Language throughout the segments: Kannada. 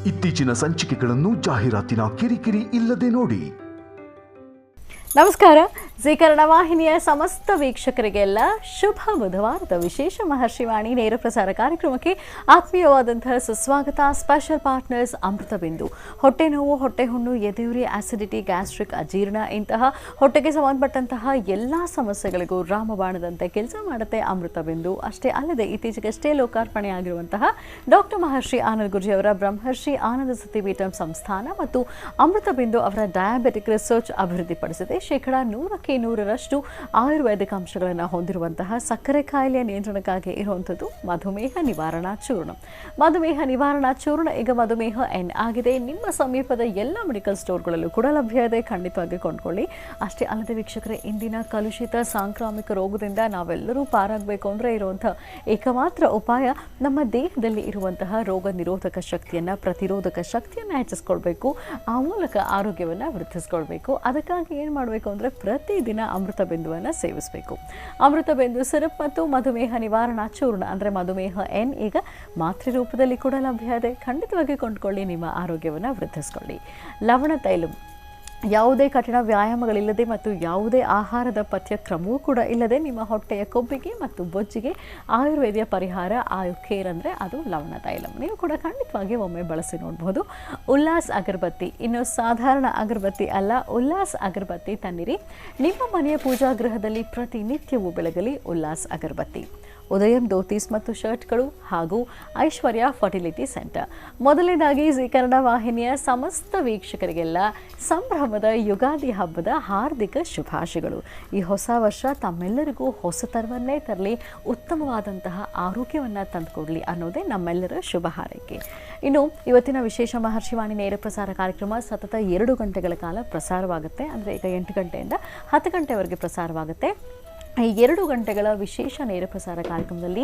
ಇತ್ತೀಚಿನ ಸಂಚಿಕೆಗಳನ್ನು ಜಾಹೀರಾತಿನ ಕಿರಿಕಿರಿ ಇಲ್ಲದೆ ನೋಡಿ. ನಮಸ್ಕಾರ. ಜೀ ಕನ್ನಡ ವಾಹಿನಿಯ ಸಮಸ್ತ ವೀಕ್ಷಕರಿಗೆಲ್ಲ ಶುಭ ಬುಧವಾರದ ವಿಶೇಷ ಮಹರ್ಷಿವಾಣಿ ನೇರ ಪ್ರಸಾರ ಕಾರ್ಯಕ್ರಮಕ್ಕೆ ಆತ್ಮೀಯವಾದಂತಹ ಸುಸ್ವಾಗತ. ಸ್ಪೆಷಲ್ ಪಾರ್ಟ್ನರ್ಸ್ ಅಮೃತ ಬಿಂದು. ಹೊಟ್ಟೆ ನೋವು, ಹೊಟ್ಟೆ ಹುಣ್ಣು, ಎದೆಯುರಿ, ಆಸಿಡಿಟಿ, ಗ್ಯಾಸ್ಟ್ರಿಕ್, ಅಜೀರ್ಣ ಇಂತಹ ಹೊಟ್ಟೆಗೆ ಸಂಬಂಧಪಟ್ಟಂತಹ ಎಲ್ಲ ಸಮಸ್ಯೆಗಳಿಗೂ ರಾಮಬಾಣದಂತೆ ಕೆಲಸ ಮಾಡುತ್ತೆ ಅಮೃತ ಬಿಂದು. ಅಷ್ಟೇ ಅಲ್ಲದೆ ಇತ್ತೀಚೆಗಷ್ಟೇ ಲೋಕಾರ್ಪಣೆಯಾಗಿರುವಂತಹ ಡಾಕ್ಟರ್ ಮಹರ್ಷಿ ಆನಂದ ಗುರೂಜಿಯವರ ಬ್ರಹ್ಮರ್ಷಿ ಆನಂದ ಸತಿಪೀಠಂ ಸಂಸ್ಥಾನ ಮತ್ತು ಅಮೃತ ಬಿಂದು ಅವರ ಡಯಾಬೆಟಿಕ್ ರಿಸರ್ಚ್ ಅಭಿವೃದ್ಧಿಪಡಿಸಿದೆ. 100% ಆಯುರ್ವೇದಿಕ್ ಅಂಶಗಳನ್ನು ಹೊಂದಿರುವಂತಹ ಸಕ್ಕರೆ ಕಾಯಿಲೆಯ ನಿಯಂತ್ರಣಕ್ಕಾಗಿ ಇರುವಂಥದ್ದು ಮಧುಮೇಹ ನಿವಾರಣಾ ಚೂರ್ಣ. ಮಧುಮೇಹ ನಿವಾರಣಾ ಚೂರ್ಣ ಈಗ ಮಧುಮೇಹ ಎನ್ ಆಗಿದೆ. ನಿಮ್ಮ ಸಮೀಪದ ಎಲ್ಲ ಮೆಡಿಕಲ್ ಸ್ಟೋರ್ಗಳಲ್ಲೂ ಕೂಡ ಲಭ್ಯ ಇದೆ, ಖಂಡಿತವಾಗಿ ಕೊಂಡ್ಕೊಳ್ಳಿ. ಅಷ್ಟೇ ಅಲ್ಲದೆ ವೀಕ್ಷಕರೇ, ಇಂದಿನ ಕಲುಷಿತ ಸಾಂಕ್ರಾಮಿಕ ರೋಗದಿಂದ ನಾವೆಲ್ಲರೂ ಪಾರಾಗಬೇಕು ಅಂದರೆ ಇರುವಂಥ ಏಕಮಾತ್ರ ಉಪಾಯ ನಮ್ಮ ದೇಹದಲ್ಲಿ ಇರುವಂತಹ ರೋಗ ನಿರೋಧಕ ಶಕ್ತಿಯನ್ನು, ಪ್ರತಿರೋಧಕ ಶಕ್ತಿಯನ್ನು ಹೆಚ್ಚಿಸ್ಕೊಳ್ಬೇಕು. ಆ ಮೂಲಕ ಆರೋಗ್ಯವನ್ನು ವೃದ್ಧಿಸ್ಕೊಳ್ಬೇಕು. ಅದಕ್ಕಾಗಿ ಏನು ಮಾಡಬೇಕು ಅಂದರೆ ಪ್ರತಿದಿನ ಅಮೃತ ಬಿಂದುವನ್ನು ಸೇವಿಸಬೇಕು. ಅಮೃತ ಬಿಂದು ಸಿರಪ್ ಮತ್ತು ಮಧುಮೇಹ ನಿವಾರಣಾ ಚೂರ್ಣ ಅಂದರೆ ಮಧುಮೇಹ ಎನ್ ಈಗ ಮಾತ್ರೆ ರೂಪದಲ್ಲಿ ಕೂಡ ಲಭ್ಯ ಇದೆ. ಖಂಡಿತವಾಗಿ ಕೊಂಡ್ಕೊಳ್ಳಿ, ನಿಮ್ಮ ಆರೋಗ್ಯವನ್ನು ವೃದ್ಧಿಸ್ಕೊಳ್ಳಿ. ಲವಣ ತೈಲ, ಯಾವುದೇ ಕಠಿಣ ವ್ಯಾಯಾಮಗಳಿಲ್ಲದೆ ಮತ್ತು ಯಾವುದೇ ಆಹಾರದ ಪಥ್ಯಕ್ರಮವೂ ಕೂಡ ಇಲ್ಲದೆ ನಿಮ್ಮ ಹೊಟ್ಟೆಯ ಕೊಬ್ಬಿಗೆ ಮತ್ತು ಬೊಜ್ಜಿಗೆ ಆಯುರ್ವೇದಿಯ ಪರಿಹಾರ ಆಯುಖೇರ್ ಅಂದರೆ ಅದು ಲವಣ ತೈಲಂ. ನೀವು ಕೂಡ ಖಂಡಿತವಾಗಿ ಒಮ್ಮೆ ಬಳಸಿ ನೋಡಬಹುದು. ಉಲ್ಲಾಸ್ ಅಗರಬತ್ತಿ, ಇನ್ನು ಸಾಧಾರಣ ಅಗರಬತ್ತಿ ಅಲ್ಲ, ಉಲ್ಲಾಸ್ ಅಗರಬತ್ತಿ ತನ್ನಿರಿ. ನಿಮ್ಮ ಮನೆಯ ಪೂಜಾಗೃಹದಲ್ಲಿ ಪ್ರತಿನಿತ್ಯವೂ ಬೆಳಗಲಿ ಉಲ್ಲಾಸ್ ಅಗರಬತ್ತಿ. ಉದಯಂ ಧೋತೀಸ್ ಮತ್ತು ಶರ್ಟ್ಗಳು ಹಾಗೂ ಐಶ್ವರ್ಯ ಫರ್ಟಿಲಿಟಿ ಸೆಂಟರ್. ಮೊದಲನೇದಾಗಿ ಜೀ ಕನ್ನಡ ವಾಹಿನಿಯ ಸಮಸ್ತ ವೀಕ್ಷಕರಿಗೆಲ್ಲ ಸಂಭ್ರಮದ ಯುಗಾದಿ ಹಬ್ಬದ ಹಾರ್ದಿಕ ಶುಭಾಶಯಗಳು. ಈ ಹೊಸ ವರ್ಷ ತಮ್ಮೆಲ್ಲರಿಗೂ ಹೊಸತರವನ್ನೇ ತರಲಿ, ಉತ್ತಮವಾದಂತಹ ಆರೋಗ್ಯವನ್ನು ತಂದುಕೊಡಲಿ ಅನ್ನೋದೇ ನಮ್ಮೆಲ್ಲರ ಶುಭ ಹಾರೈಕೆ. ಇನ್ನು ಇವತ್ತಿನ ವಿಶೇಷ ಮಹರ್ಷಿವಾಣಿ ನೇರ ಪ್ರಸಾರ ಕಾರ್ಯಕ್ರಮ ಸತತ 2 ಗಂಟೆಗಳ ಕಾಲ ಪ್ರಸಾರವಾಗುತ್ತೆ. ಅಂದರೆ ಈಗ 8 ಗಂಟೆಯಿಂದ 10 ಗಂಟೆವರೆಗೆ ಪ್ರಸಾರವಾಗುತ್ತೆ. ಈ 2 ಗಂಟೆಗಳ ವಿಶೇಷ ನೇರ ಪ್ರಸಾರ ಕಾರ್ಯಕ್ರಮದಲ್ಲಿ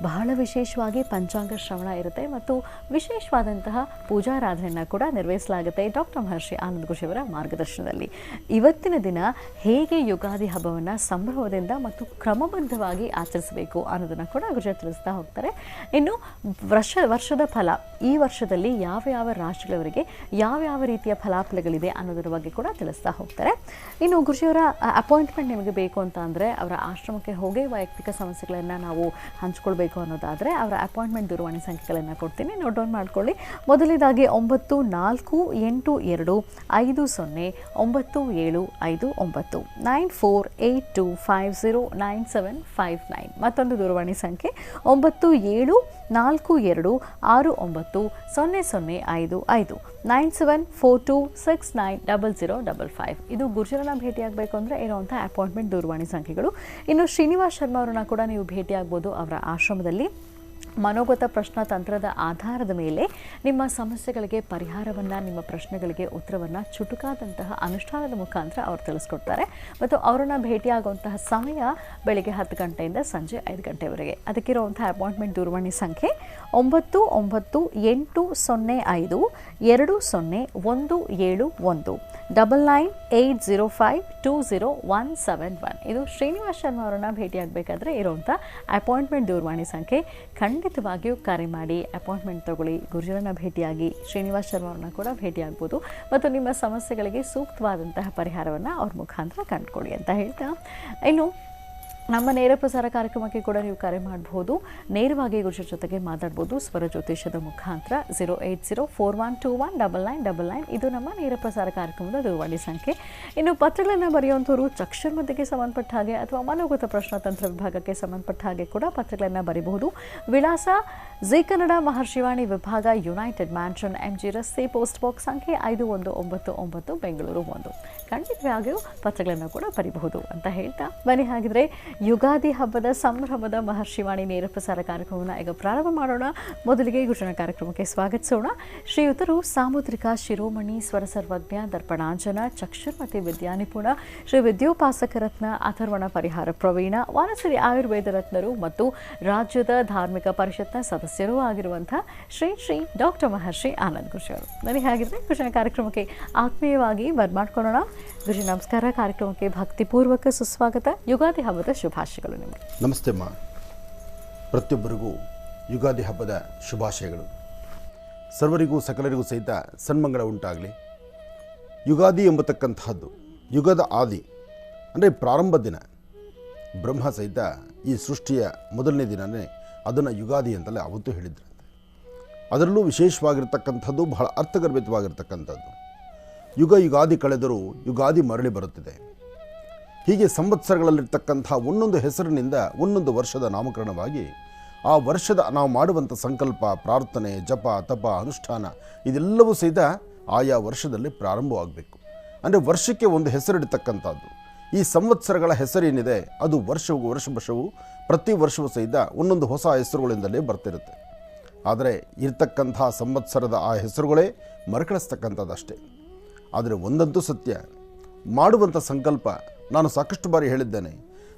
ಬಹಳ ವಿಶೇಷವಾಗಿ ಪಂಚಾಂಗ ಶ್ರವಣ ಇರುತ್ತೆ ಮತ್ತು ವಿಶೇಷವಾದಂತಹ ಪೂಜಾರಾಧನೆಯನ್ನು ಕೂಡ ನಿರ್ವಹಿಸಲಾಗುತ್ತೆ ಡಾಕ್ಟರ್ ಮಹರ್ಷಿ ಆನಂದ ಗುರೂಜಿಯವರ ಮಾರ್ಗದರ್ಶನದಲ್ಲಿ. ಇವತ್ತಿನ ದಿನ ಹೇಗೆ ಯುಗಾದಿ ಹಬ್ಬವನ್ನು ಸಂಭ್ರಮದಿಂದ ಮತ್ತು ಕ್ರಮಬದ್ಧವಾಗಿ ಆಚರಿಸಬೇಕು ಅನ್ನೋದನ್ನು ಕೂಡ ಗುರುಜಿ ತಿಳಿಸ್ತಾ ಹೋಗ್ತಾರೆ. ಇನ್ನು ವರ್ಷದ ಫಲ, ಈ ವರ್ಷದಲ್ಲಿ ಯಾವ ರಾಶಿಗಳವರಿಗೆ ಯಾವ ರೀತಿಯ ಫಲಾಫಲಗಳಿದೆ ಅನ್ನೋದರ ಬಗ್ಗೆ ಕೂಡ ತಿಳಿಸ್ತಾ ಹೋಗ್ತಾರೆ. ಇನ್ನು ಗುರುಜಿಯವರ ಅಪಾಯಿಂಟ್ಮೆಂಟ್ ನಿಮಗೆ ಬೇಕು ಅಂತ ಅಂದರೆ ಅವರ ಆಶ್ರಮಕ್ಕೆ ಹೋಗಿ ವೈಯಕ್ತಿಕ ಸಮಸ್ಯೆಗಳನ್ನು ನಾವು ಹಂಚ್ಕೊಳ್ಬೇಕು ಅನ್ನೋದಾದರೆ ಅವರ ಅಪಾಯಿಂಟ್ಮೆಂಟ್ ದೂರವಾಣಿ ಸಂಖ್ಯೆಗಳನ್ನು ಕೊಡ್ತೀನಿ, ನೋಟ್ ಡೌನ್ ಮಾಡ್ಕೊಳ್ಳಿ. ಮೊದಲನೇದಾಗಿ 9482509759 9482509759. ಮತ್ತೊಂದು ದೂರವಾಣಿ ಸಂಖ್ಯೆ 9742690055 9742690055. ಇದು ಗುರುಜರನ್ನ ಭೇಟಿಯಾಗಬೇಕು ಅಂದರೆ ಇರುವಂಥ ಅಪಾಯಿಂಟ್ಮೆಂಟ್ ದೂರವಾಣಿ ಸಂಖ್ಯೆಗಳು. ಇನ್ನು ಶ್ರೀನಿವಾಸ್ ಶರ್ಮಾ ಅವರನ್ನ ಕೂಡ ನೀವು ಭೇಟಿಯಾಗ್ಬೋದು ಅವರ ಆಶ್ರಮದಲ್ಲಿ. ಮನೋಗತ ಪ್ರಶ್ನಾ ತಂತ್ರದ ಆಧಾರದ ಮೇಲೆ ನಿಮ್ಮ ಸಮಸ್ಯೆಗಳಿಗೆ ಪರಿಹಾರವನ್ನು, ನಿಮ್ಮ ಪ್ರಶ್ನೆಗಳಿಗೆ ಉತ್ತರವನ್ನು ಚುಟುಕಾದಂತಹ ಅನುಷ್ಠಾನದ ಮುಖಾಂತರ ಅವರು ತಿಳಿಸ್ಕೊಡ್ತಾರೆ. ಮತ್ತು ಅವರನ್ನು ಭೇಟಿಯಾಗುವಂತಹ ಸಮಯ ಬೆಳಗ್ಗೆ 10 ಗಂಟೆಯಿಂದ ಸಂಜೆ 5 ಗಂಟೆವರೆಗೆ. ಅದಕ್ಕಿರುವಂಥ ಅಪಾಯಿಂಟ್ಮೆಂಟ್ ದೂರವಾಣಿ ಸಂಖ್ಯೆ 9980520171 9980520171. ಇದು ಶ್ರೀನಿವಾಸ್ ಶರ್ಮಾ ಅವರನ್ನು ಭೇಟಿಯಾಗಬೇಕಾದ್ರೆ ಇರುವಂಥ ಅಪಾಯಿಂಟ್ಮೆಂಟ್ ದೂರವಾಣಿ ಸಂಖ್ಯೆ. ಖಂಡಿತವಾಗಿಯೂ ಕರೆ ಮಾಡಿ, ಅಪಾಯಿಂಟ್ಮೆಂಟ್ ತಗೊಳ್ಳಿ, ಗುರುಜರನ್ನ ಭೇಟಿಯಾಗಿ ಶ್ರೀನಿವಾಸ್ ಶರ್ಮಾ ಅವ್ರನ್ನ ಕೂಡ ಭೇಟಿಯಾಗ್ಬೋದು ಮತ್ತು ನಿಮ್ಮ ಸಮಸ್ಯೆಗಳಿಗೆ ಸೂಕ್ತವಾದಂತಹ ಪರಿಹಾರವನ್ನು ಅವ್ರ ಮುಖಾಂತರ ಕಂಡುಕೊಳ್ಳಿ ಅಂತ ಹೇಳ್ತಾ, ಇನ್ನು ನಮ್ಮ ನೇರ ಪ್ರಸಾರ ಕಾರ್ಯಕ್ರಮಕ್ಕೆ ಕೂಡ ನೀವು ಕರೆ ಮಾಡಬಹುದು. ನೇರವಾಗಿ ಗುರುಜರ ಜೊತೆಗೆ ಮಾತಾಡ್ಬೋದು ಸ್ವರ ಜ್ಯೋತಿಷದ ಮುಖಾಂತರ. 08041219999 ಇದು ನಮ್ಮ ನೇರ ಪ್ರಸಾರ ಕಾರ್ಯಕ್ರಮದ ದೂರವಾಣಿ ಸಂಖ್ಯೆ. ಇನ್ನು ಪತ್ರಗಳನ್ನು ಬರೆಯುವಂಥವ್ರು ಚಕ್ಷುರ್ಮತಿಗೆ ಸಂಬಂಧಪಟ್ಟ ಹಾಗೆ ಅಥವಾ ಮನೋಗತ ಪ್ರಶ್ನಾತಂತ್ರ ವಿಭಾಗಕ್ಕೆ ಸಂಬಂಧಪಟ್ಟ ಹಾಗೆ ಕೂಡ ಪತ್ರಗಳನ್ನು ಬರೀಬಹುದು. ವಿಳಾಸ ಜೀ ಕನ್ನಡ ಮಹರ್ಷಿವಾಣಿ ವಿಭಾಗ, ಯುನೈಟೆಡ್ ಮ್ಯಾನ್ಷನ್, MG ರಸ್ತೆ, ಪೋಸ್ಟ್ ಬಾಕ್ಸ್ ಸಂಖ್ಯೆ 5199 ಬೆಂಗಳೂರು 1. ಖಂಡಿತವಾಗಿಯೂ ಪತ್ರಗಳನ್ನು ಕೂಡ ಬರೀಬಹುದು ಅಂತ ಹೇಳ್ತಾ, ಬನ್ನಿ ಹಾಗಿದ್ರೆ ಯುಗಾದಿ ಹಬ್ಬದ ಸಂಭ್ರಮದ ಮಹರ್ಷಿವಾಣಿ ನೇರ ಪ್ರಸಾರ ಕಾರ್ಯಕ್ರಮವನ್ನು ಈಗ ಪ್ರಾರಂಭ ಮಾಡೋಣ. ಮೊದಲಿಗೆ ಗುರುಜನ ಕಾರ್ಯಕ್ರಮಕ್ಕೆ ಸ್ವಾಗತಿಸೋಣ. ಶ್ರೀಯುತರು ಸಾಮುದ್ರಿಕ ಶಿರೋಮಣಿ, ಸ್ವರ ಸರ್ವಜ್ಞ, ದರ್ಪಣಾಂಜನ, ಚಕ್ಷುರ್ಮತಿ ವಿದ್ಯಾನಿಪುಣ, ಶ್ರೀ ವಿದ್ಯೋಪಾಸಕ ರತ್ನ, ಅಥರ್ವಣ ಪರಿಹಾರ ಪ್ರವೀಣ, ವಾನಸಿರಿ ಆಯುರ್ವೇದ ರತ್ನರು ಮತ್ತು ರಾಜ್ಯದ ಧಾರ್ಮಿಕ ಪರಿಷತ್ನ ಸದಸ್ಯರೂ ಆಗಿರುವಂಥ ಶ್ರೀ ಡಾಕ್ಟರ್ ಮಹರ್ಷಿ ಆನಂದ ಗುರೂಜಿಯವರು. ನನಗೆ ಹಾಗಿದ್ರೆ ಗುರುಜನ ಕಾರ್ಯಕ್ರಮಕ್ಕೆ ಆತ್ಮೀಯವಾಗಿ ಬರ್ಮಾಡ್ಕೊಳ್ಳೋಣ. ಗುರುಜಿ ನಮಸ್ಕಾರ. ಕಾರ್ಯಕ್ರಮಕ್ಕೆ ಭಕ್ತಿಪೂರ್ವಕ ಸುಸ್ವಾಗತ. ಯುಗಾದಿ ಹಬ್ಬದ ಶುಭಾಶಯಗಳು ನಿಮಗೆ. ನಮಸ್ತೆ ಅಮ್ಮ. ಪ್ರತಿಯೊಬ್ಬರಿಗೂ ಯುಗಾದಿ ಹಬ್ಬದ ಶುಭಾಶಯಗಳು. ಸರ್ವರಿಗೂ ಸಕಲರಿಗೂ ಸಹಿತ ಸನ್ಮಂಗಳ ಉಂಟಾಗಲಿ. ಯುಗಾದಿ ಎಂಬತಕ್ಕಂತಹದ್ದು ಯುಗದ ಆದಿ ಅಂದರೆ ಪ್ರಾರಂಭ ದಿನ. ಬ್ರಹ್ಮ ಸಹಿತ ಈ ಸೃಷ್ಟಿಯ ಮೊದಲನೇ ದಿನವೇ ಅದನ್ನು ಯುಗಾದಿ ಅಂತಲೇ ಅವತ್ತು ಹೇಳಿದ್ರಂತೆ. ಅದರಲ್ಲೂ ವಿಶೇಷವಾಗಿರ್ತಕ್ಕಂಥದ್ದು ಬಹಳ ಅರ್ಥಗರ್ಭಿತವಾಗಿರ್ತಕ್ಕಂಥದ್ದು. ಯುಗ ಯುಗಾದಿ ಕಳೆದರೂ ಯುಗಾದಿ ಮರಳಿ ಬರುತ್ತಿದೆ. ಹೀಗೆ ಸಂವತ್ಸರಗಳಲ್ಲಿರ್ತಕ್ಕಂಥ ಒಂದೊಂದು ಹೆಸರಿನಿಂದ ಒಂದೊಂದು ವರ್ಷದ ನಾಮಕರಣವಾಗಿ ಆ ವರ್ಷದ ನಾವು ಮಾಡುವಂಥ ಸಂಕಲ್ಪ, ಪ್ರಾರ್ಥನೆ, ಜಪ, ತಪ, ಅನುಷ್ಠಾನ ಇದೆಲ್ಲವೂ ಸಹಿತ ಆಯಾ ವರ್ಷದಲ್ಲಿ ಪ್ರಾರಂಭವಾಗಬೇಕು. ಅಂದರೆ ವರ್ಷಕ್ಕೆ ಒಂದು ಹೆಸರಿಡ್ತಕ್ಕಂಥದ್ದು. ಈ ಸಂವತ್ಸರಗಳ ಹೆಸರೇನಿದೆ ಅದು ವರ್ಷವು ಪ್ರತಿ ವರ್ಷವೂ ಸಹಿತ ಒಂದೊಂದು ಹೊಸ ಹೆಸರುಗಳಿಂದಲೇ ಬರ್ತಿರುತ್ತೆ. ಆದರೆ ಇರ್ತಕ್ಕಂಥ ಸಂವತ್ಸರದ ಆ ಹೆಸರುಗಳೇ ಮರುಕಳಿಸ್ತಕ್ಕಂಥದ್ದಷ್ಟೇ. ಆದರೆ ಒಂದಂತೂ ಸತ್ಯ, ಮಾಡುವಂಥ ಸಂಕಲ್ಪ ನಾನು ಸಾಕಷ್ಟು ಬಾರಿ ಹೇಳಿದ್ದೇನೆ.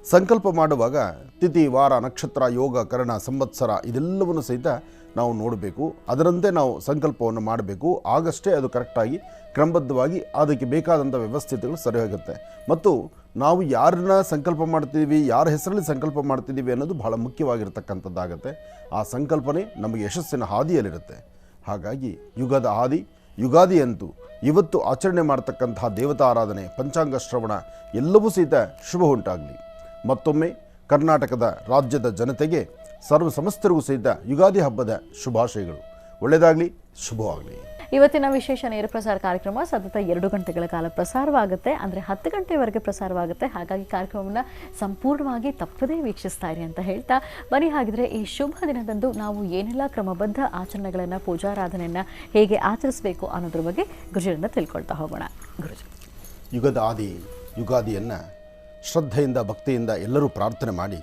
ಸಂಕಲ್ಪ ಮಾಡುವಾಗ ತಿಥಿ, ವಾರ, ನಕ್ಷತ್ರ, ಯೋಗ, ಕರ್ಣ, ಸಂವತ್ಸರ ಇದೆಲ್ಲವನ್ನು ಸಹಿತ ನಾವು ನೋಡಬೇಕು. ಅದರಂತೆ ನಾವು ಸಂಕಲ್ಪವನ್ನು ಮಾಡಬೇಕು. ಆಗಷ್ಟೇ ಅದು ಕರೆಕ್ಟಾಗಿ ಕ್ರಮಬದ್ಧವಾಗಿ ಅದಕ್ಕೆ ಬೇಕಾದಂಥ ವ್ಯವಸ್ಥಿತಿಗಳು ಸರಿ ಹೋಗುತ್ತೆ. ಮತ್ತು ನಾವು ಯಾರನ್ನ ಸಂಕಲ್ಪ ಮಾಡ್ತಿದ್ದೀವಿ, ಯಾರ ಹೆಸರಲ್ಲಿ ಸಂಕಲ್ಪ ಮಾಡ್ತಿದ್ದೀವಿ ಅನ್ನೋದು ಬಹಳ ಮುಖ್ಯವಾಗಿರ್ತಕ್ಕಂಥದ್ದಾಗತ್ತೆ. ಆ ಸಂಕಲ್ಪನೆ ನಮಗೆ ಯಶಸ್ಸಿನ ಹಾದಿಯಲ್ಲಿರುತ್ತೆ. ಹಾಗಾಗಿ ಯುಗದ ಹಾದಿ ಯುಗಾದಿ ಅಂತೂ ಇವತ್ತು ಆಚರಣೆ ಮಾಡ್ತಕ್ಕಂತಹ ದೇವತಾರಾಧನೆ, ಪಂಚಾಂಗ ಶ್ರವಣ ಎಲ್ಲವೂ ಸಹಿತ ಶುಭ ಉಂಟಾಗಲಿ. ಮತ್ತೊಮ್ಮೆ ಕರ್ನಾಟಕದ ರಾಜ್ಯದ ಜನತೆಗೆ ಸಮಸ್ತರಿಗೂ ಸಹಿತ ಯುಗಾದಿ ಹಬ್ಬದ ಶುಭಾಶಯಗಳು. ಒಳ್ಳೆಯದಾಗಲಿ, ಶುಭವಾಗಲಿ. ಇವತ್ತಿನ ವಿಶೇಷ ನೇರ ಪ್ರಸಾರ ಕಾರ್ಯಕ್ರಮ ಸತತ 2 ಗಂಟೆಗಳ ಕಾಲ ಪ್ರಸಾರವಾಗುತ್ತೆ. ಅಂದರೆ 10 ಗಂಟೆವರೆಗೆ ಪ್ರಸಾರವಾಗುತ್ತೆ. ಹಾಗಾಗಿ ಕಾರ್ಯಕ್ರಮವನ್ನು ಸಂಪೂರ್ಣವಾಗಿ ತಪ್ಪದೇ ವೀಕ್ಷಿಸ್ತಾ ಇರಿ ಅಂತ ಹೇಳ್ತಾ, ಬನ್ನಿ ಹಾಗಿದ್ರೆ ಈ ಶುಭ ದಿನದಂದು ನಾವು ಏನೆಲ್ಲ ಕ್ರಮಬದ್ಧ ಆಚರಣೆಗಳನ್ನು, ಪೂಜಾರಾಧನೆಯನ್ನು ಹೇಗೆ ಆಚರಿಸಬೇಕು ಅನ್ನೋದ್ರ ಬಗ್ಗೆ ಗುರುಜಿಯಿಂದ ತಿಳ್ಕೊಳ್ತಾ ಹೋಗೋಣ. ಗುರುಜಿ, ಯುಗದ ಆದಿ ಯುಗಾದಿಯನ್ನು ಶ್ರದ್ಧೆಯಿಂದ ಭಕ್ತಿಯಿಂದ ಎಲ್ಲರೂ ಪ್ರಾರ್ಥನೆ ಮಾಡಿ,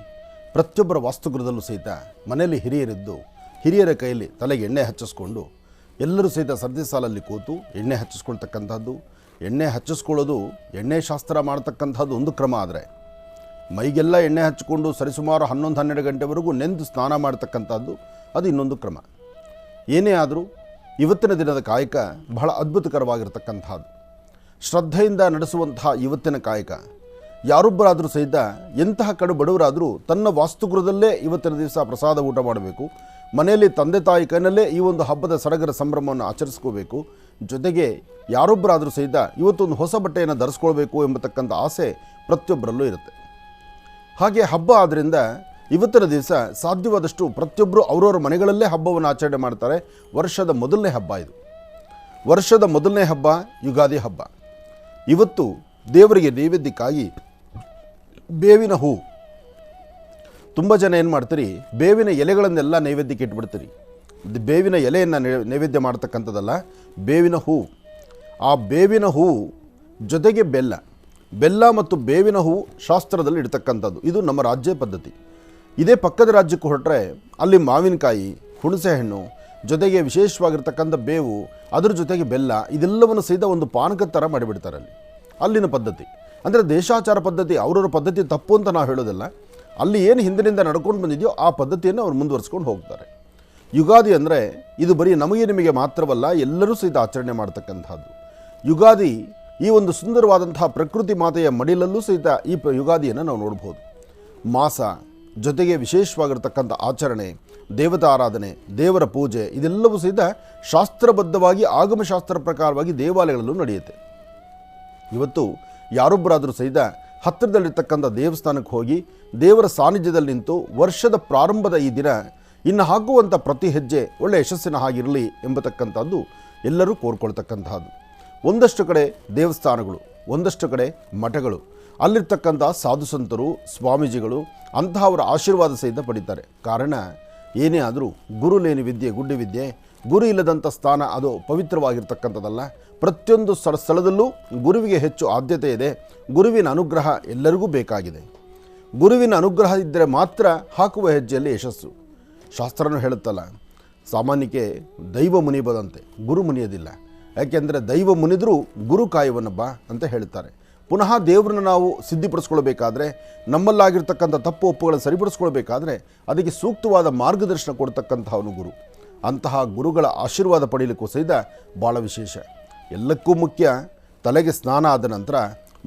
ಪ್ರತಿಯೊಬ್ಬರ ವಾಸ್ತುಗೃಹದಲ್ಲೂ ಸಹಿತ ಮನೆಯಲ್ಲಿ ಹಿರಿಯರಿದ್ದು ಹಿರಿಯರ ಕೈಯಲ್ಲಿ ತಲೆಗೆ ಎಣ್ಣೆ ಹಚ್ಚಿಸ್ಕೊಂಡು ಎಲ್ಲರೂ ಸಹಿತ ಸರದಿ ಸಾಲಲ್ಲಿ ಕೂತು ಎಣ್ಣೆ ಹಚ್ಚಿಸ್ಕೊಳ್ತಕ್ಕಂಥದ್ದು. ಎಣ್ಣೆ ಹಚ್ಚಿಸ್ಕೊಳ್ಳೋದು ಎಣ್ಣೆ ಶಾಸ್ತ್ರ ಮಾಡ್ತಕ್ಕಂಥದ್ದು ಒಂದು ಕ್ರಮ. ಆದರೆ ಮೈಗೆಲ್ಲ ಎಣ್ಣೆ ಹಚ್ಚಿಕೊಂಡು ಸರಿಸುಮಾರು 11-12 ಗಂಟೆವರೆಗೂ ನೆಂದು ಸ್ನಾನ ಮಾಡ್ತಕ್ಕಂಥದ್ದು ಅದು ಇನ್ನೊಂದು ಕ್ರಮ. ಏನೇ ಆದರೂ ಇವತ್ತಿನ ದಿನದ ಕಾಯಕ ಬಹಳ ಅದ್ಭುತಕರವಾಗಿರ್ತಕ್ಕಂಥದ್ದು. ಶ್ರದ್ಧೆಯಿಂದ ನಡೆಸುವಂತಹ ಇವತ್ತಿನ ಕಾಯಕ ಯಾರೊಬ್ಬರಾದರೂ ಸಹಿತ ಎಂತಹ ಕಡು ಬಡವರಾದರೂ ತನ್ನ ವಾಸ್ತುಗೃಹದಲ್ಲೇ ಇವತ್ತಿನ ದಿವಸ ಪ್ರಸಾದ ಊಟ ಮಾಡಬೇಕು. ಮನೆಯಲ್ಲಿ ತಂದೆ ತಾಯಿ ಕೈನಲ್ಲೇ ಈ ಒಂದು ಹಬ್ಬದ ಸಡಗರ ಸಂಭ್ರಮವನ್ನು ಆಚರಿಸ್ಕೋಬೇಕು. ಜೊತೆಗೆ ಯಾರೊಬ್ಬರಾದರೂ ಸಹಿತ ಇವತ್ತೊಂದು ಹೊಸ ಬಟ್ಟೆಯನ್ನು ಧರಿಸ್ಕೊಳ್ಬೇಕು ಎಂಬತಕ್ಕಂಥ ಆಸೆ ಪ್ರತಿಯೊಬ್ಬರಲ್ಲೂ ಇರುತ್ತೆ. ಹಾಗೆ ಹಬ್ಬ ಆದ್ದರಿಂದ ಇವತ್ತಿನ ದಿವಸ ಸಾಧ್ಯವಾದಷ್ಟು ಪ್ರತಿಯೊಬ್ಬರು ಅವರವರ ಮನೆಗಳಲ್ಲೇ ಹಬ್ಬವನ್ನು ಆಚರಣೆ ಮಾಡ್ತಾರೆ. ವರ್ಷದ ಮೊದಲನೇ ಹಬ್ಬ ಇದು. ವರ್ಷದ ಮೊದಲನೇ ಹಬ್ಬ ಯುಗಾದಿ ಹಬ್ಬ. ಇವತ್ತು ದೇವರಿಗೆ ನೈವೇದ್ಯಕ್ಕಾಗಿ ಬೇವಿನ ಹೂ, ತುಂಬ ಜನ ಏನು ಮಾಡ್ತೀರಿ, ಬೇವಿನ ಎಲೆಗಳನ್ನೆಲ್ಲ ನೈವೇದ್ಯಕ್ಕೆ ಇಟ್ಬಿಡ್ತೀರಿ. ಬೇವಿನ ಎಲೆಯನ್ನು ನೈವೇದ್ಯ ಮಾಡ್ತಕ್ಕಂಥದ್ದಲ್ಲ, ಬೇವಿನ ಹೂ. ಆ ಬೇವಿನ ಹೂ ಜೊತೆಗೆ ಬೆಲ್ಲ ಮತ್ತು ಬೇವಿನ ಹೂ ಶಾಸ್ತ್ರದಲ್ಲಿ ಇಡ್ತಕ್ಕಂಥದ್ದು. ಇದು ನಮ್ಮ ರಾಜ್ಯ ಪದ್ಧತಿ. ಇದೇ ಪಕ್ಕದ ರಾಜ್ಯಕ್ಕೆ ಹೊರಟ್ರೆ ಅಲ್ಲಿ ಮಾವಿನಕಾಯಿ, ಹುಣಸೆ ಹಣ್ಣು, ಜೊತೆಗೆ ವಿಶೇಷವಾಗಿರ್ತಕ್ಕಂಥ ಬೇವು, ಅದರ ಜೊತೆಗೆ ಬೆಲ್ಲ ಇದೆಲ್ಲವನ್ನು ಸಹಿತ ಒಂದು ಪಾನಕದ ಥರ ಮಾಡಿಬಿಡ್ತಾರೆ ಅಲ್ಲಿನ ಪದ್ಧತಿ. ಅಂದರೆ ದೇಶಾಚಾರ ಪದ್ಧತಿ, ಅವರವರ ಪದ್ಧತಿ ತಪ್ಪು ಅಂತ ನಾವು ಹೇಳೋದಿಲ್ಲ. ಅಲ್ಲಿ ಏನು ಹಿಂದಿನಿಂದ ನಡ್ಕೊಂಡು ಬಂದಿದೆಯೋ ಆ ಪದ್ಧತಿಯನ್ನು ಅವ್ರು ಮುಂದುವರಿಸ್ಕೊಂಡು ಹೋಗ್ತಾರೆ. ಯುಗಾದಿ ಅಂದರೆ ಇದು ಬರೀ ನಮಗೆ ನಿಮಗೆ ಮಾತ್ರವಲ್ಲ, ಎಲ್ಲರೂ ಸಹಿತ ಆಚರಣೆ ಮಾಡ್ತಕ್ಕಂಥದ್ದು. ಯುಗಾದಿ ಈ ಒಂದು ಸುಂದರವಾದಂತಹ ಪ್ರಕೃತಿ ಮಾತೆಯ ಮಡಿಲಲ್ಲೂ ಸಹಿತ ಈ ಯುಗಾದಿಯನ್ನು ನಾವು ನೋಡ್ಬೋದು. ಮಾಸ ಜೊತೆಗೆ ವಿಶೇಷವಾಗಿರ್ತಕ್ಕಂಥ ಆಚರಣೆ, ದೇವತಾ ಆರಾಧನೆ, ದೇವರ ಪೂಜೆ ಇದೆಲ್ಲವೂ ಸಹಿತ ಶಾಸ್ತ್ರಬದ್ಧವಾಗಿ ಆಗಮಶಾಸ್ತ್ರ ಪ್ರಕಾರವಾಗಿ ದೇವಾಲಯಗಳಲ್ಲೂ ನಡೆಯುತ್ತೆ. ಇವತ್ತು ಯಾರೊಬ್ಬರಾದರೂ ಸಹಿತ ಹತ್ತಿರದಲ್ಲಿರ್ತಕ್ಕಂಥ ದೇವಸ್ಥಾನಕ್ಕೆ ಹೋಗಿ ದೇವರ ಸಾನ್ನಿಧ್ಯದಲ್ಲಿ ನಿಂತು ವರ್ಷದ ಪ್ರಾರಂಭದ ಈ ದಿನ ಇನ್ನು ಹಾಕುವಂಥ ಪ್ರತಿ ಹೆಜ್ಜೆ ಒಳ್ಳೆಯ ಯಶಸ್ಸಿನ ಹಾಗಿರಲಿ ಎಂಬತಕ್ಕಂಥದ್ದು ಎಲ್ಲರೂ ಕೋರ್ಕೊಳ್ತಕ್ಕಂಥದ್ದು. ಒಂದಷ್ಟು ಕಡೆ ದೇವಸ್ಥಾನಗಳು, ಒಂದಷ್ಟು ಕಡೆ ಮಠಗಳು, ಅಲ್ಲಿರ್ತಕ್ಕಂಥ ಸಾಧು ಸಂತರು, ಸ್ವಾಮೀಜಿಗಳು ಅಂತಹವರ ಆಶೀರ್ವಾದ ಸಹಿತ ಪಡಿತಾರೆ. ಕಾರಣ ಏನೇ ಆದರೂ ಗುರು ಲೇನಿ ವಿದ್ಯೆ ಗುಡ್ಡಿ ವಿದ್ಯೆ, ಗುರು ಇಲ್ಲದಂಥ ಸ್ಥಾನ ಅದು ಪವಿತ್ರವಾಗಿರ್ತಕ್ಕಂಥದ್ದಲ್ಲ. ಪ್ರತಿಯೊಂದು ಸ್ಥಳದಲ್ಲೂ ಗುರುವಿಗೆ ಹೆಚ್ಚು ಆದ್ಯತೆ ಇದೆ. ಗುರುವಿನ ಅನುಗ್ರಹ ಎಲ್ಲರಿಗೂ ಬೇಕಾಗಿದೆ. ಗುರುವಿನ ಅನುಗ್ರಹ ಇದ್ದರೆ ಮಾತ್ರ ಹಾಕುವ ಹೆಜ್ಜೆಯಲ್ಲಿ ಯಶಸ್ಸು. ಶಾಸ್ತ್ರನೂ ಹೇಳುತ್ತಲ್ಲ, ಸಾಮಾನ್ಯಕ್ಕೆ ದೈವ ಮುನಿಬದಂತೆ ಗುರು ಮುನಿಯೋದಿಲ್ಲ. ಯಾಕೆಂದರೆ ದೈವ ಮುನಿದರೂ ಗುರು ಕಾಯುವನಬ್ಬ ಅಂತ ಹೇಳ್ತಾರೆ. ಪುನಃ ದೇವರನ್ನ ನಾವು ಸಿದ್ಧಿಪಡಿಸ್ಕೊಳ್ಬೇಕಾದ್ರೆ, ನಮ್ಮಲ್ಲಾಗಿರ್ತಕ್ಕಂಥ ತಪ್ಪು ಒಪ್ಪುಗಳನ್ನು ಸರಿಪಡಿಸ್ಕೊಳ್ಬೇಕಾದ್ರೆ ಅದಕ್ಕೆ ಸೂಕ್ತವಾದ ಮಾರ್ಗದರ್ಶನ ಕೊಡ್ತಕ್ಕಂಥವನು ಗುರು. ಅಂತಹ ಗುರುಗಳ ಆಶೀರ್ವಾದ ಪಡೆಯಲಿಕ್ಕೂ ಸಹಿತ ಭಾಳ ವಿಶೇಷ. ಎಲ್ಲಕ್ಕೂ ಮುಖ್ಯ, ತಲೆಗೆ ಸ್ನಾನ ಆದ ನಂತರ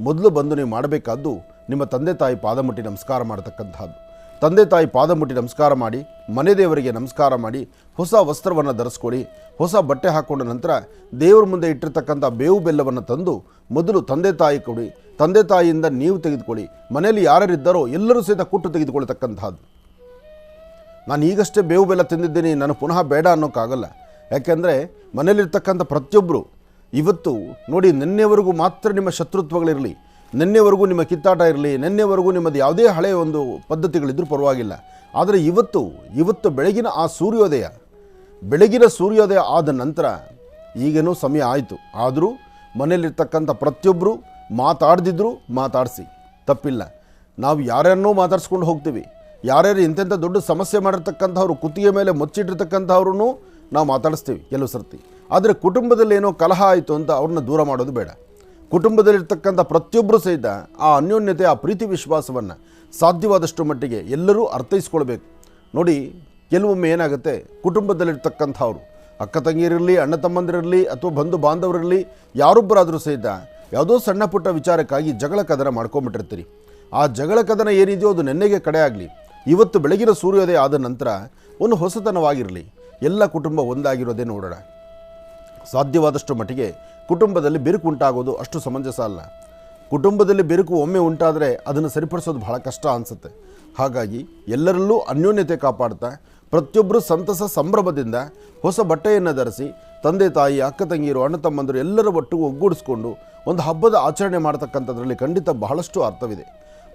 ಮೊದಲು ಬಂದು ನೀವು ಮಾಡಬೇಕಾದ್ದು ನಿಮ್ಮ ತಂದೆ ತಾಯಿ ಪಾದ ಮುಟ್ಟಿ ನಮಸ್ಕಾರ ಮಾಡ್ತಕ್ಕಂಥದ್ದು. ತಂದೆ ತಾಯಿ ಪಾದ ಮುಟ್ಟಿ ನಮಸ್ಕಾರ ಮಾಡಿ, ಮನೆ ದೇವರಿಗೆ ನಮಸ್ಕಾರ ಮಾಡಿ, ಹೊಸ ವಸ್ತ್ರವನ್ನು ಧರಿಸ್ಕೊಳ್ಳಿ. ಹೊಸ ಬಟ್ಟೆ ಹಾಕ್ಕೊಂಡ ನಂತರ ದೇವರ ಮುಂದೆ ಇಟ್ಟಿರ್ತಕ್ಕಂಥ ಬೇವು ಬೆಲ್ಲವನ್ನು ತಂದು ಮೊದಲು ತಂದೆ ತಾಯಿ ಕೊಡಿ. ತಂದೆ ತಾಯಿಯಿಂದ ನೀವು ತೆಗೆದುಕೊಳ್ಳಿ. ಮನೆಯಲ್ಲಿ ಯಾರ್ಯಾರಿದ್ದಾರೋ ಎಲ್ಲರೂ ಸಹಿತ ಕೊಟ್ಟು ತೆಗೆದುಕೊಳ್ತಕ್ಕಂಥದ್ದು. ನಾನು ಈಗಷ್ಟೇ ಬೇವು ಬೆಲ್ಲ ತಿಂದಿದ್ದೀನಿ, ನಾನು ಪುನಃ ಬೇಡ ಅನ್ನೋಕ್ಕಾಗಲ್ಲ. ಯಾಕೆಂದರೆ ಮನೇಲಿರ್ತಕ್ಕಂಥ ಪ್ರತಿಯೊಬ್ಬರು ಇವತ್ತು ನೋಡಿ, ನಿನ್ನೆವರೆಗೂ ಮಾತ್ರ ನಿಮ್ಮ ಶತ್ರುತ್ವಗಳಿರಲಿ, ನಿನ್ನೆವರೆಗೂ ನಿಮ್ಮ ಕಿತ್ತಾಟ ಇರಲಿ, ನಿನ್ನೆವರೆಗೂ ನಿಮ್ಮದು ಯಾವುದೇ ಹಳೆಯ ಒಂದು ಪದ್ಧತಿಗಳಿದ್ರೂ ಪರವಾಗಿಲ್ಲ. ಆದರೆ ಇವತ್ತು ಬೆಳಗಿನ ಆ ಸೂರ್ಯೋದಯ ಆದ ನಂತರ ಈಗೇನೋ ಸಮಯ ಆಯಿತು. ಆದರೂ ಮನೆಯಲ್ಲಿರ್ತಕ್ಕಂಥ ಪ್ರತಿಯೊಬ್ಬರು ಮಾತಾಡ್ದಿದ್ರು ಮಾತಾಡಿಸಿ, ತಪ್ಪಿಲ್ಲ. ನಾವು ಯಾರ್ಯಾರನ್ನೋ ಮಾತಾಡ್ಸ್ಕೊಂಡು ಹೋಗ್ತೀವಿ. ಯಾರ್ಯಾರು ಇಂತೆಂಥ ದೊಡ್ಡ ಸಮಸ್ಯೆ ಮಾಡಿರ್ತಕ್ಕಂಥವ್ರು, ಕುತ್ತಿಗೆ ಮೇಲೆ ಮುಚ್ಚಿಟ್ಟಿರ್ತಕ್ಕಂಥವ್ರೂ ನಾವು ಮಾತಾಡಿಸ್ತೀವಿ ಕೆಲವು ಸರ್ತಿ. ಆದರೆ ಕುಟುಂಬದಲ್ಲಿ ಏನೋ ಕಲಹ ಆಯಿತು ಅಂತ ಅವ್ರನ್ನ ದೂರ ಮಾಡೋದು ಬೇಡ. ಕುಟುಂಬದಲ್ಲಿರ್ತಕ್ಕಂಥ ಪ್ರತಿಯೊಬ್ಬರು ಸಹಿತ ಆ ಅನ್ಯೋನ್ಯತೆ, ಆ ಪ್ರೀತಿ ವಿಶ್ವಾಸವನ್ನು ಸಾಧ್ಯವಾದಷ್ಟು ಮಟ್ಟಿಗೆ ಎಲ್ಲರೂ ಅರ್ಥೈಸ್ಕೊಳ್ಬೇಕು. ನೋಡಿ, ಕೆಲವೊಮ್ಮೆ ಏನಾಗುತ್ತೆ, ಕುಟುಂಬದಲ್ಲಿರ್ತಕ್ಕಂಥವ್ರು ಅಕ್ಕ ತಂಗಿಯರಿರಲಿ, ಅಣ್ಣ ತಮ್ಮಂದಿರಲಿ, ಅಥವಾ ಬಂಧು ಬಾಂಧವರಿರಲಿ, ಯಾರೊಬ್ಬರಾದರೂ ಸಹಿತ ಯಾವುದೋ ಸಣ್ಣ ಪುಟ್ಟ ವಿಚಾರಕ್ಕಾಗಿ ಜಗಳ ಕದನ ಮಾಡ್ಕೊಂಬಿಟ್ಟಿರ್ತೀರಿ. ಆ ಜಗಳ ಕದನ ಏನಿದೆಯೋ ಅದು ನೆನ್ನೆಗೆ ಕಡೆ ಆಗಲಿ. ಇವತ್ತು ಬೆಳಗಿನ ಸೂರ್ಯೋದಯ ಆದ ನಂತರ ಒಂದು ಹೊಸತನವಾಗಿರಲಿ. ಎಲ್ಲ ಕುಟುಂಬ ಒಂದಾಗಿರೋದೇ ನೋಡೋಣ. ಸಾಧ್ಯವಾದಷ್ಟು ಮಟ್ಟಿಗೆ ಕುಟುಂಬದಲ್ಲಿ ಬಿರುಕು ಉಂಟಾಗೋದು ಅಷ್ಟು ಸಮಂಜಸ ಅಲ್ಲ. ಕುಟುಂಬದಲ್ಲಿ ಬಿರುಕು ಒಮ್ಮೆ ಉಂಟಾದರೆ ಅದನ್ನು ಸರಿಪಡಿಸೋದು ಬಹಳ ಕಷ್ಟ ಅನಿಸುತ್ತೆ. ಹಾಗಾಗಿ ಎಲ್ಲರಲ್ಲೂ ಅನ್ಯೋನ್ಯತೆ ಕಾಪಾಡ್ತಾ ಪ್ರತಿಯೊಬ್ಬರು ಸಂತಸ ಸಂಭ್ರಮದಿಂದ ಹೊಸ ಬಟ್ಟೆಯನ್ನು ಧರಿಸಿ ತಂದೆ ತಾಯಿ, ಅಕ್ಕ ತಂಗಿಯರು, ಅಣ್ಣ ತಮ್ಮಂದರು ಎಲ್ಲರ ಒಟ್ಟಿಗೆ ಒಗ್ಗೂಡಿಸ್ಕೊಂಡು ಒಂದು ಹಬ್ಬದ ಆಚರಣೆ ಮಾಡ್ತಕ್ಕಂಥದ್ರಲ್ಲಿ ಖಂಡಿತ ಬಹಳಷ್ಟು ಅರ್ಥವಿದೆ.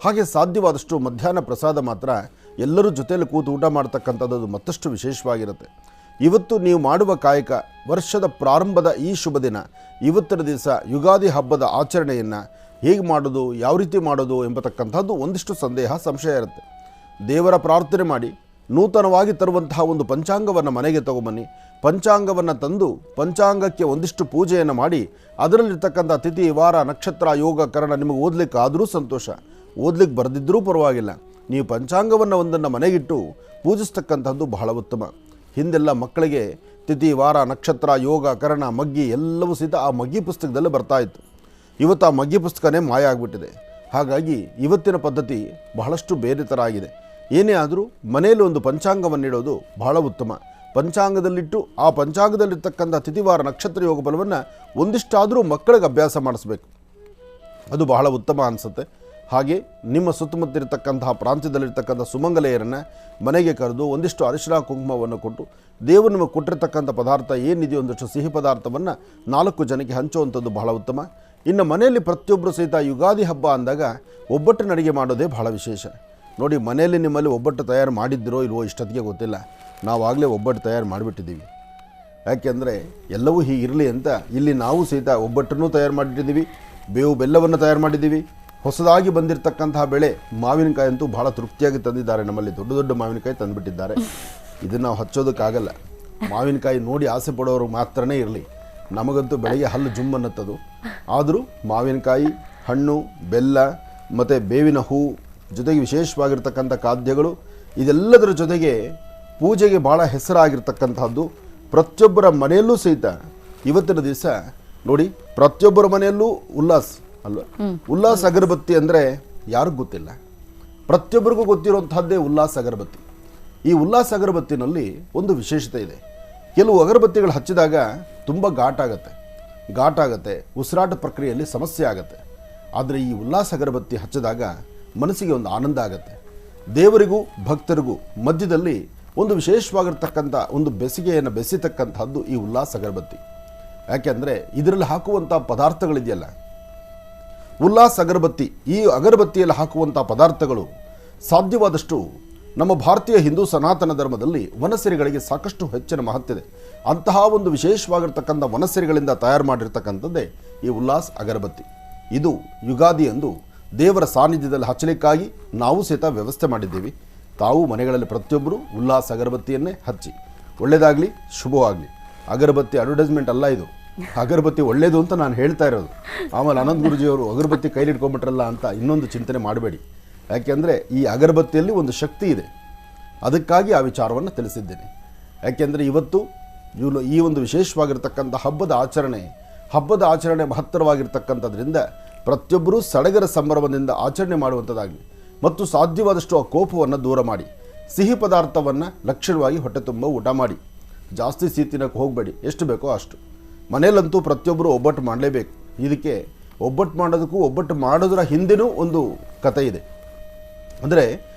ಹಾಗೆ ಸಾಧ್ಯವಾದಷ್ಟು ಮಧ್ಯಾಹ್ನ ಪ್ರಸಾದ ಮಾತ್ರ ಎಲ್ಲರೂ ಜೊತೆಯಲ್ಲಿ ಕೂತು ಊಟ ಮಾಡ್ತಕ್ಕಂಥದ್ದು ಮತ್ತಷ್ಟು ವಿಶೇಷವಾಗಿರುತ್ತೆ. ಇವತ್ತು ನೀವು ಮಾಡುವ ಕಾಯಕ, ವರ್ಷದ ಪ್ರಾರಂಭದ ಈ ಶುಭ ದಿನ, ಇವತ್ತಿನ ದಿವಸ ಯುಗಾದಿ ಹಬ್ಬದ ಆಚರಣೆಯನ್ನು ಹೇಗೆ ಮಾಡೋದು, ಯಾವ ರೀತಿ ಮಾಡೋದು ಎಂಬತಕ್ಕಂಥದ್ದು ಒಂದಿಷ್ಟು ಸಂದೇಹ, ಸಂಶಯ ಇರುತ್ತೆ. ದೇವರ ಪ್ರಾರ್ಥನೆ ಮಾಡಿ ನೂತನವಾಗಿ ತರುವಂತಹ ಒಂದು ಪಂಚಾಂಗವನ್ನು ಮನೆಗೆ ತಗೊಂಬನ್ನಿ. ಪಂಚಾಂಗವನ್ನು ತಂದು ಪಂಚಾಂಗಕ್ಕೆ ಒಂದಿಷ್ಟು ಪೂಜೆಯನ್ನು ಮಾಡಿ ಅದರಲ್ಲಿರ್ತಕ್ಕಂಥ ತಿಥಿ, ವಾರ, ನಕ್ಷತ್ರ, ಯೋಗ, ಕರಣ ನಿಮಗೆ ಓದಲಿಕ್ಕೆ ಆದರೂ ಸಂತೋಷ, ಓದಲಿಕ್ಕೆ ಬರೆದಿದ್ದರೂ ಪರವಾಗಿಲ್ಲ. ನೀವು ಪಂಚಾಂಗವನ್ನು ಒಂದನ್ನು ಮನೆಗಿಟ್ಟು ಪೂಜಿಸ್ತಕ್ಕಂಥದ್ದು ಬಹಳ ಉತ್ತಮ. ಹಿಂದೆಲ್ಲ ಮಕ್ಕಳಿಗೆ ತಿಥಿ, ವಾರ, ನಕ್ಷತ್ರ, ಯೋಗ, ಕರಣ, ಮಗ್ಗಿ ಎಲ್ಲವೂ ಸಹಿತ ಆ ಮಗ್ಗಿ ಪುಸ್ತಕದಲ್ಲಿ ಬರ್ತಾಯಿತ್ತು. ಇವತ್ತು ಆ ಮಗ್ಗಿ ಪುಸ್ತಕನೇ ಮಾಯ ಆಗಿಬಿಟ್ಟಿದೆ. ಹಾಗಾಗಿ ಇವತ್ತಿನ ಪದ್ಧತಿ ಬಹಳಷ್ಟು ಬೇರೆ ಥರ ಆಗಿದೆ. ಏನೇ ಆದರೂ ಮನೆಯಲ್ಲಿ ಒಂದು ಪಂಚಾಂಗವನ್ನಿಡೋದು ಬಹಳ ಉತ್ತಮ. ಪಂಚಾಂಗದಲ್ಲಿಟ್ಟು ಆ ಪಂಚಾಂಗದಲ್ಲಿರ್ತಕ್ಕಂಥ ತಿಥಿವಾರ ನಕ್ಷತ್ರ ಯೋಗ ಬಲವನ್ನು ಒಂದಿಷ್ಟಾದರೂ ಮಕ್ಕಳಿಗೆ ಅಭ್ಯಾಸ ಮಾಡಿಸ್ಬೇಕು. ಅದು ಬಹಳ ಉತ್ತಮ ಅನಿಸುತ್ತೆ. ಹಾಗೆ ನಿಮ್ಮ ಸುತ್ತಮುತ್ತಿರತಕ್ಕಂತಹ ಪ್ರಾಂತ್ಯದಲ್ಲಿರ್ತಕ್ಕಂಥ ಸುಮಂಗಲೆಯರನ್ನು ಮನೆಗೆ ಕರೆದು ಒಂದಿಷ್ಟು ಅರಿಶಿನ ಕುಂಕುಮವನ್ನು ಕೊಟ್ಟು ದೇವರು ನಿಮಗೆ ಕೊಟ್ಟಿರ್ತಕ್ಕಂಥ ಪದಾರ್ಥ ಏನಿದೆಯೋ ಒಂದಷ್ಟು ಸಿಹಿ ಪದಾರ್ಥವನ್ನು 4 ಜನಕ್ಕೆ ಹಂಚುವಂಥದ್ದು ಬಹಳ ಉತ್ತಮ. ಇನ್ನು ಮನೆಯಲ್ಲಿ ಪ್ರತಿಯೊಬ್ಬರು ಸಹಿತ ಯುಗಾದಿ ಹಬ್ಬ ಅಂದಾಗ ಒಬ್ಬಟ್ಟಿನ ಅಡುಗೆ ಮಾಡೋದೇ ಬಹಳ ವಿಶೇಷ. ನೋಡಿ, ಮನೆಯಲ್ಲಿ ನಿಮ್ಮಲ್ಲಿ ಒಬ್ಬಟ್ಟು ತಯಾರು ಮಾಡಿದ್ದಿರೋ ಇಲ್ವೋ ಇಷ್ಟೊತ್ತಿಗೆ ಗೊತ್ತಿಲ್ಲ. ನಾವಾಗಲೇ ಒಬ್ಬಟ್ಟು ತಯಾರು ಮಾಡಿಬಿಟ್ಟಿದ್ದೀವಿ. ಯಾಕೆಂದರೆ ಎಲ್ಲವೂ ಹೀಗಿರಲಿ ಅಂತ ಇಲ್ಲಿ ನಾವು ಸಹಿತ ಒಬ್ಬಟ್ಟನ್ನು ತಯಾರು ಮಾಡಿಟ್ಟಿದ್ದೀವಿ, ಬೇವು ಬೆಲ್ಲವನ್ನು ತಯಾರು ಮಾಡಿದ್ದೀವಿ. ಹೊಸದಾಗಿ ಬಂದಿರತಕ್ಕಂತಹ ಬೆಳೆ ಮಾವಿನಕಾಯಿ ಅಂತೂ ಭಾಳ ತೃಪ್ತಿಯಾಗಿ ತಂದಿದ್ದಾರೆ. ನಮ್ಮಲ್ಲಿ ದೊಡ್ಡ ದೊಡ್ಡ ಮಾವಿನಕಾಯಿ ತಂದುಬಿಟ್ಟಿದ್ದಾರೆ. ಇದನ್ನು ನಾವು ಹಚ್ಚೋದಕ್ಕಾಗಲ್ಲ. ಮಾವಿನಕಾಯಿ ನೋಡಿ ಆಸೆ ಪಡೋರು ಮಾತ್ರನೇ ಇರಲಿ. ನಮಗಂತೂ ಬೆಳಗ್ಗೆ ಹಲ್ಲು ಜುಮ್ ಅನ್ನತ್ತದು. ಆದರೂ ಮಾವಿನಕಾಯಿ, ಹಣ್ಣು, ಬೆಲ್ಲ ಮತ್ತು ಬೇವಿನ ಹೂವು ಜೊತೆಗೆ ವಿಶೇಷವಾಗಿರ್ತಕ್ಕಂಥ ಖಾದ್ಯಗಳು, ಇದೆಲ್ಲದರ ಜೊತೆಗೆ ಪೂಜೆಗೆ ಭಾಳ ಹೆಸರಾಗಿರ್ತಕ್ಕಂಥದ್ದು ಪ್ರತಿಯೊಬ್ಬರ ಮನೆಯಲ್ಲೂ ಸಹಿತ ಇವತ್ತಿನ ದಿವಸ ನೋಡಿ, ಪ್ರತಿಯೊಬ್ಬರ ಮನೆಯಲ್ಲೂ ಉಲ್ಲಾಸ ಅಲ್ವ. ಉಲ್ಲಾಸ ಅಗರಬತ್ತಿ ಅಂದರೆ ಯಾರಿಗೂ ಗೊತ್ತಿಲ್ಲ, ಪ್ರತಿಯೊಬ್ಬರಿಗೂ ಗೊತ್ತಿರುವಂತಹದ್ದೇ ಉಲ್ಲಾಸ ಅಗರಬತ್ತಿ. ಈ ಉಲ್ಲಾಸ ಅಗರಬತ್ತಿನಲ್ಲಿ ಒಂದು ವಿಶೇಷತೆ ಇದೆ. ಕೆಲವು ಅಗರಬತ್ತಿಗಳು ಹಚ್ಚಿದಾಗ ತುಂಬ ಘಾಟಾಗತ್ತೆ, ಉಸಿರಾಟ ಪ್ರಕ್ರಿಯೆಯಲ್ಲಿ ಸಮಸ್ಯೆ ಆಗುತ್ತೆ. ಆದರೆ ಈ ಉಲ್ಲಾಸ ಅಗರಬತ್ತಿ ಹಚ್ಚಿದಾಗ ಮನಸ್ಸಿಗೆ ಒಂದು ಆನಂದ ಆಗುತ್ತೆ. ದೇವರಿಗೂ ಭಕ್ತರಿಗೂ ಮಧ್ಯದಲ್ಲಿ ಒಂದು ವಿಶೇಷವಾಗಿರ್ತಕ್ಕಂಥ ಒಂದು ಬೆಸಿಗೆಯನ್ನು ಬೆಸೆತಕ್ಕಂಥದ್ದು ಈ ಉಲ್ಲಾಸ ಅಗರಬತ್ತಿ. ಯಾಕೆಂದರೆ ಇದರಲ್ಲಿ ಹಾಕುವಂಥ ಪದಾರ್ಥಗಳಿದೆಯಲ್ಲ, ಉಲ್ಲಾಸ ಅಗರಬತ್ತಿ, ಈ ಅಗರಬತ್ತಿಯಲ್ಲಿ ಹಾಕುವಂಥ ಪದಾರ್ಥಗಳು ಸಾಧ್ಯವಾದಷ್ಟು ನಮ್ಮ ಭಾರತೀಯ ಹಿಂದೂ ಸನಾತನ ಧರ್ಮದಲ್ಲಿ ವನಸಿರಿಗಳಿಗೆ ಸಾಕಷ್ಟು ಹೆಚ್ಚಿನ ಮಹತ್ವವಿದೆ. ಅಂತಹ ಒಂದು ವಿಶೇಷವಾಗಿರ್ತಕ್ಕಂಥ ವನಸಿರಿಗಳಿಂದ ತಯಾರು ಮಾಡಿರ್ತಕ್ಕಂಥದ್ದೇ ಈ ಉಲ್ಲಾಸ ಅಗರಬತ್ತಿ. ಇದು ಯುಗಾದಿ ಎಂದು ದೇವರ ಸಾನ್ನಿಧ್ಯದಲ್ಲಿ ಹಚ್ಚಲಿಕ್ಕಾಗಿ ನಾವು ಸಹಿತ ವ್ಯವಸ್ಥೆ ಮಾಡಿದ್ದೀವಿ. ತಾವು ಮನೆಗಳಲ್ಲಿ ಪ್ರತಿಯೊಬ್ಬರು ಉಲ್ಲಾಸ ಅಗರಬತ್ತಿಯನ್ನೇ ಹಚ್ಚಿ. ಒಳ್ಳೆಯದಾಗಲಿ, ಶುಭವಾಗಲಿ. ಅಗರಬತ್ತಿ ಅಡ್ವರ್ಟೈಸ್ಮೆಂಟ್ ಅಲ್ಲ ಇದು. ಅಗರಬತ್ತಿ ಒಳ್ಳೆಯದು ಅಂತ ನಾನು ಹೇಳ್ತಾ ಇರೋದು. ಆಮೇಲೆ ಅನಂತ ಗುರುಜಿಯವರು ಅಗರಬತ್ತಿ ಕೈಲಿಟ್ಕೊಂಬಿಟ್ರಲ್ಲ ಅಂತ ಇನ್ನೊಂದು ಚಿಂತನೆ ಮಾಡಬೇಡಿ. ಯಾಕೆಂದರೆ ಈ ಅಗರಬತ್ತಿಯಲ್ಲಿ ಒಂದು ಶಕ್ತಿ ಇದೆ. ಅದಕ್ಕಾಗಿ ಆ ವಿಚಾರವನ್ನು ತಿಳಿಸಿದ್ದೇನೆ. ಯಾಕೆಂದರೆ ಇವತ್ತು ಈ ಒಂದು ವಿಶೇಷವಾಗಿರ್ತಕ್ಕಂಥ ಹಬ್ಬದ ಆಚರಣೆ ಮಹತ್ತರವಾಗಿರ್ತಕ್ಕಂಥದ್ರಿಂದ ಪ್ರತಿಯೊಬ್ಬರೂ ಸಡಗರ ಸಂಭ್ರಮದಿಂದ ಆಚರಣೆ ಮಾಡುವಂಥದ್ದಾಗಲಿ ಮತ್ತು ಸಾಧ್ಯವಾದಷ್ಟು ಆ ಕೋಪವನ್ನು ದೂರ ಮಾಡಿ. ಸಿಹಿ ಪದಾರ್ಥವನ್ನು ಲಕ್ಷಣವಾಗಿ ಹೊಟ್ಟೆ ತುಂಬ ಊಟ ಮಾಡಿ. ಜಾಸ್ತಿ ಸಿಹಿ ತಿನ್ನೋಕ್ಕೆ ಹೋಗಬೇಡಿ, ಎಷ್ಟು ಬೇಕೋ ಅಷ್ಟು. ಮನೆಯಲ್ಲಂತೂ ಪ್ರತಿಯೊಬ್ಬರು ಒಬ್ಬಟ್ಟು ಮಾಡಲೇಬೇಕು. ಇದಕ್ಕೆ ಒಬ್ಬಟ್ಟು ಮಾಡೋದಕ್ಕೂ ಒಬ್ಬಟ್ಟು ಮಾಡೋದರ ಹಿಂದೆನೂ ಒಂದು ಕಥೆ ಇದೆ. ಅಂದರೆ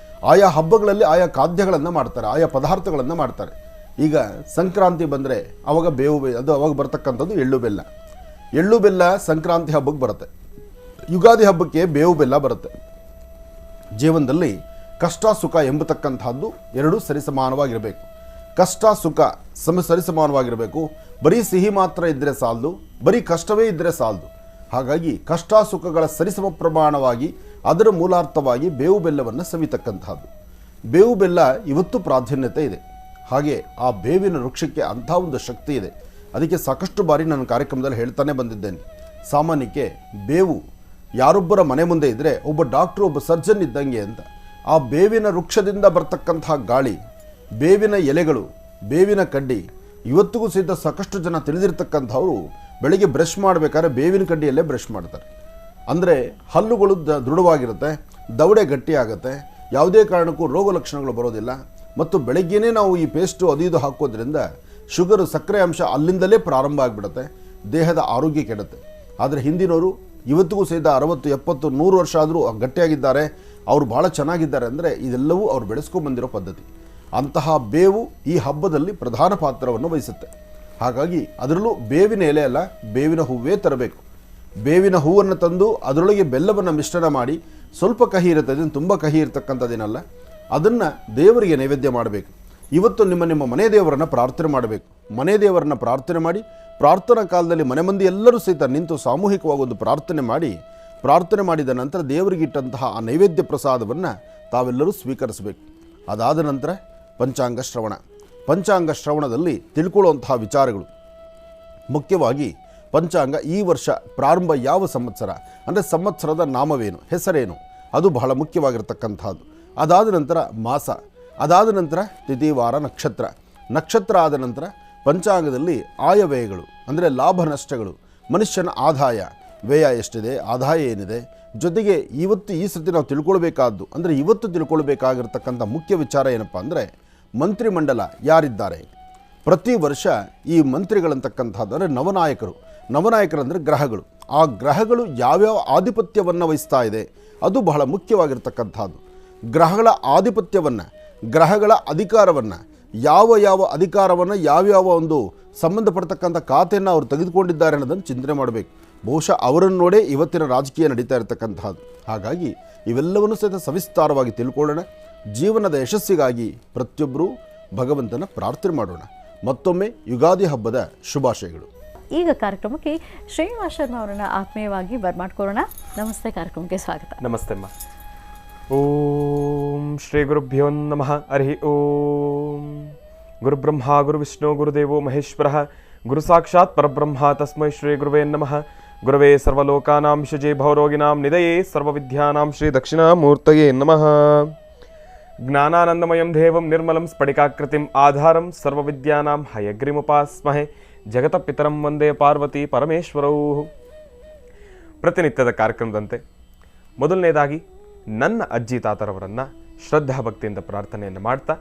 ಆಯಾ ಹಬ್ಬಗಳಲ್ಲಿ ಆಯಾ ಖಾದ್ಯಗಳನ್ನು ಮಾಡ್ತಾರೆ, ಆಯಾ ಪದಾರ್ಥಗಳನ್ನು ಮಾಡ್ತಾರೆ. ಈಗ ಸಂಕ್ರಾಂತಿ ಬಂದರೆ ಆವಾಗ ಅದು ಅವಾಗ ಬರ್ತಕ್ಕಂಥದ್ದು ಎಳ್ಳು ಬೆಲ್ಲ ಸಂಕ್ರಾಂತಿ ಹಬ್ಬಕ್ಕೆ ಬರುತ್ತೆ. ಯುಗಾದಿ ಹಬ್ಬಕ್ಕೆ ಬೇವು ಬೆಲ್ಲ ಬರುತ್ತೆ. ಜೀವನದಲ್ಲಿ ಕಷ್ಟ ಸುಖ ಎಂಬತಕ್ಕಂಥದ್ದು ಎರಡೂ ಸರಿಸಮಾನವಾಗಿರಬೇಕು. ಕಷ್ಟ ಸುಖ ಸರಿಸಮಾನವಾಗಿರಬೇಕು. ಬರೀ ಸಿಹಿ ಮಾತ್ರ ಇದ್ದರೆ ಸಾಲದು, ಬರೀ ಕಷ್ಟವೇ ಇದ್ದರೆ ಸಾಲದು. ಹಾಗಾಗಿ ಕಷ್ಟ ಸುಖಗಳ ಸರಿಸಮ ಪ್ರಮಾಣವಾಗಿ ಅದರ ಮೂಲಾರ್ಥವಾಗಿ ಬೇವು ಬೆಲ್ಲವನ್ನು ಸವಿತಕ್ಕಂಥದ್ದು. ಬೇವು ಬೆಲ್ಲ ಇವತ್ತು ಪ್ರಾಧಾನ್ಯತೆ ಇದೆ. ಹಾಗೆ ಆ ಬೇವಿನ ವೃಕ್ಷಕ್ಕೆ ಅಂಥ ಒಂದು ಶಕ್ತಿ ಇದೆ. ಅದಕ್ಕೆ ಸಾಕಷ್ಟು ಬಾರಿ ನನ್ನ ಕಾರ್ಯಕ್ರಮದಲ್ಲಿ ಹೇಳ್ತಾನೆ ಬಂದಿದ್ದೇನೆ. ಸಾಮಾನ್ಯಕ್ಕೆ ಬೇವು ಯಾರೊಬ್ಬರ ಮನೆ ಮುಂದೆ ಇದ್ದರೆ ಒಬ್ಬ ಡಾಕ್ಟ್ರು, ಒಬ್ಬ ಸರ್ಜನ್ ಇದ್ದಂಗೆ ಅಂತ. ಆ ಬೇವಿನ ವೃಕ್ಷದಿಂದ ಬರ್ತಕ್ಕಂಥ ಗಾಳಿ, ಬೇವಿನ ಎಲೆಗಳು, ಬೇವಿನ ಕಡ್ಡಿ ಇವತ್ತಿಗೂ ಸಹಿತ ಸಾಕಷ್ಟು ಜನ ತಿಳಿದಿರ್ತಕ್ಕಂಥವ್ರು ಬೆಳಿಗ್ಗೆ ಬ್ರಷ್ ಮಾಡಬೇಕಾದ್ರೆ ಬೇವಿನ ಕಡ್ಡಿಯಲ್ಲೇ ಬ್ರಷ್ ಮಾಡ್ತಾರೆ. ಅಂದರೆ ಹಲ್ಲುಗಳು ದೃಢವಾಗಿರುತ್ತೆ, ದವಡೆ ಗಟ್ಟಿಯಾಗುತ್ತೆ, ಯಾವುದೇ ಕಾರಣಕ್ಕೂ ರೋಗ ಲಕ್ಷಣಗಳು ಬರೋದಿಲ್ಲ. ಮತ್ತು ಬೆಳಗ್ಗೆನೇ ನಾವು ಈ ಪೇಸ್ಟು ಅದು ಹಾಕೋದ್ರಿಂದ ಶುಗರು, ಸಕ್ಕರೆ ಅಂಶ ಅಲ್ಲಿಂದಲೇ ಪ್ರಾರಂಭ ಆಗಿಬಿಡುತ್ತೆ, ದೇಹದ ಆರೋಗ್ಯ ಕೆಡುತ್ತೆ. ಆದರೆ ಹಿಂದಿನವರು ಇವತ್ತಿಗೂ ಸಹಿತ 60, 70, 100 ವರ್ಷ ಆದರೂ ಗಟ್ಟಿಯಾಗಿದ್ದಾರೆ, ಅವರು ಭಾಳ ಚೆನ್ನಾಗಿದ್ದಾರೆ. ಅಂದರೆ ಇದೆಲ್ಲವೂ ಅವ್ರು ಬೆಳೆಸ್ಕೊಂಡ್ಬಂದಿರೋ ಪದ್ಧತಿ. ಅಂತಹ ಬೇವು ಈ ಹಬ್ಬದಲ್ಲಿ ಪ್ರಧಾನ ಪಾತ್ರವನ್ನು ವಹಿಸುತ್ತೆ. ಹಾಗಾಗಿ ಅದರಲ್ಲೂ ಬೇವಿನ ಎಲೆ ಅಲ್ಲ, ಬೇವಿನ ಹೂವೇ ತರಬೇಕು. ಬೇವಿನ ಹೂವನ್ನು ತಂದು ಅದರೊಳಗೆ ಬೆಲ್ಲವನ್ನು ಮಿಶ್ರಣ ಮಾಡಿ, ಸ್ವಲ್ಪ ಕಹಿ ಇರುತ್ತೆ, ಅದನ್ನು ತುಂಬ ಕಹಿ ಇರತಕ್ಕಂಥದ್ದೇನಲ್ಲ, ಅದನ್ನು ದೇವರಿಗೆ ನೈವೇದ್ಯ ಮಾಡಬೇಕು. ಇವತ್ತು ನಿಮ್ಮ ಮನೆ ದೇವರನ್ನು ಪ್ರಾರ್ಥನೆ ಮಾಡಬೇಕು. ಮನೆ ದೇವರನ್ನು ಪ್ರಾರ್ಥನೆ ಮಾಡಿ, ಪ್ರಾರ್ಥನಾ ಕಾಲದಲ್ಲಿ ಮನೆ ಮಂದಿ ಎಲ್ಲರೂ ಸಹಿತ ನಿಂತು ಸಾಮೂಹಿಕವಾಗಿ ಒಂದು ಪ್ರಾರ್ಥನೆ ಮಾಡಿದ ನಂತರ ದೇವರಿಗಿಟ್ಟಂತಹ ಆ ನೈವೇದ್ಯ ಪ್ರಸಾದವನ್ನು ತಾವೆಲ್ಲರೂ ಸ್ವೀಕರಿಸಬೇಕು. ಅದಾದ ನಂತರ ಪಂಚಾಂಗ ಶ್ರವಣದಲ್ಲಿ ತಿಳ್ಕೊಳ್ಳುವಂತಹ ವಿಚಾರಗಳು, ಮುಖ್ಯವಾಗಿ ಪಂಚಾಂಗ ಈ ವರ್ಷ ಪ್ರಾರಂಭ ಯಾವ ಸಂವತ್ಸರ, ಅಂದರೆ ಸಂವತ್ಸರದ ನಾಮವೇನು, ಹೆಸರೇನು, ಅದು ಬಹಳ ಮುಖ್ಯವಾಗಿರ್ತಕ್ಕಂಥದ್ದು. ಅದಾದ ನಂತರ ಮಾಸ, ಅದಾದ ನಂತರ ತಿಥಿ, ವಾರ, ನಕ್ಷತ್ರ ಆದ ನಂತರ ಪಂಚಾಂಗದಲ್ಲಿ ಆಯವ್ಯಯಗಳು, ಅಂದರೆ ಲಾಭ ನಷ್ಟಗಳು, ಮನುಷ್ಯನ ಆದಾಯ ವ್ಯಯ ಎಷ್ಟಿದೆ, ಆದಾಯ ಏನಿದೆ, ಜೊತೆಗೆ ಈ ಸತಿ ನಾವು ತಿಳ್ಕೊಳ್ಬೇಕಾದ್ದು, ಅಂದರೆ ಇವತ್ತು ತಿಳ್ಕೊಳ್ಬೇಕಾಗಿರ್ತಕ್ಕಂಥ ಮುಖ್ಯ ವಿಚಾರ ಏನಪ್ಪ ಅಂದರೆ ಮಂತ್ರಿಮಂಡಲ ಯಾರಿದ್ದಾರೆ. ಪ್ರತಿ ವರ್ಷ ಈ ಮಂತ್ರಿಗಳಂತಕ್ಕಂಥದ್ದು ಅಂದರೆ ನವನಾಯಕರು ಅಂದರೆ ಗ್ರಹಗಳು, ಆ ಗ್ರಹಗಳು ಯಾವ್ಯಾವ ಆಧಿಪತ್ಯವನ್ನು ವಹಿಸ್ತಾ ಇದೆ ಅದು ಬಹಳ ಮುಖ್ಯವಾಗಿರ್ತಕ್ಕಂಥದ್ದು. ಗ್ರಹಗಳ ಆಧಿಪತ್ಯವನ್ನು, ಗ್ರಹಗಳ ಅಧಿಕಾರವನ್ನು, ಯಾವ ಅಧಿಕಾರವನ್ನು ಯಾವ್ಯಾವ ಒಂದು ಸಂಬಂಧಪಡ್ತಕ್ಕಂಥ ಖಾತೆಯನ್ನು ಅವರು ತೆಗೆದುಕೊಂಡಿದ್ದಾರೆ ಅನ್ನೋದನ್ನು ಚಿಂತನೆ ಮಾಡಬೇಕು. ಬಹುಶಃ ಅವರನ್ನು ನೋಡೇ ಇವತ್ತಿನ ರಾಜಕೀಯ ನಡೀತಾ ಇರತಕ್ಕಂಥದ್ದು. ಹಾಗಾಗಿ ಇವೆಲ್ಲವನ್ನೂ ಸಹಿತ ಸವಿಸ್ತಾರವಾಗಿ ತಿಳ್ಕೊಳ್ಳೋಣ. ಜೀವನದ ಯಶಸ್ಸಿಗಾಗಿ ಪ್ರತಿಯೊಬ್ಬರೂ ಭಗವಂತನ ಪ್ರಾರ್ಥನೆ ಮಾಡೋಣ. ಮತ್ತೊಮ್ಮೆ ಯುಗಾದಿ ಹಬ್ಬದ ಶುಭಾಶಯಗಳು. ಈಗ ಕಾರ್ಯಕ್ರಮಕ್ಕೆ ಶ್ರೀನಿವಾಸ್ ಶರ್ಮಾ ಅವರನ್ನು ಆತ್ಮೀಯವಾಗಿ ಬರ್ಮಾಡ್ಕೊಳ್ಳೋಣ. ನಮಸ್ತೆ, ಕಾರ್ಯಕ್ರಮಕ್ಕೆ ಸ್ವಾಗತ. ನಮಸ್ತೆ ಅಮ್ಮ. ಓಂ ಶ್ರೀ ಗುರುಭ್ಯೋ ನಮಃ. ಹರಿ ಓಂ. ಗುರುಬ್ರಹ್ಮ ಗುರುವಿಷ್ಣು ಗುರುದೇವೋ ಮಹೇಶ್ವರಃ, ಗುರು ಸಾಕ್ಷಾತ್ ಪರಬ್ರಹ್ಮ ತಸ್ಮೈ ಶ್ರೀ ಗುರುವೇ ನಮಃ. ಗುರವೇ ಸರ್ವಲೋಕಾನಾಂ ಶಜೇ ಭವರೋಗಿನಾಂ ನಿಧಯೇ ಸರ್ವವಿದ್ಯಾನಾಂ ಶ್ರೀ ದಕ್ಷಿಣಾಮೂರ್ತಯೇ ನಮಃ. ಜ್ಞಾನಾನಂದಮಯಂ ದೇವಂ ನಿರ್ಮಲಂ ಸ್ಫಟಿಕಾಕೃತಿಂ ಆಧಾರಂ ಸರ್ವವಿದ್ಯಾನಾಂ ಹಯಗ್ರಿಮುಪಾಸ್ಮಹೆ. ಜಗತಪಿತರಂ ವಂದೇ ಪಾರ್ವತಿ ಪರಮೇಶ್ವರೌ. ಪ್ರತಿನಿತ್ಯದ ಕಾರ್ಯಕ್ರಮದಂತೆ ಮೊದಲನೇದಾಗಿ ನನ್ನ ಅಜ್ಜಿ ತಾತರವರನ್ನು ಶ್ರದ್ಧಾ ಭಕ್ತಿಯಿಂದ ಪ್ರಾರ್ಥನೆಯನ್ನು ಮಾಡ್ತಾ,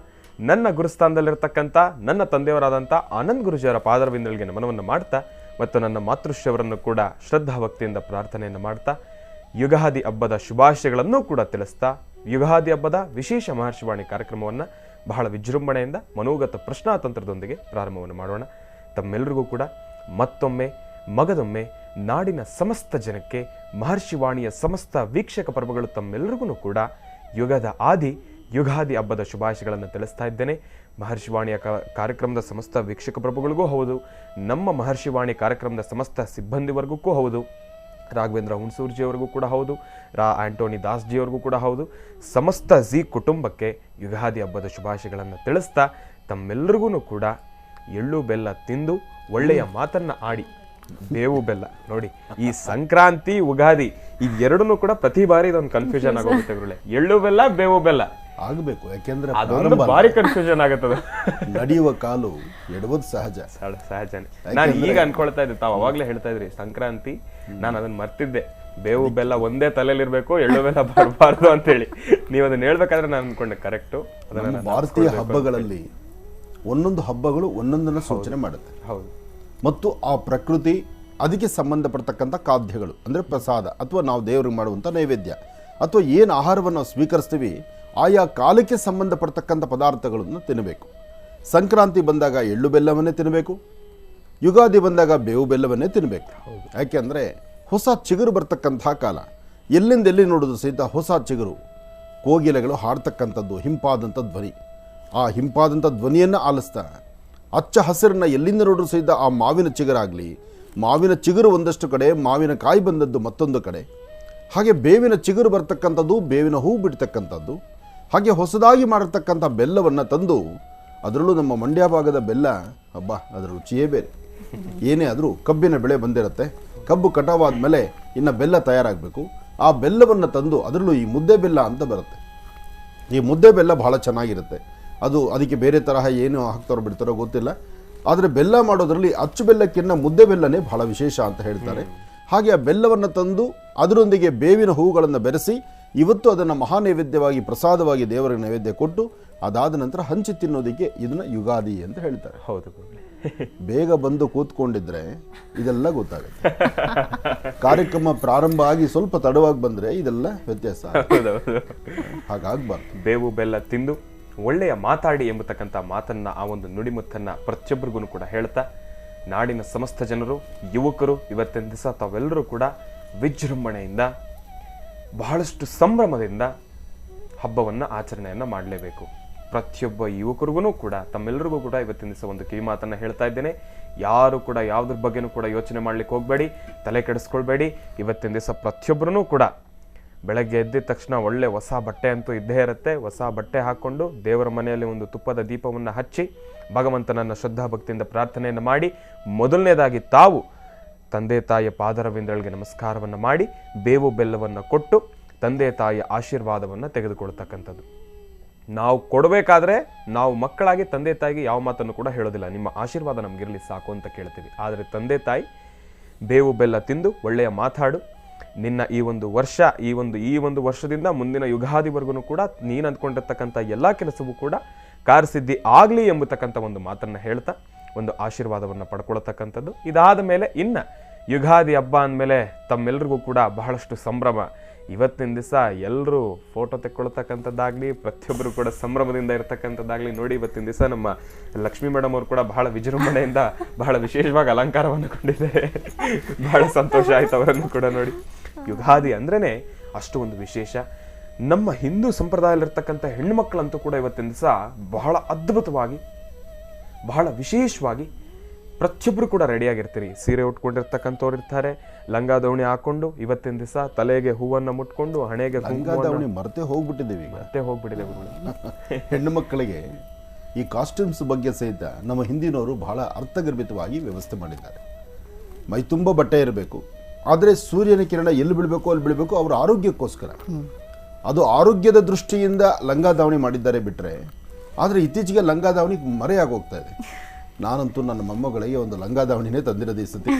ನನ್ನ ಗುರುಸ್ಥಾನದಲ್ಲಿರ್ತಕ್ಕಂಥ ನನ್ನ ತಂದೆಯವರಾದಂಥ ಆನಂದ್ ಗುರುಜಿಯವರ ಪಾದರವಿಂದಗಳಿಗೆ ನಮನವನ್ನು ಮಾಡ್ತಾ, ಮತ್ತು ನನ್ನ ಮಾತೃಶ್ಯವರನ್ನು ಕೂಡ ಶ್ರದ್ಧಾ ಭಕ್ತಿಯಿಂದ ಪ್ರಾರ್ಥನೆಯನ್ನು ಮಾಡ್ತಾ, ಯುಗಾದಿ ಹಬ್ಬದ ಶುಭಾಶಯಗಳನ್ನು ಕೂಡ ತಿಳಿಸ್ತಾ, ಯುಗಾದಿ ಹಬ್ಬದ ವಿಶೇಷ ಮಹರ್ಷಿವಾಣಿ ಕಾರ್ಯಕ್ರಮವನ್ನು ಬಹಳ ವಿಜೃಂಭಣೆಯಿಂದ ಮನೋಗತ ಪ್ರಶ್ನಾತಂತ್ರದೊಂದಿಗೆ ಪ್ರಾರಂಭವನ್ನು ಮಾಡೋಣ. ತಮ್ಮೆಲ್ಲರಿಗೂ ಕೂಡ ಮತ್ತೊಮ್ಮೆ ಮಗದೊಮ್ಮೆ ನಾಡಿನ ಸಮಸ್ತ ಜನಕ್ಕೆ ಮಹರ್ಷಿವಾಣಿಯ ಸಮಸ್ತ ವೀಕ್ಷಕ ಪರ್ವಗಳು ತಮ್ಮೆಲ್ಲರಿಗೂ ಕೂಡ ಯುಗಾದಿ ಹಬ್ಬದ ಶುಭಾಶಯಗಳನ್ನು ತಿಳಿಸ್ತಾ ಇದ್ದೇನೆ. ಮಹರ್ಷಿವಾಣಿಯ ಕಾರ್ಯಕ್ರಮದ ಸಮಸ್ತ ವೀಕ್ಷಕ ಪ್ರಭುಗಳಿಗೂ ಹೌದು, ನಮ್ಮ ಮಹರ್ಷಿವಾಣಿ ಕಾರ್ಯಕ್ರಮದ ಸಮಸ್ತ ಸಿಬ್ಬಂದಿವರೆಗೂ ಹೌದು, ರಾಘವೇಂದ್ರ ಹುಣಸೂರ್ಜಿಯವರಿಗೂ ಕೂಡ ಹೌದು, ಆಂಟೋನಿ ದಾಸ್ಜಿಯವರಿಗೂ ಕೂಡ ಹೌದು, ಸಮಸ್ತ ಜಿ ಕುಟುಂಬಕ್ಕೆ ಯುಗಾದಿ ಹಬ್ಬದ ಶುಭಾಶಯಗಳನ್ನು ತಿಳಿಸ್ತಾ, ತಮ್ಮೆಲ್ಲರಿಗೂ ಕೂಡ ಎಳ್ಳು ಬೆಲ್ಲ ತಿಂದು ಒಳ್ಳೆಯ ಮಾತನ್ನ ಆಡಿ, ಬೇವು ಬೆಲ್ಲ ನೋಡಿ, ಈ ಸಂಕ್ರಾಂತಿ ಉಗಾದಿ ಇದೆರಡನ್ನೂ ಕೂಡ ಪ್ರತಿ ಬಾರಿ ಇದೊಂದು ಕನ್ಫ್ಯೂಷನ್ ಆಗೋಗುತ್ತೆ ಗುರುಳೆ. ಎಳ್ಳು ಬೆಲ್ಲ ಬೇವು ಬೆಲ್ಲ ಆಗಬೇಕು, ಯಾಕೆಂದ್ರೆ ಅದೊಂದು ಬಾರಿ ಕನ್ಫ್ಯೂಷನ್ ಆಗತ್ತದ. ನಡೆಯುವ ಕಾಲು ಎಡವುದು ಸಹಜನೇ. ನಾನು ಈಗ ಅನ್ಕೊಳ್ತಾ ಇದ್ದೆ, ತಾವು ಅವಾಗ್ಲೇ ಹೇಳ್ತಾ ಇದ್ರಿ ಸಂಕ್ರಾಂತಿ, ನಾನು ಅದನ್ನ ಮರ್ತಿದ್ದೆ. ಬೇವು ಬೆಲ್ಲ ಒಂದೇ ತಲೆಯಲ್ಲಿರ್ಬೇಕು, ಎಳ್ಳು ಬೆಲ್ಲ ಬರಬಾರ್ದು ಅಂತೇಳಿ ನೀವು ಅದನ್ನ ಹೇಳ್ಬೇಕಾದ್ರೆ ನಾನು ಅನ್ಕೊಂಡೆ ಕರೆಕ್ಟು. ನಮ್ಮ ಭಾರತೀಯ ಹಬ್ಬಗಳಲ್ಲಿ ಒಂದೊಂದು ಹಬ್ಬಗಳು ಒಂದೊಂದನ್ನು ಸೂಚನೆ ಮಾಡುತ್ತೆ. ಹೌದು. ಮತ್ತು ಆ ಪ್ರಕೃತಿ ಅದಕ್ಕೆ ಸಂಬಂಧಪಡ್ತಕ್ಕಂಥ ಖಾದ್ಯಗಳು ಅಂದರೆ ಪ್ರಸಾದ ಅಥವಾ ನಾವು ದೇವರಿಗೆ ಮಾಡುವಂಥ ನೈವೇದ್ಯ ಅಥವಾ ಏನು ಆಹಾರವನ್ನು ನಾವು ಸ್ವೀಕರಿಸ್ತೀವಿ ಆಯಾ ಕಾಲಕ್ಕೆ ಸಂಬಂಧಪಡ್ತಕ್ಕಂಥ ಪದಾರ್ಥಗಳನ್ನು ತಿನ್ನಬೇಕು. ಸಂಕ್ರಾಂತಿ ಬಂದಾಗ ಎಳ್ಳು ಬೆಲ್ಲವನ್ನೇ ತಿನ್ನಬೇಕು, ಯುಗಾದಿ ಬಂದಾಗ ಬೇವು ಬೆಲ್ಲವನ್ನೇ ತಿನ್ನಬೇಕು. ಯಾಕೆಂದರೆ ಹೊಸ ಚಿಗುರು ಬರ್ತಕ್ಕಂಥ ಕಾಲ. ಎಲ್ಲಿಂದ ಎಲ್ಲಿ ನೋಡೋದು ಸಹಿತ ಹೊಸ ಚಿಗುರು, ಕೋಗಿಲೆಗಳು ಹಾಡ್ತಕ್ಕಂಥದ್ದು, ಹಿಂಪಾದಂಥ ಧ್ವನಿ. ಆ ಹಿಂಪಾದಂಥ ಧ್ವನಿಯನ್ನು ಆಲಿಸ್ತಾ ಹಚ್ಚ ಹಸಿರನ್ನ ಎಲ್ಲಿಂದ ನೋಡ್ರೂ ಸಹಿತ ಆ ಮಾವಿನ ಚಿಗುರಾಗಲಿ, ಮಾವಿನ ಚಿಗುರು ಒಂದಷ್ಟು ಕಡೆ, ಮಾವಿನ ಕಾಯಿ ಬಂದದ್ದು ಮತ್ತೊಂದು ಕಡೆ, ಹಾಗೆ ಬೇವಿನ ಚಿಗುರು ಬರ್ತಕ್ಕಂಥದ್ದು, ಬೇವಿನ ಹೂ ಬಿಡ್ತಕ್ಕಂಥದ್ದು, ಹಾಗೆ ಹೊಸದಾಗಿ ಮಾಡಿರ್ತಕ್ಕಂಥ ಬೆಲ್ಲವನ್ನು ತಂದು, ಅದರಲ್ಲೂ ನಮ್ಮ ಮಂಡ್ಯ ಭಾಗದ ಬೆಲ್ಲ ಹಬ್ಬ ಅದರ ರುಚಿಯೇ ಬೇರೆ. ಏನೇ ಆದರೂ ಕಬ್ಬಿನ ಬೆಳೆ ಬಂದಿರುತ್ತೆ, ಕಬ್ಬು ಕಟಾವಾದ ಮೇಲೆ ಇನ್ನು ಬೆಲ್ಲ ತಯಾರಾಗಬೇಕು. ಆ ಬೆಲ್ಲವನ್ನು ತಂದು ಅದರಲ್ಲೂ ಈ ಮುದ್ದೆ ಬೆಲ್ಲ ಅಂತ ಬರುತ್ತೆ. ಈ ಮುದ್ದೆ ಬೆಲ್ಲ ಭಾಳ ಚೆನ್ನಾಗಿರುತ್ತೆ. ಅದಕ್ಕೆ ಬೇರೆ ತರಹ ಏನು ಹಾಕ್ತಾರೋ ಬಿಡ್ತಾರೋ ಗೊತ್ತಿಲ್ಲ. ಆದರೆ ಬೆಲ್ಲ ಮಾಡೋದ್ರಲ್ಲಿ ಅಚ್ಚು ಬೆಲ್ಲಕ್ಕಿಂತ ಮುದ್ದೆ ಬೆಲ್ಲನೇ ಬಹಳ ವಿಶೇಷ ಅಂತ ಹೇಳ್ತಾರೆ. ಹಾಗೆ ಆ ಬೆಲ್ಲವನ್ನು ತಂದು ಅದರೊಂದಿಗೆ ಬೇವಿನ ಹೂಗಳನ್ನು ಬೆರೆಸಿ ಇವತ್ತು ಅದನ್ನು ಮಹಾನೈವೇದ್ಯವಾಗಿ ಪ್ರಸಾದವಾಗಿ ದೇವರಿಗೆ ನೈವೇದ್ಯ ಕೊಟ್ಟು ಅದಾದ ನಂತರ ಹಂಚಿ ತಿನ್ನೋದಕ್ಕೆ ಇದನ್ನು ಯುಗಾದಿ ಅಂತ ಹೇಳ್ತಾರೆ. ಹೌದು. ಬೇಗ ಬಂದು ಕೂತ್ಕೊಂಡಿದ್ರೆ ಇದೆಲ್ಲ ಗೊತ್ತಾಗುತ್ತೆ. ಕಾರ್ಯಕ್ರಮ ಪ್ರಾರಂಭ ಆಗಿ ಸ್ವಲ್ಪ ತಡವಾಗಿ ಬಂದರೆ ಇದೆಲ್ಲ ವ್ಯತ್ಯಾಸ. ಹಾಗಾಗಬಾರ್ದು. ಬೇವು ಬೆಲ್ಲ ತಿಂದು ಒಳ್ಳೆಯ ಮಾತಾಡಿ ಎಂಬತಕ್ಕಂಥ ಮಾತನ್ನ, ಆ ಒಂದು ನುಡಿಮುತ್ತನ್ನ ಪ್ರತಿಯೊಬ್ಬರಿಗೂ ಕೂಡ ಹೇಳ್ತಾ, ನಾಡಿನ ಸಮಸ್ತ ಜನರು, ಯುವಕರು ಇವತ್ತಿನ ದಿವಸ ತಾವೆಲ್ಲರೂ ಕೂಡ ವಿಜೃಂಭಣೆಯಿಂದ ಬಹಳಷ್ಟು ಸಂಭ್ರಮದಿಂದ ಹಬ್ಬವನ್ನು ಆಚರಣೆಯನ್ನು ಮಾಡಲೇಬೇಕು. ಪ್ರತಿಯೊಬ್ಬ ಯುವಕರಿಗೂ ಕೂಡ ತಮ್ಮೆಲ್ಲರಿಗೂ ಕೂಡ ಇವತ್ತಿನ ದಿವಸ ಒಂದು ಕಿವಿ ಮಾತನ್ನು ಹೇಳ್ತಾ ಇದ್ದೇನೆ. ಯಾರು ಕೂಡ ಯಾವುದ್ರ ಬಗ್ಗೆನೂ ಕೂಡ ಯೋಚನೆ ಮಾಡ್ಲಿಕ್ಕೆ ಹೋಗಬೇಡಿ, ತಲೆ ಕೆಡಿಸ್ಕೊಳ್ಬೇಡಿ. ಇವತ್ತಿನ ದಿವಸ ಪ್ರತಿಯೊಬ್ಬರೂ ಕೂಡ ಬೆಳಗ್ಗೆ ಎದ್ದ ತಕ್ಷಣ ಒಳ್ಳೆ ಹೊಸ ಬಟ್ಟೆ ಅಂತೂ ಇದ್ದೇ ಇರುತ್ತೆ. ಹೊಸ ಬಟ್ಟೆ ಹಾಕ್ಕೊಂಡು ದೇವರ ಮನೆಯಲ್ಲಿ ಒಂದು ತುಪ್ಪದ ದೀಪವನ್ನು ಹಚ್ಚಿ ಭಗವಂತನನ್ನು ಶ್ರದ್ಧಾ ಭಕ್ತಿಯಿಂದ ಪ್ರಾರ್ಥನೆಯನ್ನು ಮಾಡಿ, ಮೊದಲನೇದಾಗಿ ತಾವು ತಂದೆ ತಾಯಿಯ ಪಾದರವಿಂದಗಳಿಗೆ ನಮಸ್ಕಾರವನ್ನು ಮಾಡಿ ಬೇವು ಬೆಲ್ಲವನ್ನು ಕೊಟ್ಟು ತಂದೆ ತಾಯಿಯ ಆಶೀರ್ವಾದವನ್ನು ತೆಗೆದುಕೊಳ್ತಕ್ಕಂಥದ್ದು. ನಾವು ಕೊಡಬೇಕಾದ್ರೆ ನಾವು ಮಕ್ಕಳಾಗಿ ತಂದೆ ತಾಯಿಗೆ ಯಾವ ಮಾತನ್ನು ಕೂಡ ಹೇಳೋದಿಲ್ಲ, ನಿಮ್ಮ ಆಶೀರ್ವಾದ ನಮಗಿರಲಿ ಸಾಕು ಅಂತ ಕೇಳ್ತೀವಿ. ಆದರೆ ತಂದೆ ತಾಯಿ ಬೇವು ಬೆಲ್ಲ ತಿಂದು ಒಳ್ಳೆಯ ಮಾತಾಡು, ನಿನ್ನ ಈ ಒಂದು ವರ್ಷ, ಈ ಒಂದು ವರ್ಷದಿಂದ ಮುಂದಿನ ಯುಗಾದಿವರೆಗೂ ಕೂಡ ನೀನು ಅಂದ್ಕೊಂಡಿರ್ತಕ್ಕಂಥ ಎಲ್ಲ ಕೆಲಸವೂ ಕೂಡ ಕಾರ್ಯಸಿದ್ಧಿ ಆಗಲಿ ಎಂಬತಕ್ಕಂಥ ಒಂದು ಮಾತನ್ನು ಹೇಳ್ತಾ ಒಂದು ಆಶೀರ್ವಾದವನ್ನು ಪಡ್ಕೊಳ್ತಕ್ಕಂಥದ್ದು. ಇದಾದ ಮೇಲೆ ಇನ್ನು ಯುಗಾದಿ ಹಬ್ಬ ಅಂದಮೇಲೆ ತಮ್ಮೆಲ್ಲರಿಗೂ ಕೂಡ ಬಹಳಷ್ಟು ಸಂಭ್ರಮ. ಇವತ್ತಿನ ದಿವಸ ಎಲ್ಲರೂ ಫೋಟೋ ತೆಕ್ಕೊಳ್ತಕ್ಕಂಥದ್ದಾಗಲಿ, ಪ್ರತಿಯೊಬ್ಬರು ಕೂಡ ಸಂಭ್ರಮದಿಂದ ಇರತಕ್ಕಂಥದ್ದಾಗಲಿ. ನೋಡಿ, ಇವತ್ತಿನ ದಿವಸ ನಮ್ಮ ಲಕ್ಷ್ಮೀ ಮೇಡಮ್ ಅವರು ಕೂಡ ಬಹಳ ವಿಜೃಂಭಣೆಯಿಂದ ಬಹಳ ವಿಶೇಷವಾಗಿ ಅಲಂಕಾರವನ್ನು ಕೊಂಡಿದ್ದಾರೆ. ಬಹಳ ಸಂತೋಷ ಆಯ್ತು ಅವರನ್ನು ಕೂಡ ನೋಡಿ. ಯುಗಾದಿ ಅಂದ್ರೇ ಅಷ್ಟು ಒಂದು ವಿಶೇಷ. ನಮ್ಮ ಹಿಂದೂ ಸಂಪ್ರದಾಯದಲ್ಲಿರ್ತಕ್ಕಂಥ ಹೆಣ್ಮಕ್ಳಂತೂ ಕೂಡ ಇವತ್ತಿನ ದಿವಸ ಬಹಳ ಅದ್ಭುತವಾಗಿ, ಬಹಳ ವಿಶೇಷವಾಗಿ ಪ್ರತಿಯೊಬ್ಬರು ಕೂಡ ರೆಡಿಯಾಗಿರ್ತೀರಿ. ಸೀರೆ ಉಟ್ಕೊಂಡಿರ್ತಕ್ಕಂಥವ್ರು ಇರ್ತಾರೆ, ಲಂಗ ದಾವಣಿ ಹಾಕೊಂಡು ಇವತ್ತಿನ ದಿವಸ ತಲೆಗೆ ಹೂವನ್ನು ಮುಟ್ಕೊಂಡು ಹಣೆಗೆ ಮರೆತೇ ಹೋಗ್ಬಿಟ್ಟಿದ್ದೀವಿ. ಹೆಣ್ಣು ಮಕ್ಕಳಿಗೆ ಈ ಕಾಸ್ಟ್ಯೂಮ್ಸ್ ಬಗ್ಗೆ ಸಹಿತ ನಮ್ಮ ಹಿಂದಿನವರು ಬಹಳ ಅರ್ಥಗರ್ಭಿತವಾಗಿ ವ್ಯವಸ್ಥೆ ಮಾಡಿದ್ದಾರೆ. ಮೈ ತುಂಬ ಬಟ್ಟೆ ಇರಬೇಕು, ಆದರೆ ಸೂರ್ಯನ ಕಿರಣ ಎಲ್ಲಿ ಬೀಳಬೇಕು ಅಲ್ಲಿ ಬೀಳಬೇಕು, ಅವರ ಆರೋಗ್ಯಕ್ಕೋಸ್ಕರ. ಅದು ಆರೋಗ್ಯದ ದೃಷ್ಟಿಯಿಂದ ಲಂಗ ದಾವಣಿ ಮಾಡಿದ್ದಾರೆ ಬಿಟ್ಟರೆ, ಆದರೆ ಇತ್ತೀಚೆಗೆ ಲಂಗ ದಾವಣಿ ಮರೆಯಾಗಿ ಹೋಗ್ತಾ ಇದೆ. ನಾನಂತೂ ನನ್ನ ಮೊಮ್ಮಗಳಿಗೆ ಒಂದು ಲಂಗ ದಾವಣಿನೇ ತಂದಿರೋದು ಈ ಸತಿ.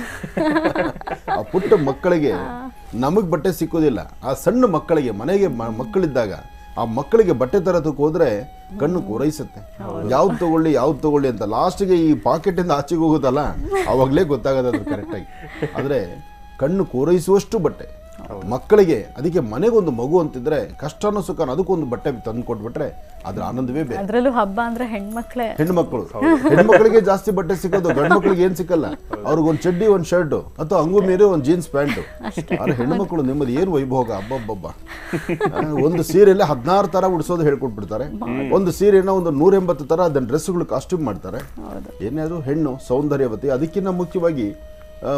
ಆ ಪುಟ್ಟ ಮಕ್ಕಳಿಗೆ ನಮಗೆ ಬಟ್ಟೆ ಸಿಕ್ಕೋದಿಲ್ಲ. ಆ ಸಣ್ಣ ಮಕ್ಕಳಿಗೆ, ಮನೆಗೆ ಮಕ್ಕಳಿದ್ದಾಗ ಆ ಮಕ್ಕಳಿಗೆ ಬಟ್ಟೆ ತರೋದಕ್ಕೆ ಹೋದ್ರೆ ಕಣ್ಣು ಕೋರೈಸುತ್ತೆ. ಯಾವ್ದು ತಗೊಳ್ಳಿ ಅಂತ ಲಾಸ್ಟ್ಗೆ ಈ ಪಾಕೆಟಿಂದ ಆಚೆಗೆ ಹೋಗುತ್ತಲ್ಲ, ಅವಾಗಲೇ ಗೊತ್ತಾಗೋದು ಅದು ಕರೆಕ್ಟಾಗಿ. ಆದರೆ ಕಣ್ಣು ಕೋರೈಸುವಷ್ಟು ಬಟ್ಟೆ ಮಕ್ಕಳಿಗೆ. ಅದಕ್ಕೆ ಮನೆಗೊಂದು ಮಗು ಅಂತಿದ್ರೆ ಕಷ್ಟನೋ ಸುಖನೋ ಅದಕ್ಕೊಂದು ಬಟ್ಟೆ ತಂದು ಕೊಟ್ಬಿಟ್ರೆ ಅದ್ರ ಆನಂದವೇ ಬೇರೆ. ಅದರಲ್ಲೂ ಹಬ್ಬ ಅಂದ್ರೆ ಹೆಣ್ಮಕ್ಳಿಗೆ ಜಾಸ್ತಿ ಬಟ್ಟೆ ಸಿಗೋದು, ಗಂಡು ಮಕ್ಳಿಗೆ ಏನ್ ಸಿಕ್ಕಲ್ಲ. ಅವ್ರಿಗೊಂದು ಚಡ್ಡಿ, ಒಂದು ಶರ್ಟ್ ಅಥವಾ ಅಂಗು ಮೀರಿ ಒಂದು ಜೀನ್ಸ್ ಪ್ಯಾಂಟ್. ಆದ್ರೆ ಹೆಣ್ಮಕ್ಳು ನಿಮ್ಮದು ಏನು ವೈಭೋಗ, ಹಬ್ಬಬ್ಬಬ್ಬ. ಒಂದು ಸೀರೆಯಲ್ಲೇ 16 ತರ ಉಡಿಸೋದು ಹೇಳ್ಕೊಟ್ಬಿಡ್ತಾರೆ. ಒಂದು ಸೀರೆನ ಒಂದು 180 ತರ ಅದನ್ನ ಡ್ರೆಸ್ಗಳು ಕಾಸ್ಟ್ಯೂಮ್ ಮಾಡ್ತಾರೆ. ಏನಾದ್ರು ಹೆಣ್ಣು ಸೌಂದರ್ಯವತಿ. ಅದಕ್ಕಿಂತ ಮುಖ್ಯವಾಗಿ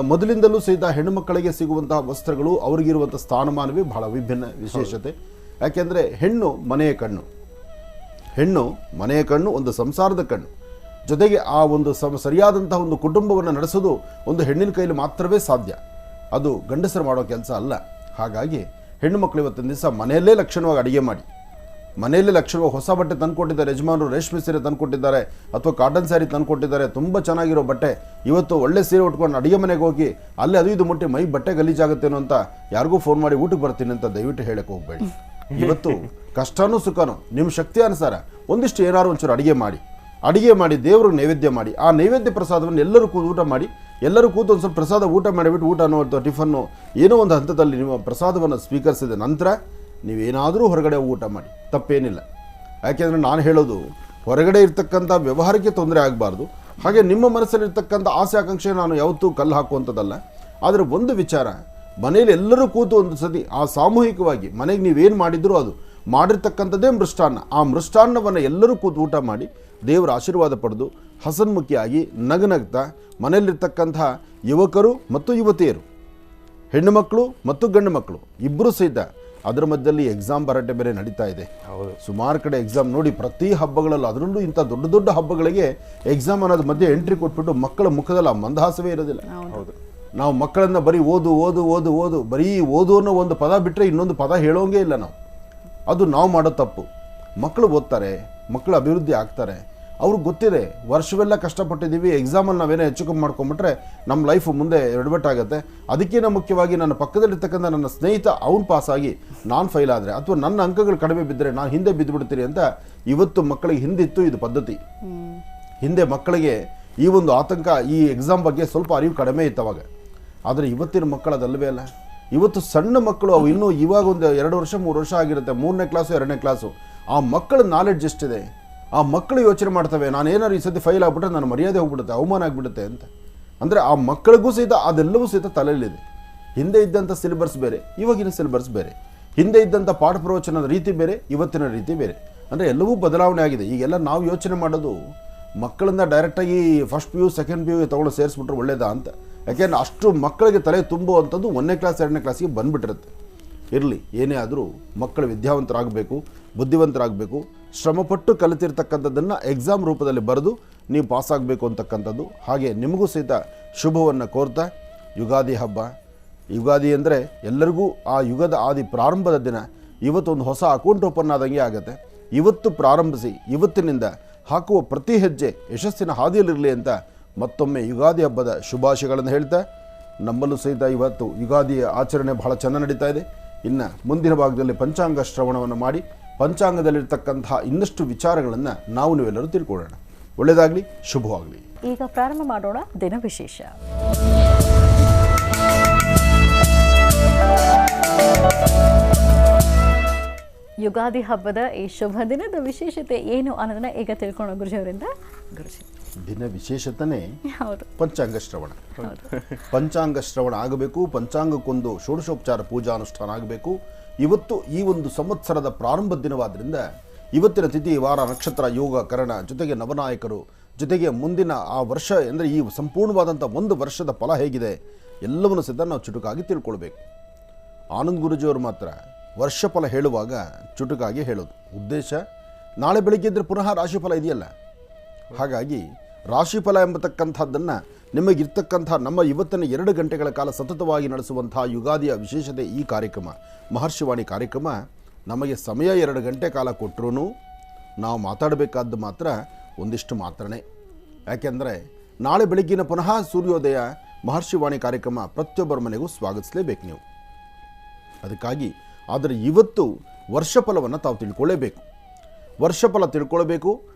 ಮೊದಲಿಂದಲೂ ಸಹಿತ ಹೆಣ್ಣು ಮಕ್ಕಳಿಗೆ ಸಿಗುವಂತಹ ವಸ್ತ್ರಗಳು, ಅವ್ರಿಗಿರುವಂಥ ಸ್ಥಾನಮಾನವೇ ಬಹಳ ವಿಭಿನ್ನ ವಿಶೇಷತೆ. ಯಾಕೆಂದರೆ ಹೆಣ್ಣು ಮನೆಯ ಕಣ್ಣು, ಒಂದು ಸಂಸಾರದ ಕಣ್ಣು. ಜೊತೆಗೆ ಆ ಒಂದು ಸರಿಯಾದಂತಹ ಒಂದು ಕುಟುಂಬವನ್ನು ನಡೆಸೋದು ಒಂದು ಹೆಣ್ಣಿನ ಕೈಲಿ ಮಾತ್ರವೇ ಸಾಧ್ಯ. ಅದು ಗಂಡಸರು ಮಾಡೋ ಕೆಲಸ ಅಲ್ಲ. ಹಾಗಾಗಿ ಹೆಣ್ಣು ಮಕ್ಕಳು ಇವತ್ತಿನ ದಿವಸ ಮನೆಯಲ್ಲೇ ಲಕ್ಷಣವಾಗಿ ಅಡುಗೆ ಮಾಡಿ ಮನೆಯಲ್ಲಿ ಲಕ್ಷ ಹೊಸ ಬಟ್ಟೆ ತಂದುಕೊಟ್ಟಿದ್ದಾರೆ, ಯಜಮಾನರು ರೇಷ್ಮೆ ಸೀರೆ ತಂದುಕೊಟ್ಟಿದ್ದಾರೆ ಅಥವಾ ಕಾಟನ್ ಸ್ಯಾರಿ ತಂದುಕೊಟ್ಟಿದ್ದಾರೆ, ತುಂಬ ಚೆನ್ನಾಗಿರೋ ಬಟ್ಟೆ. ಇವತ್ತು ಒಳ್ಳೆ ಸೀರೆ ಉಟ್ಕೊಂಡು ಅಡುಗೆ ಮನೆಗೆ ಹೋಗಿ ಅಲ್ಲಿ ಅದು ಇದು ಮುಟ್ಟಿ ಮೈ ಬಟ್ಟೆ ಗಲೀಜಾಗುತ್ತೇನೋ ಅಂತ ಯಾರಿಗೂ ಫೋನ್ ಮಾಡಿ ಊಟಕ್ಕೆ ಬರ್ತೀನಿ ಅಂತ ದಯವಿಟ್ಟು ಹೇಳಕ್ಕೆ ಹೋಗಬೇಡಿ. ಇವತ್ತು ಕಷ್ಟನೂ ಸುಖನೂ ನಿಮ್ಮ ಶಕ್ತಿ ಅನುಸಾರ ಒಂದಿಷ್ಟು ಏನಾದ್ರು ಒಂಚೂರು ಅಡುಗೆ ಮಾಡಿ ದೇವ್ರಿಗೆ ನೈವೇದ್ಯ ಮಾಡಿ, ಆ ನೈವೇದ್ಯ ಪ್ರಸಾದವನ್ನು ಎಲ್ಲರೂ ಕೂತು ಊಟ ಮಾಡಿ, ಎಲ್ಲರೂ ಕೂತು ಒಂದು ಸ್ವಲ್ಪ ಪ್ರಸಾದ ಊಟ ಮಾಡಿಬಿಟ್ಟು ಊಟನೋ ಅಥವಾ ಟಿಫನ್ನು ಏನೋ ಒಂದು ಹಂತದಲ್ಲಿ ನಿಮ್ಮ ಪ್ರಸಾದವನ್ನು ಸ್ವೀಕರಿಸಿದ ನಂತರ ನೀವೇನಾದರೂ ಹೊರಗಡೆ ಊಟ ಮಾಡಿ, ತಪ್ಪೇನಿಲ್ಲ. ಯಾಕೆಂದರೆ ನಾನು ಹೇಳೋದು ಹೊರಗಡೆ ಇರ್ತಕ್ಕಂಥ ವ್ಯವಹಾರಕ್ಕೆ ತೊಂದರೆ ಆಗಬಾರ್ದು, ಹಾಗೆ ನಿಮ್ಮ ಮನಸ್ಸಲ್ಲಿರ್ತಕ್ಕಂಥ ಆಸೆ ಆಕಾಂಕ್ಷೆ ನಾನು ಯಾವತ್ತೂ ಕಲ್ಲು ಹಾಕುವಂಥದ್ದಲ್ಲ. ಆದರೆ ಒಂದು ವಿಚಾರ, ಮನೆಯಲ್ಲಿ ಎಲ್ಲರೂ ಕೂತು ಒಂದು ಸತಿ ಆ ಸಾಮೂಹಿಕವಾಗಿ ಮನೆಗೆ ನೀವೇನು ಮಾಡಿದ್ರೂ ಅದು ಮಾಡಿರ್ತಕ್ಕಂಥದ್ದೇ ಮೃಷ್ಟಾನ್ನ, ಆ ಮೃಷ್ಟಾನ್ನವನ್ನು ಎಲ್ಲರೂ ಕೂತು ಊಟ ಮಾಡಿ ದೇವರ ಆಶೀರ್ವಾದ ಪಡೆದು ಹಸನ್ಮುಖಿಯಾಗಿ ನಗನಗ್ತಾ ಮನೆಯಲ್ಲಿರ್ತಕ್ಕಂಥ ಯುವಕರು ಮತ್ತು ಯುವತಿಯರು, ಹೆಣ್ಣು ಮಕ್ಕಳು ಮತ್ತು ಗಂಡು ಮಕ್ಕಳು ಇಬ್ಬರೂ ಸಹಿತ, ಅದರ ಮಧ್ಯದಲ್ಲಿ ಎಕ್ಸಾಮ್ ಭರಾಟೆ ಬೇರೆ ನಡೀತಾ ಇದೆ. ಸುಮಾರು ಕಡೆ ಎಕ್ಸಾಮ್ ನೋಡಿ, ಪ್ರತಿ ಹಬ್ಬಗಳಲ್ಲೂ, ಅದರಲ್ಲೂ ಇಂಥ ದೊಡ್ಡ ದೊಡ್ಡ ಹಬ್ಬಗಳಿಗೆ ಎಕ್ಸಾಮ್ ಅನ್ನೋದು ಮಧ್ಯೆ ಎಂಟ್ರಿ ಕೊಟ್ಬಿಟ್ಟು ಮಕ್ಕಳ ಮುಖದಲ್ಲಿ ಆ ಮಂದಹಾಸವೇ ಇರೋದಿಲ್ಲ. ನಾವು ಮಕ್ಕಳನ್ನ ಬರೀ ಓದು ಓದು ಓದು ಓದು ಬರೀ ಓದು ಅನ್ನೋ ಒಂದು ಪದ ಬಿಟ್ಟರೆ ಇನ್ನೊಂದು ಪದ ಹೇಳೋಂಗೇ ಇಲ್ಲ ನಾವು. ಅದು ನಾವು ಮಾಡೋ ತಪ್ಪು. ಮಕ್ಕಳು ಓದ್ತಾರೆ, ಮಕ್ಕಳು ಅಭಿವೃದ್ಧಿ ಆಗ್ತಾರೆ, ಅವ್ರಿಗೆ ಗೊತ್ತಿದೆ ವರ್ಷವೆಲ್ಲ ಕಷ್ಟಪಟ್ಟಿದ್ದೀವಿ, ಎಕ್ಸಾಮಲ್ಲಿ ನಾವೇನೋ ಹೆಚ್ಚು ಕಮ್ಮಿ ಮಾಡ್ಕೊಂಬಿಟ್ರೆ ನಮ್ಮ ಲೈಫು ಮುಂದೆ ಎಡವಟ್ಟಾಗುತ್ತೆ. ಅದಕ್ಕಿಂತ ಮುಖ್ಯವಾಗಿ ನನ್ನ ಪಕ್ಕದಲ್ಲಿರ್ತಕ್ಕಂಥ ನನ್ನ ಸ್ನೇಹಿತ ಅವ್ನು ಪಾಸಾಗಿ ನಾನು ಫೈಲ್ ಆದರೆ ಅಥವಾ ನನ್ನ ಅಂಕಗಳು ಕಡಿಮೆ ಬಿದ್ದರೆ ನಾನು ಹಿಂದೆ ಬಿದ್ದುಬಿಡ್ತೀನಿ ಅಂತ ಇವತ್ತು ಮಕ್ಕಳಿಗೆ ಹಿಂದಿತ್ತು ಇದು ಪದ್ಧತಿ. ಹಿಂದೆ ಮಕ್ಕಳಿಗೆ ಈ ಒಂದು ಆತಂಕ, ಈ ಎಕ್ಸಾಮ್ ಬಗ್ಗೆ ಸ್ವಲ್ಪ ಅರಿವು ಕಡಿಮೆ ಇತ್ತು ಅವಾಗ. ಆದರೆ ಇವತ್ತಿನ ಮಕ್ಕಳು ಅದಲ್ಲವೇ ಅಲ್ಲ. ಇವತ್ತು ಸಣ್ಣ ಮಕ್ಕಳು, ಅವು ಇನ್ನೂ ಇವಾಗ ಒಂದು 2 ವರ್ಷ 3 ವರ್ಷ ಆಗಿರುತ್ತೆ, 3ನೇ ಕ್ಲಾಸು 2ನೇ ಕ್ಲಾಸು, ಆ ಮಕ್ಕಳ ನಾಲೆಡ್ಜ್ ಎಷ್ಟಿದೆ. ಆ ಮಕ್ಕಳು ಯೋಚನೆ ಮಾಡ್ತವೆ, ನಾನು ಏನಾದ್ರು ಈ ಸತಿ ಫೈಲ್ ಆಗ್ಬಿಟ್ರೆ ನನ್ನ ಮರ್ಯಾದೆ ಹೋಗ್ಬಿಡುತ್ತೆ, ಅವಮಾನ ಆಗಿಬಿಡುತ್ತೆ ಅಂತ. ಅಂದರೆ ಆ ಮಕ್ಕಳಿಗೂ ಸಹಿತ ಅದೆಲ್ಲವೂ ಸಹಿತ ತಲೆಯಲ್ಲಿದೆ. ಹಿಂದೆ ಇದ್ದಂಥ ಸಿಲೆಬಸ್ ಬೇರೆ, ಇವಾಗಿನ ಸಿಲೆಬಸ್ ಬೇರೆ. ಹಿಂದೆ ಇದ್ದಂಥ ಪಾಠ ಪ್ರವಚನದ ರೀತಿ ಬೇರೆ, ಇವತ್ತಿನ ರೀತಿ ಬೇರೆ. ಅಂದರೆ ಎಲ್ಲವೂ ಬದಲಾವಣೆ ಆಗಿದೆ. ಈಗೆಲ್ಲ ನಾವು ಯೋಚನೆ ಮಾಡೋದು ಮಕ್ಕಳನ್ನ ಡೈರೆಕ್ಟಾಗಿ ಫಸ್ಟ್ PU ಸೆಕೆಂಡ್ PU ತೊಗೊಂಡು ಸೇರಿಸ್ಬಿಟ್ರೆ ಒಳ್ಳೇದಾ ಅಂತ. ಯಾಕೆಂದರೆ ಅಷ್ಟು ಮಕ್ಕಳಿಗೆ ತಲೆ ತುಂಬುವಂಥದ್ದು 1ನೇ ಕ್ಲಾಸ್ 2ನೇ ಕ್ಲಾಸಿಗೆ ಬಂದುಬಿಟ್ಟಿರುತ್ತೆ. ಇರಲಿ, ಏನೇ ಆದರೂ ಮಕ್ಕಳು ವಿದ್ಯಾವಂತರಾಗಬೇಕು, ಬುದ್ಧಿವಂತರಾಗಬೇಕು, ಶ್ರಮಪಟ್ಟು ಕಲಿತಿರ್ತಕ್ಕಂಥದ್ದನ್ನು ಎಕ್ಸಾಮ್ ರೂಪದಲ್ಲಿ ಬರೆದು ನೀವು ಪಾಸಾಗಬೇಕು ಅಂತಕ್ಕಂಥದ್ದು. ಹಾಗೆ ನಿಮಗೂ ಸಹಿತ ಶುಭವನ್ನು ಕೋರ್ತಾ, ಯುಗಾದಿ ಹಬ್ಬ, ಯುಗಾದಿ ಅಂದರೆ ಎಲ್ಲರಿಗೂ ಆ ಯುಗದ ಆದಿ ಪ್ರಾರಂಭದ ದಿನ. ಇವತ್ತೊಂದು ಹೊಸ ಅಕೌಂಟ್ ಓಪನ್ ಆದಂಗೆ ಆಗುತ್ತೆ. ಇವತ್ತು ಪ್ರಾರಂಭಿಸಿ ಇವತ್ತಿನಿಂದ ಹಾಕುವ ಪ್ರತಿ ಹೆಜ್ಜೆ ಯಶಸ್ಸಿನ ಹಾದಿಯಲ್ಲಿರಲಿ ಅಂತ ಮತ್ತೊಮ್ಮೆ ಯುಗಾದಿ ಹಬ್ಬದ ಶುಭಾಶಯಗಳನ್ನು ಹೇಳ್ತಾ, ನಮ್ಮಲ್ಲೂ ಸಹಿತ ಇವತ್ತು ಯುಗಾದಿಯ ಆಚರಣೆ ಬಹಳ ಚೆನ್ನಾಗಿ ನಡೀತಾ ಇದೆ. ಇನ್ನು ಮುಂದಿನ ಭಾಗದಲ್ಲಿ ಪಂಚಾಂಗ ಶ್ರವಣವನ್ನು ಮಾಡಿ ಪಂಚಾಂಗದಲ್ಲಿರ್ತಕ್ಕಂತಹ ಇನ್ನಷ್ಟು ವಿಚಾರಗಳನ್ನು ನಾವು ನೀವೆಲ್ಲರೂ ತಿಳ್ಕೊಳ್ಳೋಣ. ಒಳ್ಳೆಯದಾಗಲಿ, ಶುಭವಾಗಲಿ. ಈಗ ಪ್ರಾರಂಭ ಮಾಡೋಣ ದಿನ ವಿಶೇಷ. ಯುಗಾದಿ ಹಬ್ಬದ ಈ ಶುಭ ದಿನದ ವಿಶೇಷತೆ ಏನು ಅನ್ನೋದನ್ನ ಈಗ ತಿಳ್ಕೊಳ್ಳೋ ಗುರುಜಿಯವರಿಂದ. ಗುರುಜಿ, ದಿನ ವಿಶೇಷತೆನೇ ಹೌದು, ಪಂಚಾಂಗ ಶ್ರವಣ. ಪಂಚಾಂಗ ಶ್ರವಣ ಆಗಬೇಕು, ಪಂಚಾಂಗಕ್ಕೊಂದು ಷೋಡಶೋಪಚಾರ ಪೂಜಾ ಅನುಷ್ಠಾನ ಆಗಬೇಕು. ಇವತ್ತು ಈ ಒಂದು ಸಂವತ್ಸರದ ಪ್ರಾರಂಭದ ದಿನವಾದ್ದರಿಂದ ಇವತ್ತಿನ ತಿಥಿ, ವಾರ, ನಕ್ಷತ್ರ, ಯೋಗ, ಕರಣ, ಜೊತೆಗೆ ನವನಾಯಕರು, ಜೊತೆಗೆ ಮುಂದಿನ ಆ ವರ್ಷ ಅಂದರೆ ಈ ಸಂಪೂರ್ಣವಾದಂಥ ಒಂದು ವರ್ಷದ ಫಲ ಹೇಗಿದೆ ಎಲ್ಲವನ್ನು ಸಹಿತ ನಾವು ಚುಟುಕಾಗಿ ತಿಳ್ಕೊಳ್ಬೇಕು. ಆನಂದ್ ಗುರುಜಿಯವರು ಮಾತ್ರ ವರ್ಷಫಲ ಹೇಳುವಾಗ ಚುಟುಕಾಗಿ ಹೇಳೋದು. ಉದ್ದೇಶ, ನಾಳೆ ಬೆಳಿಗ್ಗೆ ಇದ್ದರೆ ಪುನಃ ರಾಶಿಫಲ ಇದೆಯಲ್ಲ, ಹಾಗಾಗಿ ರಾಶಿಫಲ ಎಂಬತಕ್ಕಂಥದ್ದನ್ನು ನಿಮಗಿರ್ತಕ್ಕಂಥ ನಮ್ಮ ಇವತ್ತಿನ 2 ಗಂಟೆಗಳ ಕಾಲ ಸತತವಾಗಿ ನಡೆಸುವಂಥ ಯುಗಾದಿಯ ವಿಶೇಷತೆ ಈ ಕಾರ್ಯಕ್ರಮ, ಮಹರ್ಷಿವಾಣಿ ಕಾರ್ಯಕ್ರಮ. ನಮಗೆ ಸಮಯ 2 ಗಂಟೆ ಕಾಲ ಕೊಟ್ಟರೂ ನಾವು ಮಾತಾಡಬೇಕಾದ್ದು ಮಾತ್ರ ಒಂದಿಷ್ಟು ಮಾತ್ರನೇ. ಯಾಕೆಂದರೆ ನಾಳೆ ಬೆಳಗ್ಗಿನ ಪುನಃ ಸೂರ್ಯೋದಯ ಮಹರ್ಷಿವಾಣಿ ಕಾರ್ಯಕ್ರಮ ಪ್ರತಿಯೊಬ್ಬರ ಮನೆಗೂ ಸ್ವಾಗತಿಸಲೇಬೇಕು ನೀವು. ಅದಕ್ಕಾಗಿ ಆದರೆ ಇವತ್ತು ವರ್ಷಫಲವನ್ನು ತಾವು ತಿಳ್ಕೊಳ್ಳೇಬೇಕು. ವರ್ಷಫಲ ತಿಳ್ಕೊಳ್ಬೇಕು,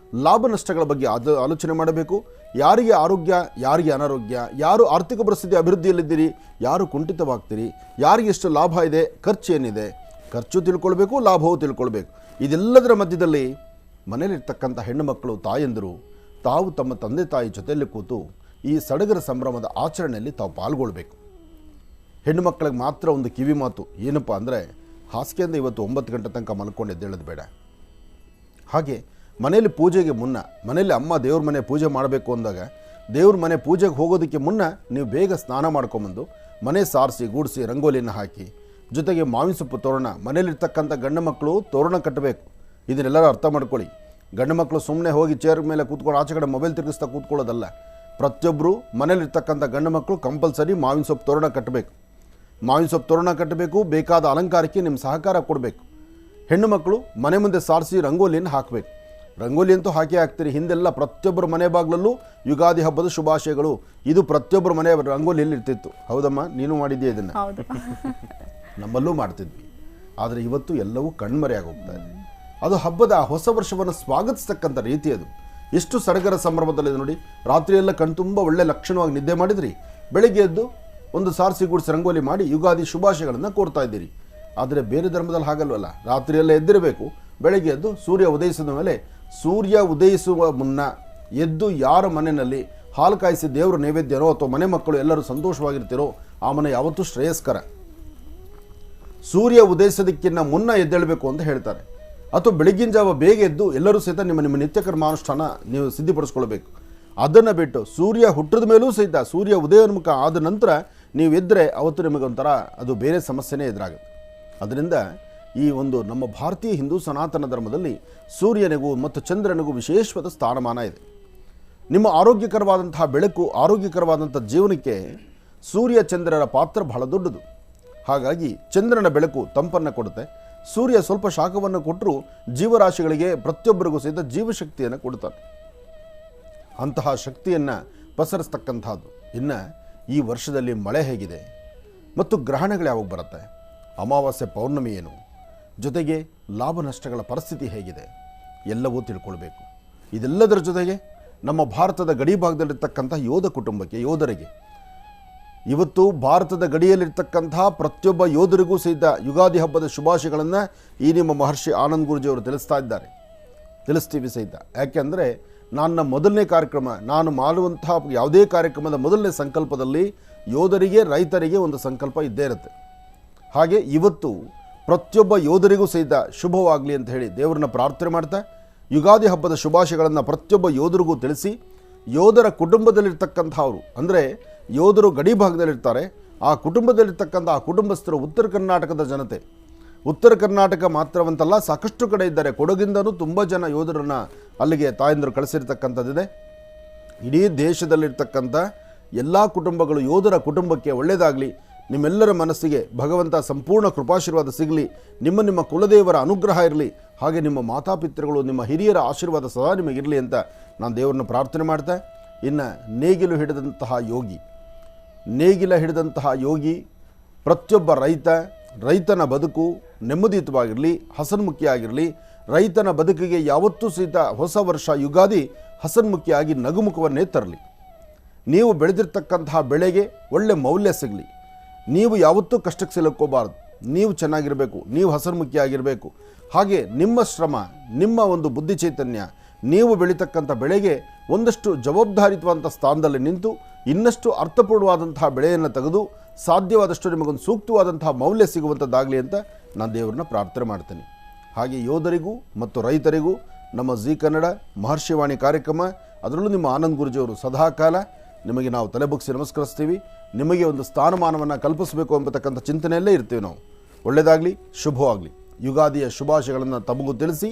ಲಾಭ ನಷ್ಟಗಳ ಬಗ್ಗೆ ಆಲೋಚನೆ ಮಾಡಬೇಕು. ಯಾರಿಗೆ ಆರೋಗ್ಯ, ಯಾರಿಗೆ ಅನಾರೋಗ್ಯ, ಯಾರು ಆರ್ಥಿಕ ಪರಿಸ್ಥಿತಿ ಅಭಿವೃದ್ಧಿಯಲ್ಲಿದ್ದೀರಿ, ಯಾರು ಕುಂಠಿತವಾಗ್ತೀರಿ, ಯಾರಿಗೆ ಎಷ್ಟು ಲಾಭ ಇದೆ, ಖರ್ಚು ಏನಿದೆ, ಖರ್ಚು ತಿಳ್ಕೊಳ್ಬೇಕು, ಲಾಭವೂ ತಿಳ್ಕೊಳ್ಬೇಕು. ಇದೆಲ್ಲದರ ಮಧ್ಯದಲ್ಲಿ ಮನೆಯಲ್ಲಿರ್ತಕ್ಕಂಥ ಹೆಣ್ಣು ಮಕ್ಕಳು, ತಾಯಂದಿರು ತಾವು ತಮ್ಮ ತಂದೆ ತಾಯಿ ಜೊತೆಯಲ್ಲಿ ಕೂತು ಈ ಸಡಗರ ಸಂಭ್ರಮದ ಆಚರಣೆಯಲ್ಲಿ ತಾವು ಪಾಲ್ಗೊಳ್ಬೇಕು. ಹೆಣ್ಣು ಮಕ್ಕಳಿಗೆ ಮಾತ್ರ ಒಂದು ಕಿವಿ ಮಾತು ಏನಪ್ಪ ಅಂದರೆ, ಹಾಸಿಗೆಯಿಂದ ಇವತ್ತು 9 ಗಂಟೆ ತನಕ ಮಲ್ಕೊಂಡೆದ್ದೇಳೋದು ಬೇಡ. ಹಾಗೆ ಮನೆಯಲ್ಲಿ ಪೂಜೆಗೆ ಮುನ್ನ, ಮನೆಯಲ್ಲಿ ಅಮ್ಮ ದೇವ್ರ ಮನೆ ಪೂಜೆ ಮಾಡಬೇಕು ಅಂದಾಗ ದೇವ್ರ ಮನೆ ಪೂಜೆಗೆ ಹೋಗೋದಕ್ಕೆ ಮುನ್ನ ನೀವು ಬೇಗ ಸ್ನಾನ ಮಾಡ್ಕೊಂಬಂದು ಮನೆ ಸಾರಿಸಿ ಗೂಡಿಸಿ ರಂಗೋಲಿಯನ್ನು ಹಾಕಿ, ಜೊತೆಗೆ ಮಾವಿನ ಸೊಪ್ಪು ತೋರಣ, ಮನೇಲಿರ್ತಕ್ಕಂಥ ಗಂಡು ಮಕ್ಕಳು ತೋರಣ ಕಟ್ಟಬೇಕು. ಇದನ್ನೆಲ್ಲರೂ ಅರ್ಥ ಮಾಡ್ಕೊಳ್ಳಿ. ಗಂಡು ಮಕ್ಕಳು ಸುಮ್ಮನೆ ಹೋಗಿ ಚೇರ್ ಮೇಲೆ ಕೂತ್ಕೊಂಡು ಆಚೆ ಕಡೆ ಮೊಬೈಲ್ ತಿರುಗಿಸ್ತಾ ಕೂತ್ಕೊಳ್ಳೋದಲ್ಲ. ಪ್ರತಿಯೊಬ್ಬರು ಮನೇಲಿರ್ತಕ್ಕಂಥ ಗಂಡು ಮಕ್ಕಳು ಕಂಪಲ್ಸರಿ ಮಾವಿನ ಸೊಪ್ಪು ತೋರಣ ಕಟ್ಟಬೇಕು. ಮಾವಿನ ಸೊಪ್ಪು ತೋರಣ ಕಟ್ಟಬೇಕು. ಬೇಕಾದ ಅಲಂಕಾರಕ್ಕೆ ನಿಮ್ಮ ಸಹಕಾರ ಕೊಡಬೇಕು. ಹೆಣ್ಣು ಮಕ್ಕಳು ಮನೆ ಮುಂದೆ ಸಾರಿಸಿ ರಂಗೋಲಿಯನ್ನು ಹಾಕಬೇಕು. ರಂಗೋಲಿ ಅಂತೂ ಹಾಕಿ ಹಾಕ್ತೀರಿ. ಹಿಂದೆಲ್ಲ ಪ್ರತಿಯೊಬ್ಬರ ಮನೆ ಬಾಗಿಲಲ್ಲೂ ಯುಗಾದಿ ಹಬ್ಬದ ಶುಭಾಶಯಗಳು, ಇದು ಪ್ರತಿಯೊಬ್ಬರ ಮನೆ ರಂಗೋಲಿಯಲ್ಲಿ ಇರ್ತಿತ್ತು. ಹೌದಮ್ಮ, ನೀನು ಮಾಡಿದ್ಯಾ ಇದನ್ನು? ಹೌದು. ನಮ್ಮಲ್ಲೂ ಮಾಡ್ತಿದ್ವಿ. ಆದರೆ ಇವತ್ತು ಎಲ್ಲವೂ ಕಣ್ಮರೆಯಾಗಿ ಹೋಗ್ತಾ ಇದೆ. ಅದು ಹಬ್ಬದ ಹೊಸ ವರ್ಷವನ್ನು ಸ್ವಾಗತಿಸ್ತಕ್ಕಂಥ ರೀತಿ ಅದು. ಎಷ್ಟು ಸಡಗರ ಸಂಭ್ರಮದಲ್ಲಿದೆ ನೋಡಿ. ರಾತ್ರಿಯೆಲ್ಲ ಕಣ್ತುಂಬ ಒಳ್ಳೆ ಲಕ್ಷಣವಾಗಿ ನಿದ್ದೆ ಮಾಡಿದ್ರಿ, ಬೆಳಗ್ಗೆ ಎದ್ದು ಒಂದು ಸಾರಿಸಿ ಗೂಡಿಸಿ ರಂಗೋಲಿ ಮಾಡಿ ಯುಗಾದಿ ಶುಭಾಶಯಗಳನ್ನು ಕೋರ್ತಾ ಇದ್ದೀರಿ. ಆದರೆ ಬೇರೆ ಧರ್ಮದಲ್ಲಿ ಹಾಗಲ್ವಲ್ಲ. ರಾತ್ರಿಯೆಲ್ಲ ಎದ್ದಿರಬೇಕು, ಬೆಳಗ್ಗೆ ಎದ್ದು ಸೂರ್ಯ ಉದಯಿಸಿದ ಮೇಲೆ, ಸೂರ್ಯ ಉದಯಿಸುವ ಮುನ್ನ ಎದ್ದು ಯಾರ ಮನೆಯಲ್ಲಿ ಹಾಲು ಕಾಯಿಸಿ ದೇವರು ನೈವೇದ್ಯನೋ ಅಥವಾ ಮನೆ ಮಕ್ಕಳು ಎಲ್ಲರೂ ಸಂತೋಷವಾಗಿರ್ತೀರೋ ಆ ಮನೆ ಯಾವತ್ತೂ ಶ್ರೇಯಸ್ಕರ. ಸೂರ್ಯ ಉದಯಿಸೋದಕ್ಕಿಂತ ಮುನ್ನ ಎದ್ದೇಳಬೇಕು ಅಂತ ಹೇಳ್ತಾರೆ. ಅಥವಾ ಬೆಳಗಿನ ಜಾವ ಬೇಗ ಎದ್ದು ಎಲ್ಲರೂ ಸಹಿತ ನಿಮ್ಮ ನಿತ್ಯ ಕರ್ಮಾನುಷ್ಠಾನ ನೀವು ಸಿದ್ಧಪಡಿಸ್ಕೊಳ್ಬೇಕು. ಅದನ್ನು ಬಿಟ್ಟು ಸೂರ್ಯ ಹುಟ್ಟಿದ ಮೇಲೂ ಸಹಿತ ಸೂರ್ಯ ಉದಯೋನ್ಮುಖ ಆದ ನಂತರ ನೀವು ಎದ್ದರೆ ಅವತ್ತು ನಿಮಗೊಂಥರ ಅದು ಬೇರೆ ಸಮಸ್ಯೆನೇ ಎದುರಾಗುತ್ತೆ. ಅದರಿಂದ ಈ ಒಂದು ನಮ್ಮ ಭಾರತೀಯ ಹಿಂದೂ ಸನಾತನ ಧರ್ಮದಲ್ಲಿ ಸೂರ್ಯನಿಗೂ ಮತ್ತು ಚಂದ್ರನಿಗೂ ವಿಶೇಷವಾದ ಸ್ಥಾನಮಾನ ಇದೆ. ನಿಮ್ಮ ಆರೋಗ್ಯಕರವಾದಂತಹ ಬೆಳಕು, ಆರೋಗ್ಯಕರವಾದಂಥ ಜೀವನಕ್ಕೆ ಸೂರ್ಯ ಚಂದ್ರರ ಪಾತ್ರ ಬಹಳ ದೊಡ್ಡದು. ಹಾಗಾಗಿ ಚಂದ್ರನ ಬೆಳಕು ತಂಪನ್ನು ಕೊಡುತ್ತೆ, ಸೂರ್ಯ ಸ್ವಲ್ಪ ಶಾಖವನ್ನು ಕೊಟ್ಟರೂ ಜೀವರಾಶಿಗಳಿಗೆ ಪ್ರತಿಯೊಬ್ಬರಿಗೂ ಸಹಿತ ಜೀವಶಕ್ತಿಯನ್ನು ಕೊಡ್ತಾನೆ. ಅಂತಹ ಶಕ್ತಿಯನ್ನು ಪಸರಿಸ್ತಕ್ಕಂಥದ್ದು. ಇನ್ನು ಈ ವರ್ಷದಲ್ಲಿ ಮಳೆ ಹೇಗಿದೆ ಮತ್ತು ಗ್ರಹಣಗಳು ಯಾವಾಗ ಬರುತ್ತೆ, ಅಮಾವಾಸ್ಯೆ ಪೌರ್ಣಮಿ ಏನು, ಜೊತೆಗೆ ಲಾಭ ನಷ್ಟಗಳ ಪರಿಸ್ಥಿತಿ ಹೇಗಿದೆ ಎಲ್ಲವೂ ತಿಳ್ಕೊಳ್ಬೇಕು. ಇದೆಲ್ಲದರ ಜೊತೆಗೆ ನಮ್ಮ ಭಾರತದ ಗಡಿ ಭಾಗದಲ್ಲಿರ್ತಕ್ಕಂಥ ಯೋಧ ಕುಟುಂಬಕ್ಕೆ, ಯೋಧರಿಗೆ ಇವತ್ತು ಭಾರತದ ಗಡಿಯಲ್ಲಿರ್ತಕ್ಕಂಥ ಪ್ರತಿಯೊಬ್ಬ ಯೋಧರಿಗೂ ಸಹಿತ ಯುಗಾದಿ ಹಬ್ಬದ ಶುಭಾಶಯಗಳನ್ನು ಈ ನಿಮ್ಮ ಮಹರ್ಷಿ ಆನಂದ್ ಗುರೂಜಿಯವರು ತಿಳಿಸ್ತೀವಿ ಸಹಿತ. ಯಾಕೆಂದರೆ ನನ್ನ ಮೊದಲನೇ ಕಾರ್ಯಕ್ರಮ, ನಾನು ಮಾಡುವಂತಹ ಯಾವುದೇ ಕಾರ್ಯಕ್ರಮದ ಮೊದಲನೇ ಸಂಕಲ್ಪದಲ್ಲಿ ಯೋಧರಿಗೆ, ರೈತರಿಗೆ ಒಂದು ಸಂಕಲ್ಪ ಇದ್ದೇ ಇರುತ್ತೆ. ಹಾಗೆ ಇವತ್ತು ಪ್ರತಿಯೊಬ್ಬ ಯೋಧರಿಗೂ ಸಹಿತ ಶುಭವಾಗಲಿ ಅಂತ ಹೇಳಿ ದೇವರನ್ನ ಪ್ರಾರ್ಥನೆ ಮಾಡ್ತಾ ಯುಗಾದಿ ಹಬ್ಬದ ಶುಭಾಶಯಗಳನ್ನು ಪ್ರತಿಯೊಬ್ಬ ಯೋಧರಿಗೂ ತಿಳಿಸಿ, ಯೋಧರ ಕುಟುಂಬದಲ್ಲಿರ್ತಕ್ಕಂಥವ್ರು ಅಂದರೆ ಯೋಧರು ಗಡಿ ಭಾಗದಲ್ಲಿರ್ತಾರೆ, ಆ ಕುಟುಂಬದಲ್ಲಿರ್ತಕ್ಕಂಥ ಆ ಕುಟುಂಬಸ್ಥರು ಉತ್ತರ ಕರ್ನಾಟಕದ ಜನತೆ, ಉತ್ತರ ಕರ್ನಾಟಕ ಮಾತ್ರವಂತಲ್ಲ ಸಾಕಷ್ಟು ಕಡೆ ಇದ್ದಾರೆ. ಕೊಡಗಿಂದನೂ ತುಂಬ ಜನ ಯೋಧರನ್ನು ಅಲ್ಲಿಗೆ ತಾಯಂದರು ಕಳಿಸಿರ್ತಕ್ಕಂಥದ್ದಿದೆ. ಇಡೀ ದೇಶದಲ್ಲಿರ್ತಕ್ಕಂಥ ಎಲ್ಲ ಕುಟುಂಬಗಳು, ಯೋಧರ ಕುಟುಂಬಕ್ಕೆ ಒಳ್ಳೆಯದಾಗಲಿ, ನಿಮ್ಮೆಲ್ಲರ ಮನಸ್ಸಿಗೆ ಭಗವಂತ ಸಂಪೂರ್ಣ ಕೃಪಾಶೀರ್ವಾದ ಸಿಗಲಿ, ನಿಮ್ಮ ಕುಲದೇವರ ಅನುಗ್ರಹ ಇರಲಿ, ಹಾಗೆ ನಿಮ್ಮ ಮಾತಾಪಿತೃಗಳು, ನಿಮ್ಮ ಹಿರಿಯರ ಆಶೀರ್ವಾದ ಸದಾ ನಿಮಗಿರಲಿ ಅಂತ ನಾನು ದೇವರನ್ನ ಪ್ರಾರ್ಥನೆ ಮಾಡ್ತಾ, ಇನ್ನು ನೇಗಿಲು ಹಿಡಿದಂತಹ ಯೋಗಿ ಪ್ರತಿಯೊಬ್ಬ ರೈತನ ಬದುಕು ನೆಮ್ಮದಿಯುತವಾಗಿರಲಿ, ಹಸನ್ಮುಖಿಯಾಗಿರಲಿ. ರೈತನ ಬದುಕಿಗೆ ಯಾವತ್ತೂ ಸಹಿತ ಹೊಸ ವರ್ಷ ಯುಗಾದಿ ಹಸನ್ಮುಖಿಯಾಗಿ ನಗುಮುಖವನ್ನೇ ತರಲಿ. ನೀವು ಬೆಳೆದಿರ್ತಕ್ಕಂತಹ ಬೆಳೆಗೆ ಒಳ್ಳೆ ಮೌಲ್ಯ ಸಿಗಲಿ. ನೀವು ಯಾವತ್ತೂ ಕಷ್ಟಕ್ಕೆ ಸಿಲುಕೋಬಾರ್ದು. ನೀವು ಚೆನ್ನಾಗಿರಬೇಕು, ನೀವು ಹಸನ್ಮುಖಿಯಾಗಿರಬೇಕು. ಹಾಗೆ ನಿಮ್ಮ ಶ್ರಮ, ನಿಮ್ಮ ಒಂದು ಬುದ್ಧಿ ಚೈತನ್ಯ, ನೀವು ಬೆಳೀತಕ್ಕಂಥ ಬೆಳೆಗೆ ಒಂದಷ್ಟು ಜವಾಬ್ದಾರಿಯುತವಾದಂಥ ಸ್ಥಾನದಲ್ಲಿ ನಿಂತು ಇನ್ನಷ್ಟು ಅರ್ಥಪೂರ್ಣವಾದಂತಹ ಬೆಳೆಯನ್ನು ತೆಗೆದು ಸಾಧ್ಯವಾದಷ್ಟು ನಿಮಗೊಂದು ಸೂಕ್ತವಾದಂತಹ ಮೌಲ್ಯ ಸಿಗುವಂಥದ್ದಾಗಲಿ ಅಂತ ನಾನು ದೇವರನ್ನ ಪ್ರಾರ್ಥನೆ ಮಾಡ್ತೇನೆ. ಹಾಗೆ ಯೋಧರಿಗೂ ಮತ್ತು ರೈತರಿಗೂ ನಮ್ಮ ಜೀ ಕನ್ನಡ ಮಹರ್ಷಿವಾಣಿ ಕಾರ್ಯಕ್ರಮ, ಅದರಲ್ಲೂ ನಿಮ್ಮ ಆನಂದ್ ಗುರೂಜಿಯವರು ಸದಾಕಾಲ ನಿಮಗೆ ನಾವು ತಲೆಬುಗ್ಸಿ ನಮಸ್ಕರಿಸ್ತೀವಿ. ನಿಮಗೆ ಒಂದು ಸ್ಥಾನಮಾನವನ್ನು ಕಲ್ಪಿಸಬೇಕು ಎಂಬತಕ್ಕಂಥ ಚಿಂತನೆಯಲ್ಲೇ ಇರ್ತೀವಿ ನಾವು. ಒಳ್ಳೆಯದಾಗಲಿ, ಶುಭವಾಗಲಿ. ಯುಗಾದಿಯ ಶುಭಾಶಯಗಳನ್ನು ತಮಗೂ ತಿಳಿಸಿ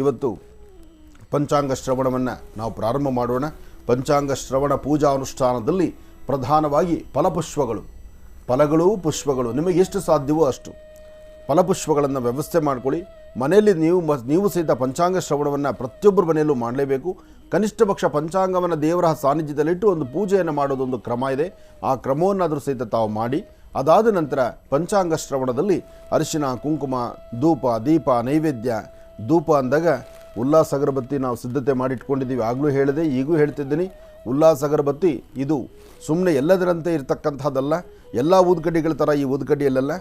ಇವತ್ತು ಪಂಚಾಂಗ ಶ್ರವಣವನ್ನು ನಾವು ಪ್ರಾರಂಭ ಮಾಡೋಣ. ಪಂಚಾಂಗ ಶ್ರವಣ ಪೂಜಾ ಅನುಷ್ಠಾನದಲ್ಲಿ ಪ್ರಧಾನವಾಗಿ ಫಲಗಳು ಪುಷ್ಪಗಳು ನಿಮಗೆ ಎಷ್ಟು ಸಾಧ್ಯವೋ ಅಷ್ಟು ಫಲಪುಷ್ಪಗಳನ್ನು ವ್ಯವಸ್ಥೆ ಮಾಡಿಕೊಳ್ಳಿ. ಮನೆಯಲ್ಲಿ ನೀವು ಸಹಿತ ಪಂಚಾಂಗ ಶ್ರವಣವನ್ನು ಪ್ರತಿಯೊಬ್ಬರ ಮನೆಯಲ್ಲೂ ಮಾಡಲೇಬೇಕು. ಕನಿಷ್ಠ ಪಕ್ಷ ಪಂಚಾಂಗವನ್ನು ದೇವರ ಸಾನ್ನಿಧ್ಯದಲ್ಲಿಟ್ಟು ಒಂದು ಪೂಜೆಯನ್ನು ಮಾಡೋದೊಂದು ಕ್ರಮ ಇದೆ. ಆ ಕ್ರಮವನ್ನಾದರೂ ಸಹಿತ ತಾವು ಮಾಡಿ, ಅದಾದ ನಂತರ ಪಂಚಾಂಗ ಶ್ರವಣದಲ್ಲಿ ಅರಿಶಿನ, ಕುಂಕುಮ, ಧೂಪ, ದೀಪ, ನೈವೇದ್ಯ. ಧೂಪ ಅಂದಾಗ ಉಲ್ಲಾಸ ಅಗರಬತ್ತಿ ನಾವು ಸಿದ್ಧತೆ ಮಾಡಿಟ್ಕೊಂಡಿದ್ದೀವಿ. ಆಗಲೂ ಹೇಳಿದೆ, ಈಗೂ ಹೇಳ್ತಿದ್ದೀನಿ. ಉಲ್ಲಾಸ ಅಗರಬತ್ತಿ ಇದು ಸುಮ್ಮನೆ ಎಲ್ಲದರಂತೆ ಇರತಕ್ಕಂಥದ್ದಲ್ಲ. ಎಲ್ಲ ಊದುಕಡ್ಡಿಗಳ ಥರ ಈ ಊದುಕಡ್ಡಿಯಲ್ಲ.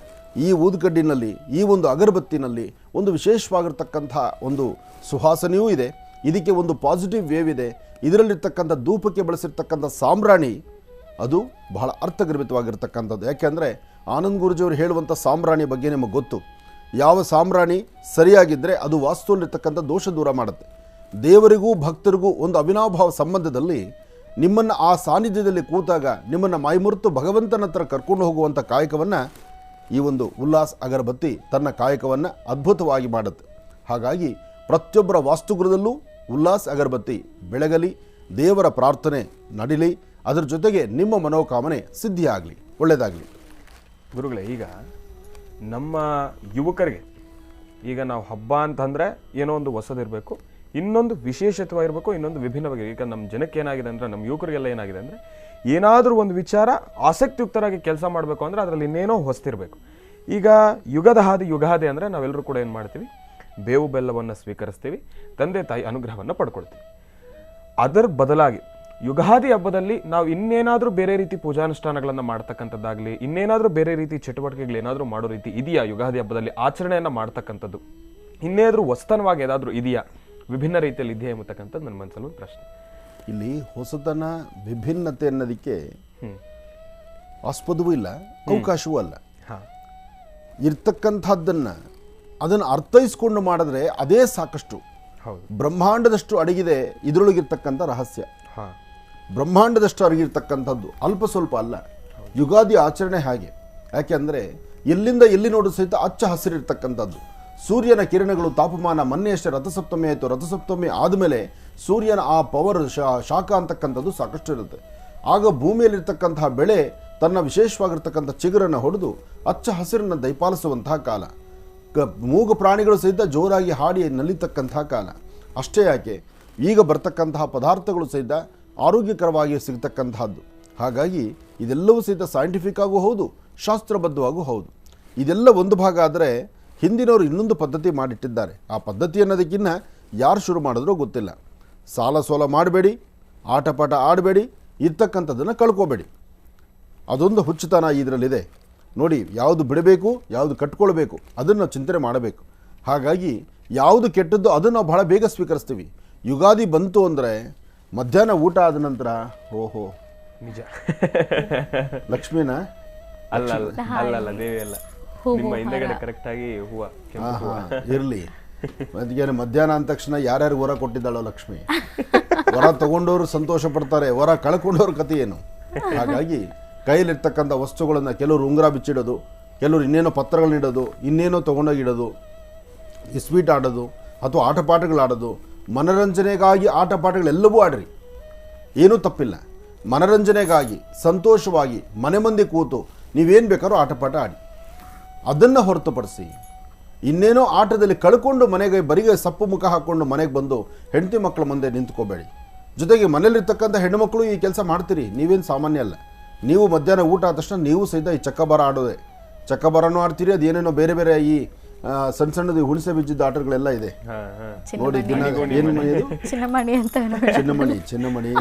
ಈ ಊದುಕಡ್ಡಿನಲ್ಲಿ, ಈ ಒಂದು ಅಗರಬತ್ತಿನಲ್ಲಿ ಒಂದು ವಿಶೇಷವಾಗಿರ್ತಕ್ಕಂಥ ಒಂದು ಸುವಾಸನೆಯೂ ಇದೆ. ಇದಕ್ಕೆ ಒಂದು ಪಾಸಿಟಿವ್ ವೇವ್ ಇದೆ. ಇದರಲ್ಲಿರ್ತಕ್ಕಂಥ ಧೂಪಕ್ಕೆ ಬಳಸಿರ್ತಕ್ಕಂಥ ಸಾಂಬ್ರಾಣಿ ಅದು ಬಹಳ ಅರ್ಥಗರ್ಭಿತವಾಗಿರ್ತಕ್ಕಂಥದ್ದು. ಯಾಕೆಂದರೆ ಆನಂದ್ ಗುರೂಜಿಯವರು ಹೇಳುವಂಥ ಸಾಂಬ್ರಾಣಿ ಬಗ್ಗೆ ನಿಮಗೆ ಗೊತ್ತು. ಯಾವ ಸಾಂಬ್ರಾಣಿ ಸರಿಯಾಗಿದ್ದರೆ ಅದು ವಾಸ್ತುವಲ್ಲಿರ್ತಕ್ಕಂಥ ದೋಷ ದೂರ ಮಾಡುತ್ತೆ. ದೇವರಿಗೂ ಭಕ್ತರಿಗೂ ಒಂದು ಅವಿನಾಭಾವ ಸಂಬಂಧದಲ್ಲಿ ನಿಮ್ಮನ್ನು ಆ ಸಾನ್ನಿಧ್ಯದಲ್ಲಿ ಕೂತಾಗ ನಿಮ್ಮನ್ನು ಮೈಮುರ್ತು ಭಗವಂತನ ಹತ್ರ ಕರ್ಕೊಂಡು ಹೋಗುವಂಥ ಕಾಯಕವನ್ನು ಈ ಒಂದು ಉಲ್ಲಾಸ್ ಅಗರಬತ್ತಿ ತನ್ನ ಕಾಯಕವನ್ನು ಅದ್ಭುತವಾಗಿ ಮಾಡುತ್ತೆ. ಹಾಗಾಗಿ ಪ್ರತಿಯೊಬ್ಬರ ವಾಸ್ತುಗೃಹದಲ್ಲೂ ಉಲ್ಲಾಸ್ ಅಗರಬತ್ತಿ ಬೆಳಗಲಿ, ದೇವರ ಪ್ರಾರ್ಥನೆ ನಡೀಲಿ, ಅದರ ಜೊತೆಗೆ ನಿಮ್ಮ ಮನೋಕಾಮನೆ ಸಿದ್ಧಿಯಾಗಲಿ, ಒಳ್ಳೆಯದಾಗಲಿ. ಗುರುಗಳೇ, ಈಗ ನಮ್ಮ ಯುವಕರಿಗೆ ಈಗ ನಾವು ಹಬ್ಬ ಅಂತಂದರೆ ಏನೋ ಒಂದು ಹೊಸದಿರಬೇಕು, ಇನ್ನೊಂದು ವಿಶೇಷವಾಗಿರಬೇಕು, ಇನ್ನೊಂದು ವಿಭಿನ್ನವಾಗಿ. ಈಗ ನಮ್ಮ ಜನಕ್ಕೆ ಏನಾಗಿದೆ ಅಂದರೆ, ನಮ್ಮ ಯುವಕರಿಗೆಲ್ಲ ಏನಾಗಿದೆ ಅಂದರೆ, ಏನಾದರೂ ಒಂದು ವಿಚಾರ ಆಸಕ್ತಿಯುಕ್ತರಾಗಿ ಕೆಲಸ ಮಾಡಬೇಕು ಅಂದರೆ ಅದರಲ್ಲಿ ಇನ್ನೇನೋ ಹೊಸ್ತಿರಬೇಕು. ಈಗ ಯುಗದ ಹಾದಿ ಯುಗಾದಿ ಅಂದರೆ ನಾವೆಲ್ಲರೂ ಕೂಡ ಏನು ಮಾಡ್ತೀವಿ, ಬೇವು ಬೆಲ್ಲವನ್ನು ಸ್ವೀಕರಿಸ್ತೀವಿ, ತಂದೆ ತಾಯಿ ಅನುಗ್ರಹವನ್ನು ಪಡ್ಕೊಳ್ತೀವಿ. ಅದರ ಬದಲಾಗಿ ಯುಗಾದಿ ಹಬ್ಬದಲ್ಲಿ ನಾವು ಇನ್ನೇನಾದರೂ ಬೇರೆ ರೀತಿ ಪೂಜಾನುಷ್ಠಾನಗಳನ್ನು ಮಾಡ್ತಕ್ಕಂಥದ್ದಾಗಲಿ, ಇನ್ನೇನಾದರೂ ಬೇರೆ ರೀತಿ ಚಟುವಟಿಕೆಗಳೇನಾದರೂ ಮಾಡೋ ರೀತಿ ಇದೆಯಾ? ಯುಗಾದಿ ಹಬ್ಬದಲ್ಲಿ ಆಚರಣೆಯನ್ನು ಮಾಡ್ತಕ್ಕಂಥದ್ದು ಇನ್ನೇನಾದರೂ ಹೊಸತನವಾಗಿ ಏನಾದರೂ ಇದೆಯಾ, ವಿಭಿನ್ನ ರೀತಿಯಲ್ಲಿ ಇದೆಯಾ ಎಂಬತಕ್ಕಂಥದ್ದು ನನ್ನ ಮನಸ್ಸಲ್ಲಿ ಒಂದು ಪ್ರಶ್ನೆ. ಇಲ್ಲಿ ಹೊಸತನ, ವಿಭಿನ್ನತೆ ಅನ್ನೋದಕ್ಕೆ ಆಸ್ಪದವೂ ಇಲ್ಲ, ಅವಕಾಶವೂ ಅಲ್ಲ. ಇರ್ತಕ್ಕಂಥದ್ದನ್ನು ಅದನ್ನು ಅರ್ಥೈಸ್ಕೊಂಡು ಮಾಡಿದ್ರೆ ಅದೇ ಸಾಕಷ್ಟು. ಬ್ರಹ್ಮಾಂಡದಷ್ಟು ಅಡಗಿದೆ ಇದರೊಳಗಿರ್ತಕ್ಕಂಥ ರಹಸ್ಯ. ಬ್ರಹ್ಮಾಂಡದಷ್ಟು ಅಡಗಿರ್ತಕ್ಕಂಥದ್ದು ಅಲ್ಪ ಸ್ವಲ್ಪ ಅಲ್ಲ. ಯುಗಾದಿ ಆಚರಣೆ ಹಾಗೆ. ಯಾಕೆಂದರೆ ಎಲ್ಲಿಂದ ಎಲ್ಲಿ ನೋಡಿದ್ರು ಸಹಿತ ಹಚ್ಚ ಹಸಿರಿರ್ತಕ್ಕಂಥದ್ದು. ಸೂರ್ಯನ ಕಿರಣಗಳು, ತಾಪಮಾನ, ಮೊನ್ನೆ ಅಷ್ಟೇ ರಥಸಪ್ತಮಿ ಆಯಿತು. ರಥಸಪ್ತಮಿ ಆದಮೇಲೆ ಸೂರ್ಯನ ಆ ಪವರ್, ಶಾಖ ಅಂತಕ್ಕಂಥದ್ದು ಸಾಕಷ್ಟು ಇರುತ್ತೆ. ಆಗ ಭೂಮಿಯಲ್ಲಿರ್ತಕ್ಕಂತಹ ಬೆಳೆ ತನ್ನ ವಿಶೇಷವಾಗಿರ್ತಕ್ಕಂಥ ಚಿಗುರನ್ನು ಹೊಡೆದು ಹಚ್ಚ ಹಸಿರನ್ನು ದಯಪಾಲಿಸುವಂತಹ ಕಾಲ. ಮೂಗು ಪ್ರಾಣಿಗಳು ಸಹಿತ ಜೋರಾಗಿ ಹಾಡಿ ನಲಿತಕ್ಕಂತಹ ಕಾಲ. ಅಷ್ಟೇ ಯಾಕೆ, ಈಗ ಬರ್ತಕ್ಕಂತಹ ಪದಾರ್ಥಗಳು ಸಹಿತ ಆರೋಗ್ಯಕರವಾಗಿ ಸಿಗ್ತಕ್ಕಂತಹದ್ದು. ಹಾಗಾಗಿ ಇದೆಲ್ಲವೂ ಸಹಿತ ಸೈಂಟಿಫಿಕ್ ಆಗೂ ಹೌದು, ಶಾಸ್ತ್ರಬದ್ಧವಾಗೂ ಹೌದು. ಇದೆಲ್ಲ ಒಂದು ಭಾಗ ಆದರೆ ಹಿಂದಿನವರು ಇನ್ನೊಂದು ಪದ್ಧತಿ ಮಾಡಿಟ್ಟಿದ್ದಾರೆ. ಆ ಪದ್ಧತಿ ಅನ್ನೋದಕ್ಕಿಂತ ಯಾರು ಶುರು ಮಾಡಿದ್ರೂ ಗೊತ್ತಿಲ್ಲ. ಸಾಲ ಸೋಲ ಮಾಡಬೇಡಿ, ಆಟಪಾಠ ಆಡಬೇಡಿ, ಇರ್ತಕ್ಕಂಥದ್ದನ್ನು ಕಳ್ಕೋಬೇಡಿ. ಅದೊಂದು ಹುಚ್ಚುತನ ಇದರಲ್ಲಿದೆ ನೋಡಿ. ಯಾವುದು ಬಿಡಬೇಕು, ಯಾವುದು ಕಟ್ಕೊಳ್ಬೇಕು ಅದನ್ನು ಚಿಂತನೆ ಮಾಡಬೇಕು. ಹಾಗಾಗಿ ಯಾವುದು ಕೆಟ್ಟದ್ದು ಅದನ್ನು ನಾವು ಬಹಳ ಬೇಗ ಸ್ವೀಕರಿಸ್ತೀವಿ. ಯುಗಾದಿ ಬಂತು ಅಂದರೆ ಮಧ್ಯಾಹ್ನ ಊಟ ಆದ ನಂತರ ಓಹೋ ನಿಜ ಲಕ್ಷ್ಮೀನ ಅಲ್ಲ ದೇವಿ ಅಲ್ಲ, ನಿಮ್ಮ ಹಿಂದೆಗಡೆ ಕರೆಕ್ಟ್ ಆಗಿ ಹೂವ ಇರಲಿ. ಅದಕ್ಕೆ ಮಧ್ಯಾಹ್ನ ಅಂದ ತಕ್ಷಣ ಯಾರ್ಯಾರು ವರ ಕೊಟ್ಟಿದ್ದಾಳೋ ಲಕ್ಷ್ಮಿ. ವರ ತಗೊಂಡವರು ಸಂತೋಷ ಪಡ್ತಾರೆ, ವರ ಕಳ್ಕೊಂಡವ್ರ ಕಥೆ ಏನು? ಹಾಗಾಗಿ ಕೈಯಲ್ಲಿರ್ತಕ್ಕಂಥ ವಸ್ತುಗಳನ್ನು ಕೆಲವರು ಉಂಗುರ ಬಿಚ್ಚಿಡೋದು, ಕೆಲವರು ಇನ್ನೇನೋ ಪತ್ರಗಳನ್ನಿಡೋದು, ಇನ್ನೇನೋ ತೊಗೊಂಡೋಗಿಡೋದು, ಈ ಸ್ವೀಟ್ ಆಡೋದು ಅಥವಾ ಆಟಪಾಠಗಳಾಡೋದು. ಮನರಂಜನೆಗಾಗಿ ಆಟಪಾಠಗಳೆಲ್ಲವೂ ಆಡ್ರಿ, ಏನೂ ತಪ್ಪಿಲ್ಲ. ಮನರಂಜನೆಗಾಗಿ ಸಂತೋಷವಾಗಿ ಮನೆ ಮಂದಿ ಕೂತು ನೀವೇನು ಬೇಕಾದ್ರೂ ಆಟಪಾಠ ಆಡಿ. ಅದನ್ನು ಹೊರತುಪಡಿಸಿ ಇನ್ನೇನೋ ಆಟದಲ್ಲಿ ಕಳ್ಕೊಂಡು ಮನೆಗೆ ಬರಿಗೆ ಸಪ್ಪು ಮುಖ ಹಾಕ್ಕೊಂಡು ಮನೆಗೆ ಬಂದು ಹೆಂಡತಿ ಮಕ್ಕಳ ಮುಂದೆ ನಿಂತ್ಕೋಬೇಡಿ. ಜೊತೆಗೆ ಮನೇಲಿರ್ತಕ್ಕಂಥ ಹೆಣ್ಣುಮಕ್ಕಳು ಈ ಕೆಲಸ ಮಾಡ್ತೀರಿ, ನೀವೇನು ಸಾಮಾನ್ಯ ಅಲ್ಲ. ನೀವು ಮಧ್ಯಾಹ್ನ ಊಟ ಆದ ತಕ್ಷಣ ನೀವು ಸಹಿತ ಈ ಚಕ್ಕಬಾರ ಆಡೋದೆ, ಚಕ್ಕಬಾರನೂ ಆಡ್ತೀರಿ. ಅದೇನೇನೋ ಬೇರೆ ಬೇರೆ ಈ ಸಣ್ಣ ಸಣ್ಣದು ಹುಣಸೆ ಬಿಜ್ಜಿದ್ದ ಆಟಗಳೆಲ್ಲ ಇದೆ ನೋಡಿ. ಚಿನ್ನಮಣಿ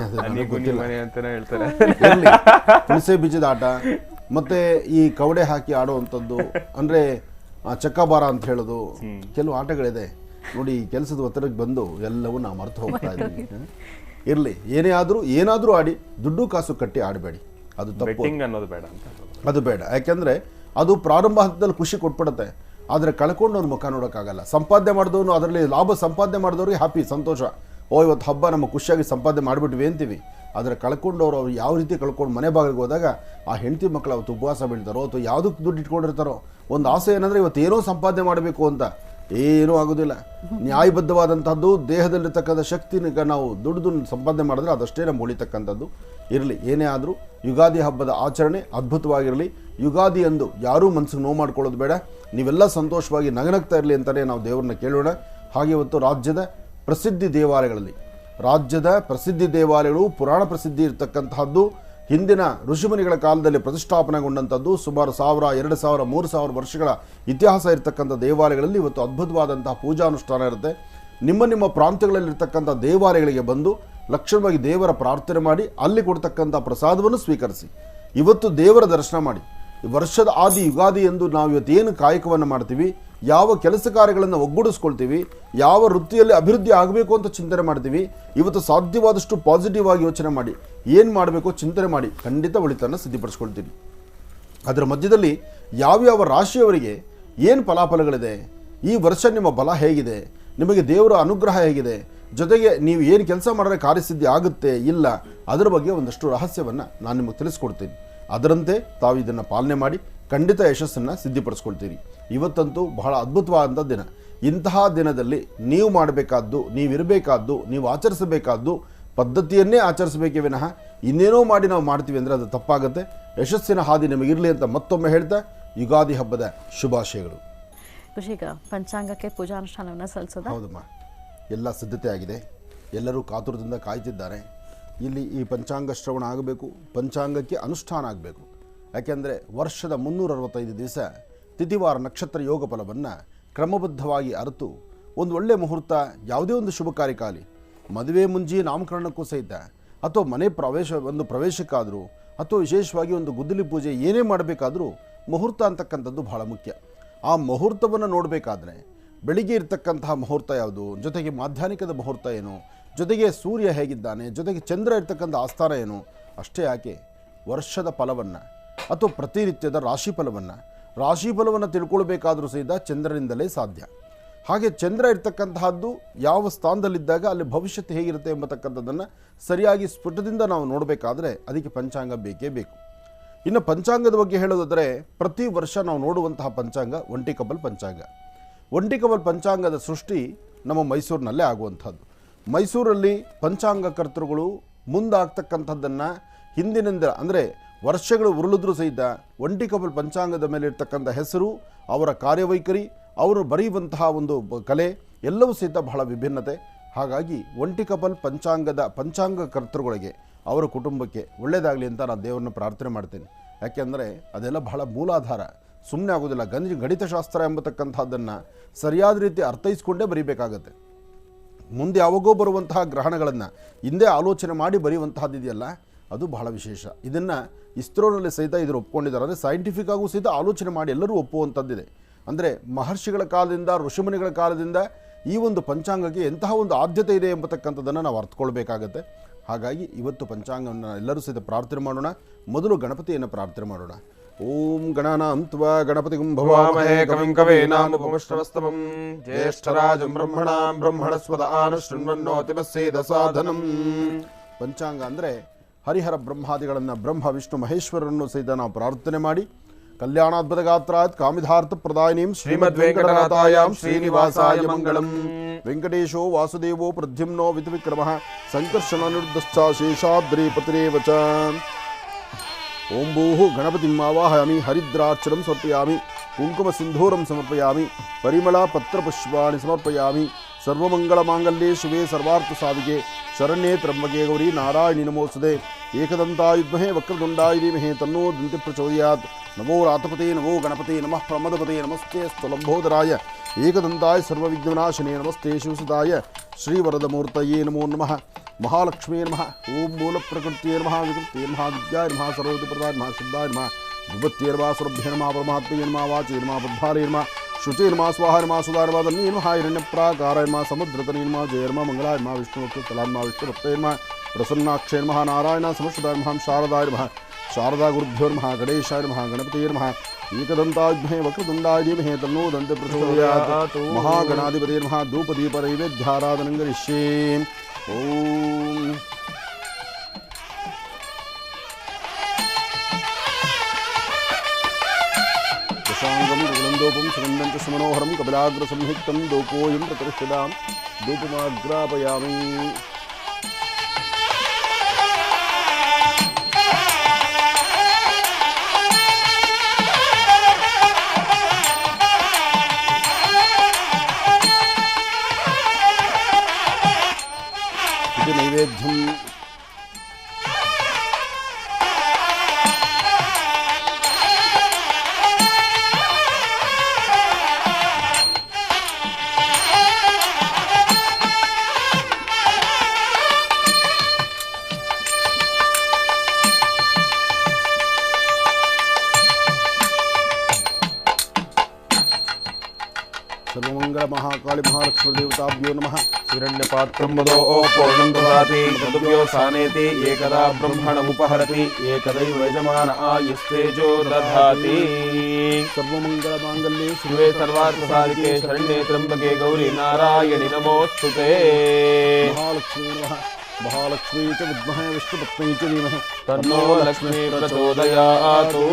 ಹುಣಸೆ ಬಿಜ್ಜಿದ ಆಟ, ಮತ್ತೆ ಈ ಕವಡೆ ಹಾಕಿ ಆಡುವಂಥದ್ದು, ಅಂದರೆ ಚಕ್ಕಬಾರ ಅಂತ ಹೇಳೋದು, ಕೆಲವು ಆಟಗಳಿದೆ ನೋಡಿ. ಈ ಕೆಲಸದ ಒತ್ತಡಕ್ಕೆ ಬಂದು ಎಲ್ಲವೂ ನಾವು ಮರೆತು ಹೋಗ್ತಾ ಇದ್ದೀವಿ. ಇರಲಿ, ಏನಾದರೂ ಆಡಿ, ದುಡ್ಡು ಕಾಸು ಕಟ್ಟಿ ಆಡಬೇಡಿ, ಅದು ತಪ್ಪು ಅನ್ನೋದು ಬೇಡ ಅಂತ. ಅದು ಬೇಡ. ಯಾಕೆಂದರೆ ಅದು ಪ್ರಾರಂಭ ಹಂತದಲ್ಲಿ ಖುಷಿ ಕೊಟ್ಬಿಡುತ್ತೆ, ಆದರೆ ಕಳ್ಕೊಂಡು ಅವ್ರ ಮುಖ ನೋಡೋಕ್ಕಾಗಲ್ಲ. ಸಂಪಾದನೆ ಮಾಡಿದವನು, ಅದರಲ್ಲಿ ಲಾಭ ಸಂಪಾದನೆ ಮಾಡಿದವ್ರಿಗೆ ಹ್ಯಾಪಿ, ಸಂತೋಷ. ಇವತ್ತು ಹಬ್ಬ ನಮ್ಮ ಖುಷಿಯಾಗಿ ಸಂಪಾದನೆ ಮಾಡಿಬಿಟ್ವಿ ಅಂತೀವಿ. ಆದರೆ ಕಳ್ಕೊಂಡವ್ರು ಅವ್ರು ಯಾವ ರೀತಿ ಕಳ್ಕೊಂಡು ಮನೆ ಬಾಗಿಲಿಗೆ ಹೋದಾಗ ಆ ಹೆಂಡತಿ ಮಕ್ಕಳು ಅವತ್ತು ಉಪವಾಸ ಬೀಳ್ತಾರೋ ಅಥವಾ ಯಾವುದಕ್ಕೆ ದುಡ್ಡು ಇಟ್ಕೊಂಡಿರ್ತಾರೋ, ಒಂದು ಆಸೆ ಏನಂದರೆ ಇವತ್ತು ಏನೋ ಸಂಪಾದನೆ ಮಾಡಬೇಕು ಅಂತ, ಏನೂ ಆಗೋದಿಲ್ಲ. ನ್ಯಾಯಬದ್ಧವಾದಂಥದ್ದು ದೇಹದಲ್ಲಿರ್ತಕ್ಕಂಥ ಶಕ್ತಿನ ನಾವು ದುಡ್ದು ಸಂಪಾದನೆ ಮಾಡಿದ್ರೆ ಅದಷ್ಟೇ ನಮ್ಗೆ ಉಳಿತಕ್ಕಂಥದ್ದು. ಇರಲಿ, ಏನೇ ಆದರೂ ಯುಗಾದಿ ಹಬ್ಬದ ಆಚರಣೆ ಅದ್ಭುತವಾಗಿರಲಿ. ಯುಗಾದಿ ಎಂದು ಯಾರೂ ಮನಸ್ಸಿಗೆ ನೋವು ಮಾಡ್ಕೊಳ್ಳೋದು ಬೇಡ. ನೀವೆಲ್ಲ ಸಂತೋಷವಾಗಿ ನಗನಗ್ತಾ ಇರಲಿ ಅಂತಲೇ ನಾವು ದೇವರನ್ನ ಕೇಳೋಣ. ಹಾಗೆ ಇವತ್ತು ರಾಜ್ಯದ ಪ್ರಸಿದ್ಧಿ ದೇವಾಲಯಗಳು ಪುರಾಣ ಪ್ರಸಿದ್ಧಿ ಇರತಕ್ಕಂತಹದ್ದು, ಹಿಂದಿನ ಋಷಿಮುನಿಗಳ ಕಾಲದಲ್ಲಿ ಪ್ರತಿಷ್ಠಾಪನೆಗೊಂಡಂಥದ್ದು, ಸುಮಾರು 1000, 2000, 3000 ವರ್ಷಗಳ ಇತಿಹಾಸ ಇರತಕ್ಕಂಥ ದೇವಾಲಯಗಳಲ್ಲಿ ಇವತ್ತು ಅದ್ಭುತವಾದಂತಹ ಪೂಜಾನುಷ್ಠಾನ ಇರುತ್ತೆ. ನಿಮ್ಮ ಪ್ರಾಂತ್ಯಗಳಲ್ಲಿರ್ತಕ್ಕಂಥ ದೇವಾಲಯಗಳಿಗೆ ಬಂದು ಲಕ್ಷಣವಾಗಿ ದೇವರ ಪ್ರಾರ್ಥನೆ ಮಾಡಿ ಅಲ್ಲಿ ಕೊಡ್ತಕ್ಕಂಥ ಪ್ರಸಾದವನ್ನು ಸ್ವೀಕರಿಸಿ. ಇವತ್ತು ದೇವರ ದರ್ಶನ ಮಾಡಿ. ವರ್ಷದ ಆದಿ ಯುಗಾದಿ ಎಂದು ನಾವು ಇವತ್ತೇನು ಕಾಯಕವನ್ನು ಮಾಡ್ತೀವಿ, ಯಾವ ಕೆಲಸ ಕಾರ್ಯಗಳನ್ನು ಒಗ್ಗೂಡಿಸ್ಕೊಳ್ತೀವಿ, ಯಾವ ವೃತ್ತಿಯಲ್ಲಿ ಅಭಿವೃದ್ಧಿ ಆಗಬೇಕು ಅಂತ ಚಿಂತನೆ ಮಾಡ್ತೀವಿ, ಇವತ್ತು ಸಾಧ್ಯವಾದಷ್ಟು ಪಾಸಿಟಿವ್ ಆಗಿ ಯೋಚನೆ ಮಾಡಿ ಏನು ಮಾಡಬೇಕು ಚಿಂತನೆ ಮಾಡಿ ಖಂಡಿತ ಒಳಿತನ್ನು ಸಿದ್ಧಪಡಿಸ್ಕೊಳ್ತೀವಿ. ಅದರ ಮಧ್ಯದಲ್ಲಿ ಯಾವ್ಯಾವ ರಾಶಿಯವರಿಗೆ ಏನು ಫಲಾಫಲಗಳಿದೆ, ಈ ವರ್ಷ ನಿಮ್ಮ ಬಲ ಹೇಗಿದೆ, ನಿಮಗೆ ದೇವರ ಅನುಗ್ರಹ ಹೇಗಿದೆ, ಜೊತೆಗೆ ನೀವು ಏನು ಕೆಲಸ ಮಾಡಿದ್ರೆ ಕಾರ್ಯಸಿದ್ಧಿ ಆಗುತ್ತೆ ಇಲ್ಲ, ಅದರ ಬಗ್ಗೆ ಒಂದಷ್ಟು ರಹಸ್ಯವನ್ನು ನಾನು ನಿಮಗೆ ತಿಳಿಸ್ಕೊಡ್ತೀನಿ. ಅದರಂತೆ ತಾವು ಇದನ್ನು ಪಾಲನೆ ಮಾಡಿ ಖಂಡಿತ ಯಶಸ್ಸನ್ನು ಸಿದ್ಧಿಪಡಿಸ್ಕೊಳ್ತೀರಿ. ಇವತ್ತಂತೂ ಬಹಳ ಅದ್ಭುತವಾದಂಥ ದಿನ. ಇಂತಹ ದಿನದಲ್ಲಿ ನೀವು ಮಾಡಬೇಕಾದ್ದು, ನೀವಿರಬೇಕಾದ್ದು, ನೀವು ಆಚರಿಸಬೇಕಾದ್ದು ಪದ್ಧತಿಯನ್ನೇ ಆಚರಿಸಬೇಕೇ ವಿನಃ ಇನ್ನೇನೋ ಮಾಡಿ ನಾವು ಮಾಡ್ತೀವಿ ಅಂದರೆ ಅದು ತಪ್ಪಾಗುತ್ತೆ. ಯಶಸ್ಸಿನ ಹಾದಿ ನಿಮಗಿರಲಿ ಅಂತ ಮತ್ತೊಮ್ಮೆ ಹೇಳ್ತಾ ಯುಗಾದಿ ಹಬ್ಬದ ಶುಭಾಶಯಗಳು. ಖುಷಿಗ ಪಂಚಾಂಗಕ್ಕೆ ಪೂಜಾನುಷ್ಠಾನವನ್ನು ಸಲ್ಲಿಸೋದ? ಹೌದಮ್ಮ, ಎಲ್ಲ ಸಿದ್ಧತೆ ಆಗಿದೆ. ಎಲ್ಲರೂ ಕಾತುರದಿಂದ ಕಾಯ್ತಿದ್ದಾರೆ. ಇಲ್ಲಿ ಈ ಪಂಚಾಂಗ ಶ್ರವಣ ಆಗಬೇಕು, ಪಂಚಾಂಗಕ್ಕೆ ಅನುಷ್ಠಾನ ಆಗಬೇಕು. ಯಾಕೆಂದರೆ ವರ್ಷದ 365 ದಿವಸ ತಿಥಿವಾರ ನಕ್ಷತ್ರ ಯೋಗ ಫಲವನ್ನು ಕ್ರಮಬದ್ಧವಾಗಿ ಅರಿತು ಒಂದು ಒಳ್ಳೆಯ ಮುಹೂರ್ತ, ಯಾವುದೇ ಒಂದು ಶುಭ ಕಾರ್ಯಕ್ಕಾಗಲಿ, ಮದುವೆ ಮುಂಜಿ ನಾಮಕರಣಕ್ಕೂ ಸಹಿತ, ಅಥವಾ ಮನೆ ಪ್ರವೇಶಕ್ಕಾದರೂ, ಅಥವಾ ವಿಶೇಷವಾಗಿ ಒಂದು ಗುದ್ದಲಿ ಪೂಜೆ ಏನೇ ಮಾಡಬೇಕಾದರೂ ಮುಹೂರ್ತ ಅಂತಕ್ಕಂಥದ್ದು ಬಹಳ ಮುಖ್ಯ. ಆ ಮುಹೂರ್ತವನ್ನು ನೋಡಬೇಕಾದ್ರೆ ಬೆಳಿಗ್ಗೆ ಇರ್ತಕ್ಕಂತಹ ಮುಹೂರ್ತ ಯಾವುದು, ಜೊತೆಗೆ ಮಾಧ್ಯಾಹ್ನಿಕದ ಮುಹೂರ್ತ ಏನು, ಜೊತೆಗೆ ಸೂರ್ಯ ಹೇಗಿದ್ದಾನೆ, ಜೊತೆಗೆ ಚಂದ್ರ ಇರ್ತಕ್ಕಂಥ ಆಸ್ಥಾನ ಏನು, ಅಷ್ಟೇ ಯಾಕೆ ವರ್ಷದ ಫಲವನ್ನು ಅಥವಾ ಪ್ರತಿನಿತ್ಯದ ರಾಶಿಫಲವನ್ನು ತಿಳ್ಕೊಳ್ಬೇಕಾದ್ರೂ ಸಹಿತ ಚಂದ್ರನಿಂದಲೇ ಸಾಧ್ಯ. ಹಾಗೆ ಚಂದ್ರ ಇರ್ತಕ್ಕಂತಹದ್ದು ಯಾವ ಸ್ಥಾನದಲ್ಲಿದ್ದಾಗ ಅಲ್ಲಿ ಭವಿಷ್ಯತ್ತು ಹೇಗಿರುತ್ತೆ ಎಂಬತಕ್ಕಂಥದ್ದನ್ನು ಸರಿಯಾಗಿ ಸ್ಫುಟದಿಂದ ನಾವು ನೋಡಬೇಕಾದ್ರೆ ಅದಕ್ಕೆ ಪಂಚಾಂಗ ಬೇಕೇ ಬೇಕು. ಇನ್ನು ಪಂಚಾಂಗದ ಬಗ್ಗೆ ಹೇಳೋದಾದರೆ, ಪ್ರತಿ ವರ್ಷ ನಾವು ನೋಡುವಂತಹ ಪಂಚಾಂಗ ಒಂಟಿಕಪಲ್ ಪಂಚಾಂಗ. ಒಂಟಿಕಪಲ್ ಪಂಚಾಂಗದ ಸೃಷ್ಟಿ ನಮ್ಮ ಮೈಸೂರಿನಲ್ಲೇ ಆಗುವಂಥದ್ದು. ಮೈಸೂರಲ್ಲಿ ಪಂಚಾಂಗ ಕರ್ತೃಗಳು ಮುಂದಾಗ್ತಕ್ಕಂಥದ್ದನ್ನು ಹಿಂದಿನಿಂದ, ಅಂದರೆ ವರ್ಷಗಳು ಉರುಳಿದ್ರೂ ಸಹಿತ ಒಂಟಿಕಪಲ್ ಪಂಚಾಂಗದ ಮೇಲೆ ಇರ್ತಕ್ಕಂಥ ಹೆಸರು, ಅವರ ಕಾರ್ಯವೈಖರಿ, ಅವರು ಬರೆಯುವಂತಹ ಒಂದು ಕಲೆ ಎಲ್ಲವೂ ಸಹಿತ ಬಹಳ ವಿಭಿನ್ನತೆ. ಹಾಗಾಗಿ ಒಂಟಿಕಪಲ್ ಪಂಚಾಂಗ ಕರ್ತೃಗಳಿಗೆ, ಅವರ ಕುಟುಂಬಕ್ಕೆ ಒಳ್ಳೆಯದಾಗಲಿ ಅಂತ ನಾನು ದೇವರನ್ನ ಪ್ರಾರ್ಥನೆ ಮಾಡ್ತೇನೆ. ಯಾಕೆಂದರೆ ಅದೆಲ್ಲ ಬಹಳ ಮೂಲಾಧಾರ, ಸುಮ್ಮನೆ ಆಗೋದಿಲ್ಲ. ಗಣಿತಶಾಸ್ತ್ರ ಎಂಬತಕ್ಕಂಥದ್ದನ್ನು ಸರಿಯಾದ ರೀತಿ ಅರ್ಥೈಸ್ಕೊಂಡೇ ಬರೀಬೇಕಾಗತ್ತೆ. ಮುಂದೆ ಯಾವಾಗೋ ಬರುವಂತಹ ಗ್ರಹಣಗಳನ್ನು ಹಿಂದೆ ಆಲೋಚನೆ ಮಾಡಿ ಬರೆಯುವಂತಹದ್ದಿದೆಯಲ್ಲ, ಅದು ಬಹಳ ವಿಶೇಷ. ಇದನ್ನು ಇಸ್ರೋನಲ್ಲಿ ಸಹಿತ ಇದನ್ನು ಒಪ್ಕೊಂಡಿದ್ದಾರೆ. ಅಂದರೆ ಸೈಂಟಿಫಿಕ್ ಆಗೂ ಸಹಿತ ಆಲೋಚನೆ ಮಾಡಿ ಎಲ್ಲರೂ ಒಪ್ಪುವಂಥದ್ದಿದೆ. ಅಂದರೆ ಮಹರ್ಷಿಗಳ ಕಾಲದಿಂದ, ಋಷಿಮುನಿಗಳ ಕಾಲದಿಂದ ಈ ಒಂದು ಪಂಚಾಂಗಕ್ಕೆ ಎಂತಹ ಒಂದು ಆದ್ಯತೆ ಇದೆ ಎಂಬತಕ್ಕಂಥದ್ದನ್ನು ನಾವು ಅರ್ಥಕೊಳ್ಬೇಕಾಗತ್ತೆ. ಹಾಗಾಗಿ ಇವತ್ತು ಪಂಚಾಂಗವನ್ನು ಎಲ್ಲರೂ ಸಹಿತ ಪ್ರಾರ್ಥನೆ ಮಾಡೋಣ. ಮೊದಲು ಗಣಪತಿಯನ್ನು ಪ್ರಾರ್ಥನೆ ಮಾಡೋಣ. ಓಂ ಗಣಾನಾಂ ತ್ವಾ ಗಣಪತಿಂ ಭವಾಮಹೇ ಕವಿಂ ಕವೀನಾಮುಪಮಶ್ರವಸ್ತಮಂ ಜ್ಯೇಷ್ಠರಾಜಂ ಬ್ರಹ್ಮಣಾಂ ಬ್ರಹ್ಮಣಸ್ಪದ ಆನುಶೃಣ್ವನ್ನೋತಿಮಸ್ಸೇದ ಸಾಧನಂ. ಪಂಚಾಂಗ ಅಂದರೆ ಹರಿಹರ ಬ್ರಹ್ಮಾದಿಗಳನ್ನು, ಬ್ರಹ್ಮ ವಿಷ್ಣು ಮಹೇಶ್ವರರನ್ನು ಸಹಿತ ನಾವು ಪ್ರಾರ್ಥನೆ ಮಾಡಿ, ಕಲ್ಯಾಣಾದ್ಭುತ ಗಾತ್ರಾತ್ ಕಾಮಿಧಾರ್ಥ ಪ್ರದಾಯಿನೀಂ ಶ್ರೀಮದ್ ವೆಂಕಟನಾಥಾಯಾಂ ಶ್ರೀನಿವಾಸಾಯ ಮಂಗಳಂ. ವೆಂಕಟೇಶೋ ವಾಸುದೇವೋ ಪ್ರದ್ಯುಮ್ನೋ ವಿದ್ವಿಕ್ರಮಃ ಸಂಕರ್ಷಣ ನಿರ್ದಶ್ಚ ಶೇಷಾದ್ರಿಪತಿರೇವ ಚ. ಓಂ ಭೂಃ ಗಣಪತಿಂ ಆವಾಹಯಾಮಿ, ಹರಿದ್ರಾಕ್ಷರಂ ಸಮರ್ಪಯಾಮಿ, ಕುಂಕುಮ ಸಿಂಧೂರಂ ಸಮರ್ಪಯಾಮಿ, ಪರಿಮಳ ಪತ್ರಪುಷ್ಪಾಣಿ ಸಮರ್ಪಯಾಮಿ. ಸರ್ವಮಂಗಳಮಾಂಗಲ್ಯೆ ಶಿವೆ ಸರ್ವಾರ್ಥ ಸಾಧಿಕೆ ಶರಣ್ಯೇ ತ್ರ್ಯಂಬಕೆ ಗೌರಿ ನಾರಾಯಣಿ ನಮೋಸ್ತುತೆ. ಏಕದಂತಾಯ ವಿದ್ಮಹೇ ವಕ್ರತುಂಡಾಯ ಧೀಮಹಿ ತನ್ನೋ ದಂತಿ ಪ್ರಚೋದಯಾತ್. ನಮೋ ರಾತಪತೆ ನಮೋ ಗಣಪತೆ ನಮಃ ಪ್ರಮದಪತೆ ನಮಸ್ತೆ ಸ್ತುಲಂಬೋದರಾಯ ಏಕದಂತಾಯ ಸರ್ವವಿಘ್ನನಾಶನೇ ನಮಸ್ತೆ ಶಿವಸುತಾಯ ಶ್ರೀವರದಮೂರ್ತಯೇ ನಮೋ ನಮಃ. ಮಹಾಲಕ್ಷ್ಮೀ ನಮಃ. ಓಂ ಮೂಲ ಪ್ರಕೃತಿಯೇ ನಮಃ, ವಿಕೃತಿಯೇ ನಮಃ, ವಿದ್ಯಾಯ ನಮಃ, ಸರ್ವೋದಿಪ್ರದಾಯ ನಮಃ, ಶುದ್ಧಾಯ ನಮಃ, ವಿಭೂತ್ಯೇ ನಮಃ, ಸುರಭ್ಯೇ ನಮಃ, ಪರಮಾತ್ಮೇ ನಮಃ, ವಾಚೇ ನಮಃ, ಬದ್ಧಾರೇ ನಮಃ, ಶುಚೇ ನಮಃ, ಸ್ವಾಹ ನಮಃ, ಸುಧಾಯ ನಮಃ, ಧನ್ಯೇ ನಮಃ, ಹಿರಣ್ಯಪ್ರಾಕಾರಾಯ ನಮಃ, ಸಮುದ್ರತನೇ ನಮಃ, ಜಯ ನಮಃ, ಮಂಗಳಾಯ ನಮಃ, ವಿಷ್ಣುವಕ್ಷಸ್ಥಲಾಯ ನಮಃ, ವಿಷ್ಣುಭಕ್ತೇ ನಮಃ, ಪ್ರಸನ್ನಾಕ್ಷೇ ನಮಃ, ನಾರಾಯಣ ಸಮಶ್ರುತಾಯ ನಮಃ, ಶಾರದಾಯ ನಮಃ, ಶಾರದಾ ಗುರುಭ್ಯೋ ನಮಃ, ಗಣೇಶಾಯ ನಮಃ, ಗಣಪತಿಯೇ ನಮಃ. ಏಕದಂತಾಯ ವಿದ್ಮಹೇ ವಕ್ರತುಂಡಾಯ ಧೀಮಹಿ ತನ್ನೋ ದಂತಿ ಪ್ರಚೋದಯಾತ್. ಮಹಾಗಣಾಧಿಪತಯೇ ನಮಃ. ಧೂಪದೀಪ ನೈವೇದ್ಯಾರಾಧನಂ ಕರಿಷ್ಯೇ. ಓಂ ದಶಾಂಗಂ ಗಗನಂದೋಪಂ ಸುಗಂಧಂ ಚ ಸುಮನೋಹರಂ ಕಪಿಲಾಗ್ರ ಸಂಹಿಕ್ತಂ ದೋಪೋಯಂ ಪ್ರಕೃಷ್ಯದಾಂ ಧೂಪಮಾಗ್ರಾಪಯಾಮಿ. ಇದು ನೈವೇದ್ಯಂ. ಸರ್ವಮಂಗಳ ಮಹಾಕಾಳಿ ಮಹಾಲಕ್ಷ್ಮೀ ದೇವತಾಭ್ಯೋ ನಮಃ. ಹಿರಣ್ಯಪಾತ್ರಂ ಮದೋ ಪೂರ್ಣಂ ದದಾತಿ ತದುಭ್ಯೋ ಸಾನೇತಿ ಏಕದಾ ಬ್ರಹ್ಮಣಮುಪಹರತಿ ಏಕದೈವ ಯಜಮಾನ ಆಯುಸ್ತೇಜೋ ದಧಾತಿ. ಸರ್ವಮಂಗಳ ಮಾಂಗಲ್ಯೆ ಶಿವೆ ಸರ್ವಾರ್ಥ ಸಾಧಿಕೆ ಶರಣ್ಯೇ ತ್ರ್ಯಂಬಕೆ ಗೌರಿ ನಾರಾಯಣಿ ನಮೋಸ್ತುತೆ. ಮಹಾಲಕ್ಷ್ಮೀ ನಮಃ. ಮಹಾಲಕ್ಷ್ಮೀ ಚ ವಿದ್ಮಹೇ ವಿಷ್ಣುಪತ್ನೇ ಚ ಧೀಮಹಿ ತನ್ನೋ ಲಕ್ಷ್ಮೀ ಪ್ರಚೋದಯಾತು.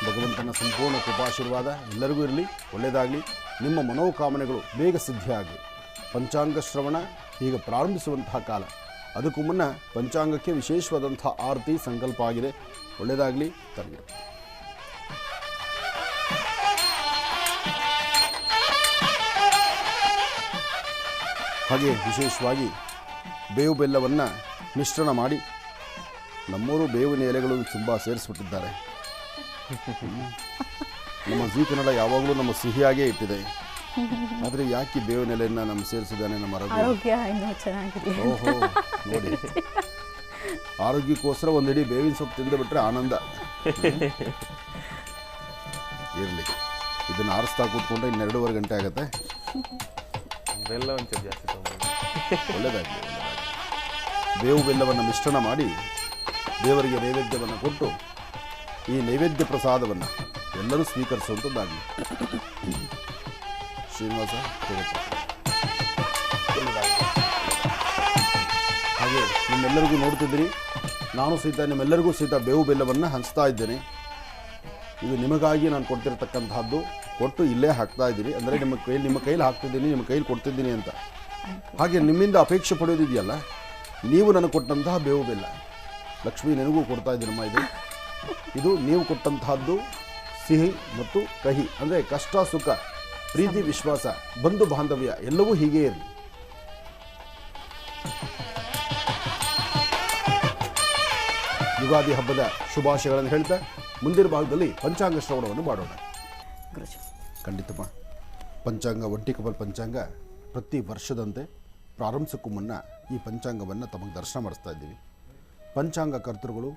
ಭಗವಂತನ ಸಂಪೂರ್ಣ ಕೃಪಾಶೀರ್ವಾದ ಎಲ್ಲರಿಗೂ ಇರಲಿ, ಒಳ್ಳೆಯದಾಗಲಿ, ನಿಮ್ಮ ಮನೋಕಾಮನೆಗಳು ಬೇಗ ಸಿದ್ಧಿಯಾಗಲಿ. ಪಂಚಾಂಗ ಶ್ರವಣ ಈಗ ಪ್ರಾರಂಭಿಸುವಂತಹ ಕಾಲ. ಅದಕ್ಕೂ ಮುನ್ನ ಪಂಚಾಂಗಕ್ಕೆ ವಿಶೇಷವಾದಂಥ ಆರತಿ ಸಂಕಲ್ಪ ಆಗಿದೆ. ಒಳ್ಳೆಯದಾಗಲಿ. ತರಲಿ. ಹಾಗೆ ವಿಶೇಷವಾಗಿ ಬೇವು ಬೆಲ್ಲವನ್ನು ಮಿಶ್ರಣ ಮಾಡಿ, ನಮ್ಮೂರು ಬೇವಿನ ಎಲೆಗಳು ತುಂಬ ಸೇರಿಸ್ಬಿಟ್ಟಿದ್ದಾರೆ. ನಮ್ಮ ಜೀ ಕನ್ನಡ ಯಾವಾಗಲೂ ನಮ್ಮ ಸಿಹಿಯಾಗೇ ಇಟ್ಟಿದೆ. ಆದರೆ ಯಾಕೆ ಬೇವಿನ ಎಲೆಯನ್ನು ನಮ್ಮ ಸೇರಿಸಿದ್ದಾನೆ ನಮ್ಮ ಆರೋಗ್ಯ ಇನ್ನೂ ಚೆನ್ನಾಗಿದೆ. ಓಹೋ ನೋಡಿ, ಆರೋಗ್ಯಕ್ಕೋಸ್ಕರ ಒಂದಿಡೀ ಬೇವಿನ ಸೊಪ್ಪು ತಿಂದು ಬಿಟ್ಟರೆ ಆನಂದ. ಇರಲಿ, ಇದನ್ನು ಆರಿಸ್ತಾ ಕೂತ್ಕೊಂಡ್ರೆ ಇನ್ನು 2.5 ಗಂಟೆ ಆಗುತ್ತೆ. ಬೆಲ್ಲ ಒಂಚೂರು ಜಾಸ್ತಿ ತಗೊಂಡು ಒಳ್ಳೆಯದಾಗಲಿ. ಬೇವು ಬೆಲ್ಲವನ್ನು ಮಿಶ್ರಣ ಮಾಡಿ ದೇವರಿಗೆ ನೈವೇದ್ಯವನ್ನು ಕೊಟ್ಟು, ಈ ನೈವೇದ್ಯ ಪ್ರಸಾದವನ್ನು ಎಲ್ಲರೂ ಸ್ವೀಕರಿಸುವಂಥದ್ದಾಗಲಿ. ಶ್ರೀನಿವಾಸ ಹಾಗೆ ನಿಮ್ಮೆಲ್ಲರಿಗೂ ನೋಡ್ತಿದ್ದೀರಿ, ನಾನು ಸಹಿತ ನಿಮ್ಮೆಲ್ಲರಿಗೂ ಸಹಿತ ಬೇವು ಬೆಲ್ಲವನ್ನು ಹಂಚ್ತಾ ಇದ್ದೇನೆ. ಇದು ನಿಮಗಾಗಿ ನಾನು ಕೊಡ್ತಿರ್ತಕ್ಕಂಥದ್ದು. ಕೊಟ್ಟು ಇಲ್ಲೇ ಹಾಕ್ತಾ ಇದ್ದೀನಿ, ಅಂದರೆ ನಿಮ್ಮ ಕೈಲಿ ಹಾಕ್ತಿದ್ದೀನಿ, ನಿಮ್ಮ ಕೈಲಿ ಕೊಡ್ತಿದ್ದೀನಿ ಅಂತ. ಹಾಗೆ ನಿಮ್ಮಿಂದ ಅಪೇಕ್ಷೆ ಪಡೆಯೋದಿದೆಯಲ್ಲ, ನೀವು ನನಗೆ ಕೊಟ್ಟಂತಹ ಬೇವು ಬೆಲ್ಲ, ಲಕ್ಷ್ಮೀ ನಿನಗೂ ಕೊಡ್ತಾ ಇದ್ದೀನಮ್ಮ. ಇದು ನೀವು ಕೊಟ್ಟಂತಹದ್ದು ಸಿಹಿ ಮತ್ತು ಕಹಿ, ಅಂದರೆ ಕಷ್ಟ ಸುಖ, ಪ್ರೀತಿ ವಿಶ್ವಾಸ, ಬಂಧು ಬಾಂಧವ್ಯ ಎಲ್ಲವೂ ಹೀಗೆ ಇರಲಿ. ಯುಗಾದಿ ಹಬ್ಬದ ಶುಭಾಶಯಗಳನ್ನು ಹೇಳ್ತಾ ಮುಂದಿನ ಭಾಗದಲ್ಲಿ ಪಂಚಾಂಗ ಶ್ರವಣವನ್ನು ಮಾಡೋಣ. ಖಂಡಿತಮ್ಮ. ಪಂಚಾಂಗ ಒಂಟಿಕಪಲ್ ಪಂಚಾಂಗ ಪ್ರತಿ ವರ್ಷದಂತೆ ಪ್ರಾರಂಭಿಸಕ್ಕೂ ಮುನ್ನ ಈ ಪಂಚಾಂಗವನ್ನು ತಮಗೆ ದರ್ಶನ ಮಾಡಿಸ್ತಾ ಇದ್ದೀವಿ. ಪಂಚಾಂಗ ಕರ್ತೃಗಳು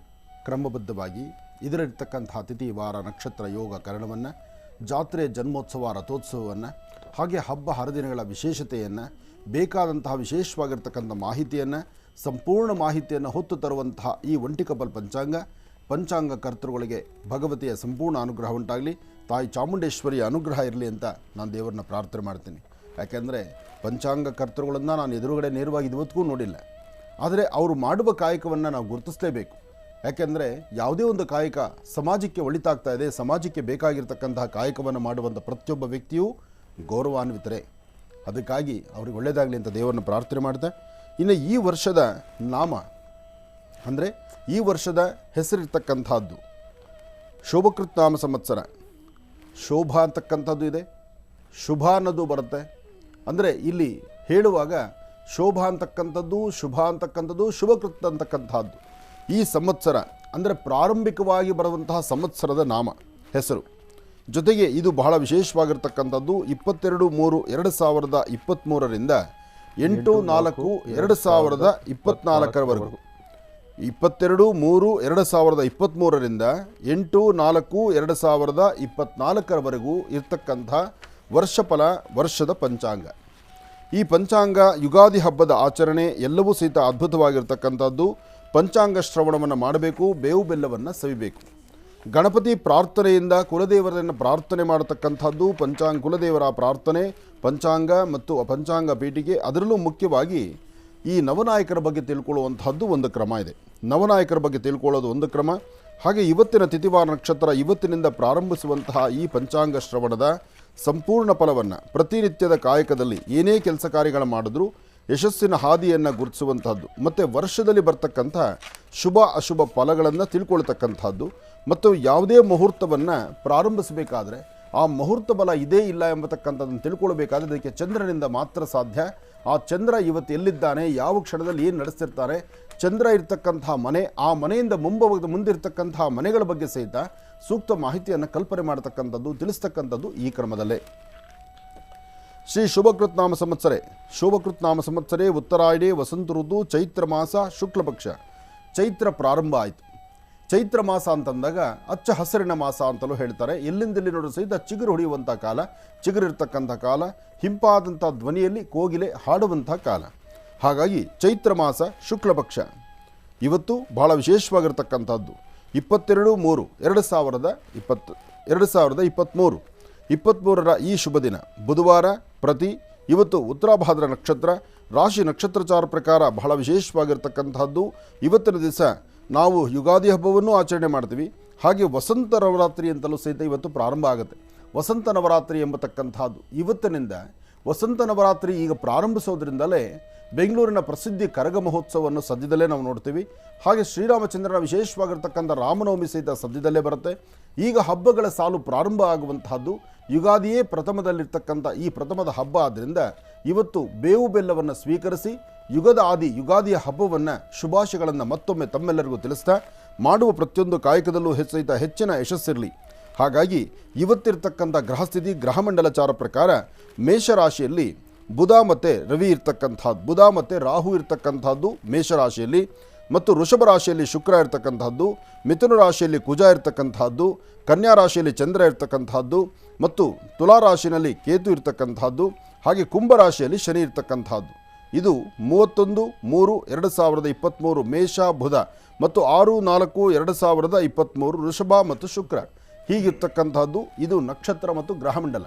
ಕ್ರಮಬದ್ಧವಾಗಿ ಇದರಲ್ಲಿರ್ತಕ್ಕಂಥ ತಿಥಿ, ವಾರ, ನಕ್ಷತ್ರ, ಯೋಗ, ಕರಣವನ್ನು, ಜಾತ್ರೆ, ಜನ್ಮೋತ್ಸವ, ರಥೋತ್ಸವವನ್ನು, ಹಾಗೆ ಹಬ್ಬ ಹರಿದಿನಗಳ ವಿಶೇಷತೆಯನ್ನು, ಬೇಕಾದಂತಹ ವಿಶೇಷವಾಗಿರ್ತಕ್ಕಂಥ ಮಾಹಿತಿಯನ್ನು, ಸಂಪೂರ್ಣ ಮಾಹಿತಿಯನ್ನು ಹೊತ್ತು ತರುವಂತಹ ಈ ಒಂಟಿಕಪಲ್ ಪಂಚಾಂಗ ಕರ್ತೃಗಳಿಗೆ ಭಗವತಿಯ ಸಂಪೂರ್ಣ ಅನುಗ್ರಹ ಉಂಟಾಗಲಿ, ತಾಯಿ ಚಾಮುಂಡೇಶ್ವರಿಯ ಅನುಗ್ರಹ ಇರಲಿ ಅಂತ ನಾನು ದೇವರನ್ನ ಪ್ರಾರ್ಥನೆ ಮಾಡ್ತೀನಿ. ಯಾಕೆಂದರೆ ಪಂಚಾಂಗ ಕರ್ತೃಗಳನ್ನು ನಾನು ಎದುರುಗಡೆ ನೇರವಾಗಿ ಇವತ್ತಿಗೂ ನೋಡಿಲ್ಲ. ಆದರೆ ಅವರು ಮಾಡುವ ಕಾಯಕವನ್ನು ನಾವು ಗುರುತಿಸಲೇಬೇಕು. ಯಾಕೆಂದರೆ ಯಾವುದೇ ಒಂದು ಕಾಯಕ ಸಮಾಜಕ್ಕೆ ಒಳಿತಾಗ್ತಾ ಇದೆ, ಸಮಾಜಕ್ಕೆ ಬೇಕಾಗಿರ್ತಕ್ಕಂತಹ ಕಾಯಕವನ್ನು ಮಾಡುವಂಥ ಪ್ರತಿಯೊಬ್ಬ ವ್ಯಕ್ತಿಯೂ ಗೌರವಾನ್ವಿತರೆ. ಅದಕ್ಕಾಗಿ ಅವ್ರಿಗೆ ಒಳ್ಳೆಯದಾಗಲಿ ಅಂತ ದೇವರನ್ನ ಪ್ರಾರ್ಥನೆ ಮಾಡ್ತಾ, ಇನ್ನು ಈ ವರ್ಷದ ನಾಮ ಅಂದರೆ ಈ ವರ್ಷದ ಹೆಸರಿರ್ತಕ್ಕಂಥದ್ದು ಶೋಭಕೃತ್ ನಾಮ ಸಂವತ್ಸರ. ಶೋಭ ಅಂತಕ್ಕಂಥದ್ದು ಇದೆ, ಶುಭ ಅನ್ನೋದು ಬರುತ್ತೆ. ಅಂದರೆ ಇಲ್ಲಿ ಹೇಳುವಾಗ ಶೋಭ ಅಂತಕ್ಕಂಥದ್ದು, ಶುಭ ಅಂತಕ್ಕಂಥದ್ದು, ಶುಭಕೃತ್ ಅಂತಕ್ಕಂಥದ್ದು ಈ ಸಂವತ್ಸರ ಅಂದರೆ ಪ್ರಾರಂಭಿಕವಾಗಿ ಬರುವಂತಹ ಸಂವತ್ಸರದ ನಾಮ ಹೆಸರು. ಜೊತೆಗೆ ಇದು ಬಹಳ ವಿಶೇಷವಾಗಿರ್ತಕ್ಕಂಥದ್ದು 22/3/2023ರಿಂದ 8/4/2024ವರೆಗೂ. 22/3/2023ರಿಂದ 8/4/2024ವರೆಗೂ ಇರ್ತಕ್ಕಂಥ ವರ್ಷಫಲ ವರ್ಷದ ಪಂಚಾಂಗ. ಈ ಪಂಚಾಂಗ ಯುಗಾದಿ ಹಬ್ಬದ ಆಚರಣೆ ಎಲ್ಲವೂ ಸಹಿತ ಅದ್ಭುತವಾಗಿರ್ತಕ್ಕಂಥದ್ದು. ಪಂಚಾಂಗ ಶ್ರವಣವನ್ನು ಮಾಡಬೇಕು, ಬೇವು ಬೆಲ್ಲವನ್ನು ಸವಿಬೇಕು. ಗಣಪತಿ ಪ್ರಾರ್ಥನೆಯಿಂದ ಕುಲದೇವರನ್ನು ಪ್ರಾರ್ಥನೆ ಮಾಡತಕ್ಕಂಥದ್ದು ಕುಲದೇವರ ಪ್ರಾರ್ಥನೆ, ಪಂಚಾಂಗ ಮತ್ತು ಪಂಚಾಂಗ ಪೀಠಿಕೆ. ಅದರಲ್ಲೂ ಮುಖ್ಯವಾಗಿ ಈ ನವನಾಯಕರ ಬಗ್ಗೆ ತಿಳ್ಕೊಳ್ಳುವಂತಹದ್ದು ಒಂದು ಕ್ರಮ ಇದೆ. ನವನಾಯಕರ ಬಗ್ಗೆ ತಿಳ್ಕೊಳ್ಳೋದು ಒಂದು ಕ್ರಮ. ಹಾಗೆ ಇವತ್ತಿನ ತಿಥಿವಾರ ನಕ್ಷತ್ರ ಇವತ್ತಿನಿಂದ ಪ್ರಾರಂಭಿಸುವಂತಹ ಈ ಪಂಚಾಂಗ ಶ್ರವಣದ ಸಂಪೂರ್ಣ ಫಲವನ್ನು ಪ್ರತಿನಿತ್ಯದ ಕಾಯಕದಲ್ಲಿ ಏನೇ ಕೆಲಸ ಕಾರ್ಯಗಳು ಮಾಡಿದ್ರೂ ಯಶಸ್ಸಿನ ಹಾದಿಯನ್ನು ಗುರುತಿಸುವಂತಹದ್ದು, ಮತ್ತು ವರ್ಷದಲ್ಲಿ ಬರ್ತಕ್ಕಂಥ ಶುಭ ಅಶುಭ ಫಲಗಳನ್ನು ತಿಳ್ಕೊಳ್ತಕ್ಕಂಥದ್ದು, ಮತ್ತು ಯಾವುದೇ ಮುಹೂರ್ತವನ್ನು ಪ್ರಾರಂಭಿಸಬೇಕಾದ್ರೆ ಆ ಮುಹೂರ್ತ ಬಲ ಇದೇ ಇಲ್ಲ ಎಂಬತಕ್ಕಂಥದ್ದನ್ನು ತಿಳ್ಕೊಳ್ಬೇಕಾದ್ರೆ ಅದಕ್ಕೆ ಚಂದ್ರನಿಂದ ಮಾತ್ರ ಸಾಧ್ಯ. ಆ ಚಂದ್ರ ಇವತ್ತು ಎಲ್ಲಿದ್ದಾನೆ, ಯಾವ ಕ್ಷಣದಲ್ಲಿ ಏನು ನಡೆಸ್ತಿರ್ತಾರೆ, ಚಂದ್ರ ಇರ್ತಕ್ಕಂಥ ಮನೆ, ಆ ಮನೆಯಿಂದ ಮುಂದಿರ್ತಕ್ಕಂತಹ ಮನೆಗಳ ಬಗ್ಗೆ ಸಹಿತ ಸೂಕ್ತ ಮಾಹಿತಿಯನ್ನು ಕಲ್ಪನೆ ಮಾಡತಕ್ಕಂಥದ್ದು, ತಿಳಿಸ್ತಕ್ಕಂಥದ್ದು ಈ ಕ್ರಮದಲ್ಲೇ. ಶ್ರೀ ಶುಭಕೃತ್ ನಾಮ ಸಂವತ್ಸರೆ ಉತ್ತರಾಯಣೆ ವಸಂತ ಋತು ಚೈತ್ರ ಮಾಸ ಶುಕ್ಲಪಕ್ಷ. ಚೈತ್ರ ಪ್ರಾರಂಭ ಆಯಿತು. ಚೈತ್ರ ಮಾಸ ಅಂತಂದಾಗ ಅಚ್ಚ ಹಸಿರಿನ ಮಾಸ ಅಂತಲೂ ಹೇಳ್ತಾರೆ. ಎಲ್ಲಿಂದಲ್ಲಿ ನೋಡೋ ಸಹಿತ ಚಿಗುರು ಹೊಡೆಯುವಂಥ ಕಾಲ, ಚಿಗುರಿರ್ತಕ್ಕಂಥ ಕಾಲ, ಹಿಂಪಾದಂಥ ಧ್ವನಿಯಲ್ಲಿ ಕೋಗಿಲೆ ಹಾಡುವಂಥ ಕಾಲ. ಹಾಗಾಗಿ ಚೈತ್ರ ಮಾಸ ಶುಕ್ಲಪಕ್ಷ ಇವತ್ತು ಬಹಳ ವಿಶೇಷವಾಗಿರ್ತಕ್ಕಂಥದ್ದು. 22/3/2023 ಈ ಶುಭ ದಿನ ಬುಧವಾರ ಪ್ರತಿ. ಇವತ್ತು ಉತ್ತರಾಭಾದ್ರ ನಕ್ಷತ್ರ, ರಾಶಿ ನಕ್ಷತ್ರಚಾರ ಪ್ರಕಾರ ಬಹಳ ವಿಶೇಷವಾಗಿರ್ತಕ್ಕಂಥದ್ದು. ಇವತ್ತಿನ ದಿವಸ ನಾವು ಯುಗಾದಿ ಹಬ್ಬವನ್ನು ಆಚರಣೆ ಮಾಡ್ತೀವಿ. ಹಾಗೆ ವಸಂತ ನವರಾತ್ರಿ ಅಂತಲೂ ಸಹಿತ ಇವತ್ತು ಪ್ರಾರಂಭ ಆಗುತ್ತೆ. ವಸಂತ ನವರಾತ್ರಿ ಎಂಬತಕ್ಕಂಥದ್ದು ಇವತ್ತಿನಿಂದ ವಸಂತ ನವರಾತ್ರಿ ಈಗ ಪ್ರಾರಂಭಿಸೋದ್ರಿಂದಲೇ ಬೆಂಗಳೂರಿನ ಪ್ರಸಿದ್ಧಿ ಕರಗ ಮಹೋತ್ಸವವನ್ನು ಸದ್ಯದಲ್ಲೇ ನಾವು ನೋಡ್ತೀವಿ. ಹಾಗೆ ಶ್ರೀರಾಮಚಂದ್ರನ ವಿಶೇಷವಾಗಿರ್ತಕ್ಕಂಥ ರಾಮನವಮಿ ಸಹಿತ ಸದ್ಯದಲ್ಲೇ ಬರುತ್ತೆ. ಈಗ ಹಬ್ಬಗಳ ಸಾಲು ಪ್ರಾರಂಭ ಆಗುವಂತಹದ್ದು. ಯುಗಾದಿಯೇ ಪ್ರಥಮದಲ್ಲಿರ್ತಕ್ಕಂಥ ಈ ಪ್ರಥಮದ ಹಬ್ಬ ಆದ್ದರಿಂದ ಇವತ್ತು ಬೇವು ಬೆಲ್ಲವನ್ನು ಸ್ವೀಕರಿಸಿ ಯುಗದ ಆದಿ ಯುಗಾದಿಯ ಹಬ್ಬವನ್ನು ಶುಭಾಶಯಗಳನ್ನು ಮತ್ತೊಮ್ಮೆ ತಮ್ಮೆಲ್ಲರಿಗೂ ತಿಳಿಸ್ತಾ ಮಾಡುವ ಪ್ರತಿಯೊಂದು ಕಾಯಕದಲ್ಲೂ ಹೆಚ್ಚಿನ ಯಶಸ್ಸಿರಲಿ. ಹಾಗಾಗಿ ಇವತ್ತಿರ್ತಕ್ಕಂಥ ಗ್ರಹಸ್ಥಿತಿ ಗ್ರಹಮಂಡಲಚಾರ ಪ್ರಕಾರ ಮೇಷರಾಶಿಯಲ್ಲಿ ಬುಧ ಮತ್ತು ರವಿ ಇರ್ತಕ್ಕಂಥದ್ದು, ಬುಧ ಮತ್ತು ರಾಹು ಇರ್ತಕ್ಕಂಥದ್ದು ಮೇಷರಾಶಿಯಲ್ಲಿ, ಮತ್ತು ವೃಷಭ ರಾಶಿಯಲ್ಲಿ ಶುಕ್ರ ಇರ್ತಕ್ಕಂಥದ್ದು, ಮಿಥುನ ರಾಶಿಯಲ್ಲಿ ಕುಜ ಇರ್ತಕ್ಕಂಥದ್ದು, ಕನ್ಯಾ ರಾಶಿಯಲ್ಲಿ ಚಂದ್ರ ಇರ್ತಕ್ಕಂಥದ್ದು, ಮತ್ತು ತುಲಾ ರಾಶಿಯಲ್ಲಿ ಕೇತು ಇರ್ತಕ್ಕಂಥದ್ದು, ಹಾಗೆ ಕುಂಭ ರಾಶಿಯಲ್ಲಿ ಶನಿ ಇರ್ತಕ್ಕಂಥದ್ದು. ಇದು 31/3/2023 ಮೇಷ ಬುಧ ಮತ್ತು 6/4/2023 ವೃಷಭ ಮತ್ತು ಶುಕ್ರ ಹೀಗಿರ್ತಕ್ಕಂಥದ್ದು. ಇದು ನಕ್ಷತ್ರ ಮತ್ತು ಗ್ರಹಮಂಡಲ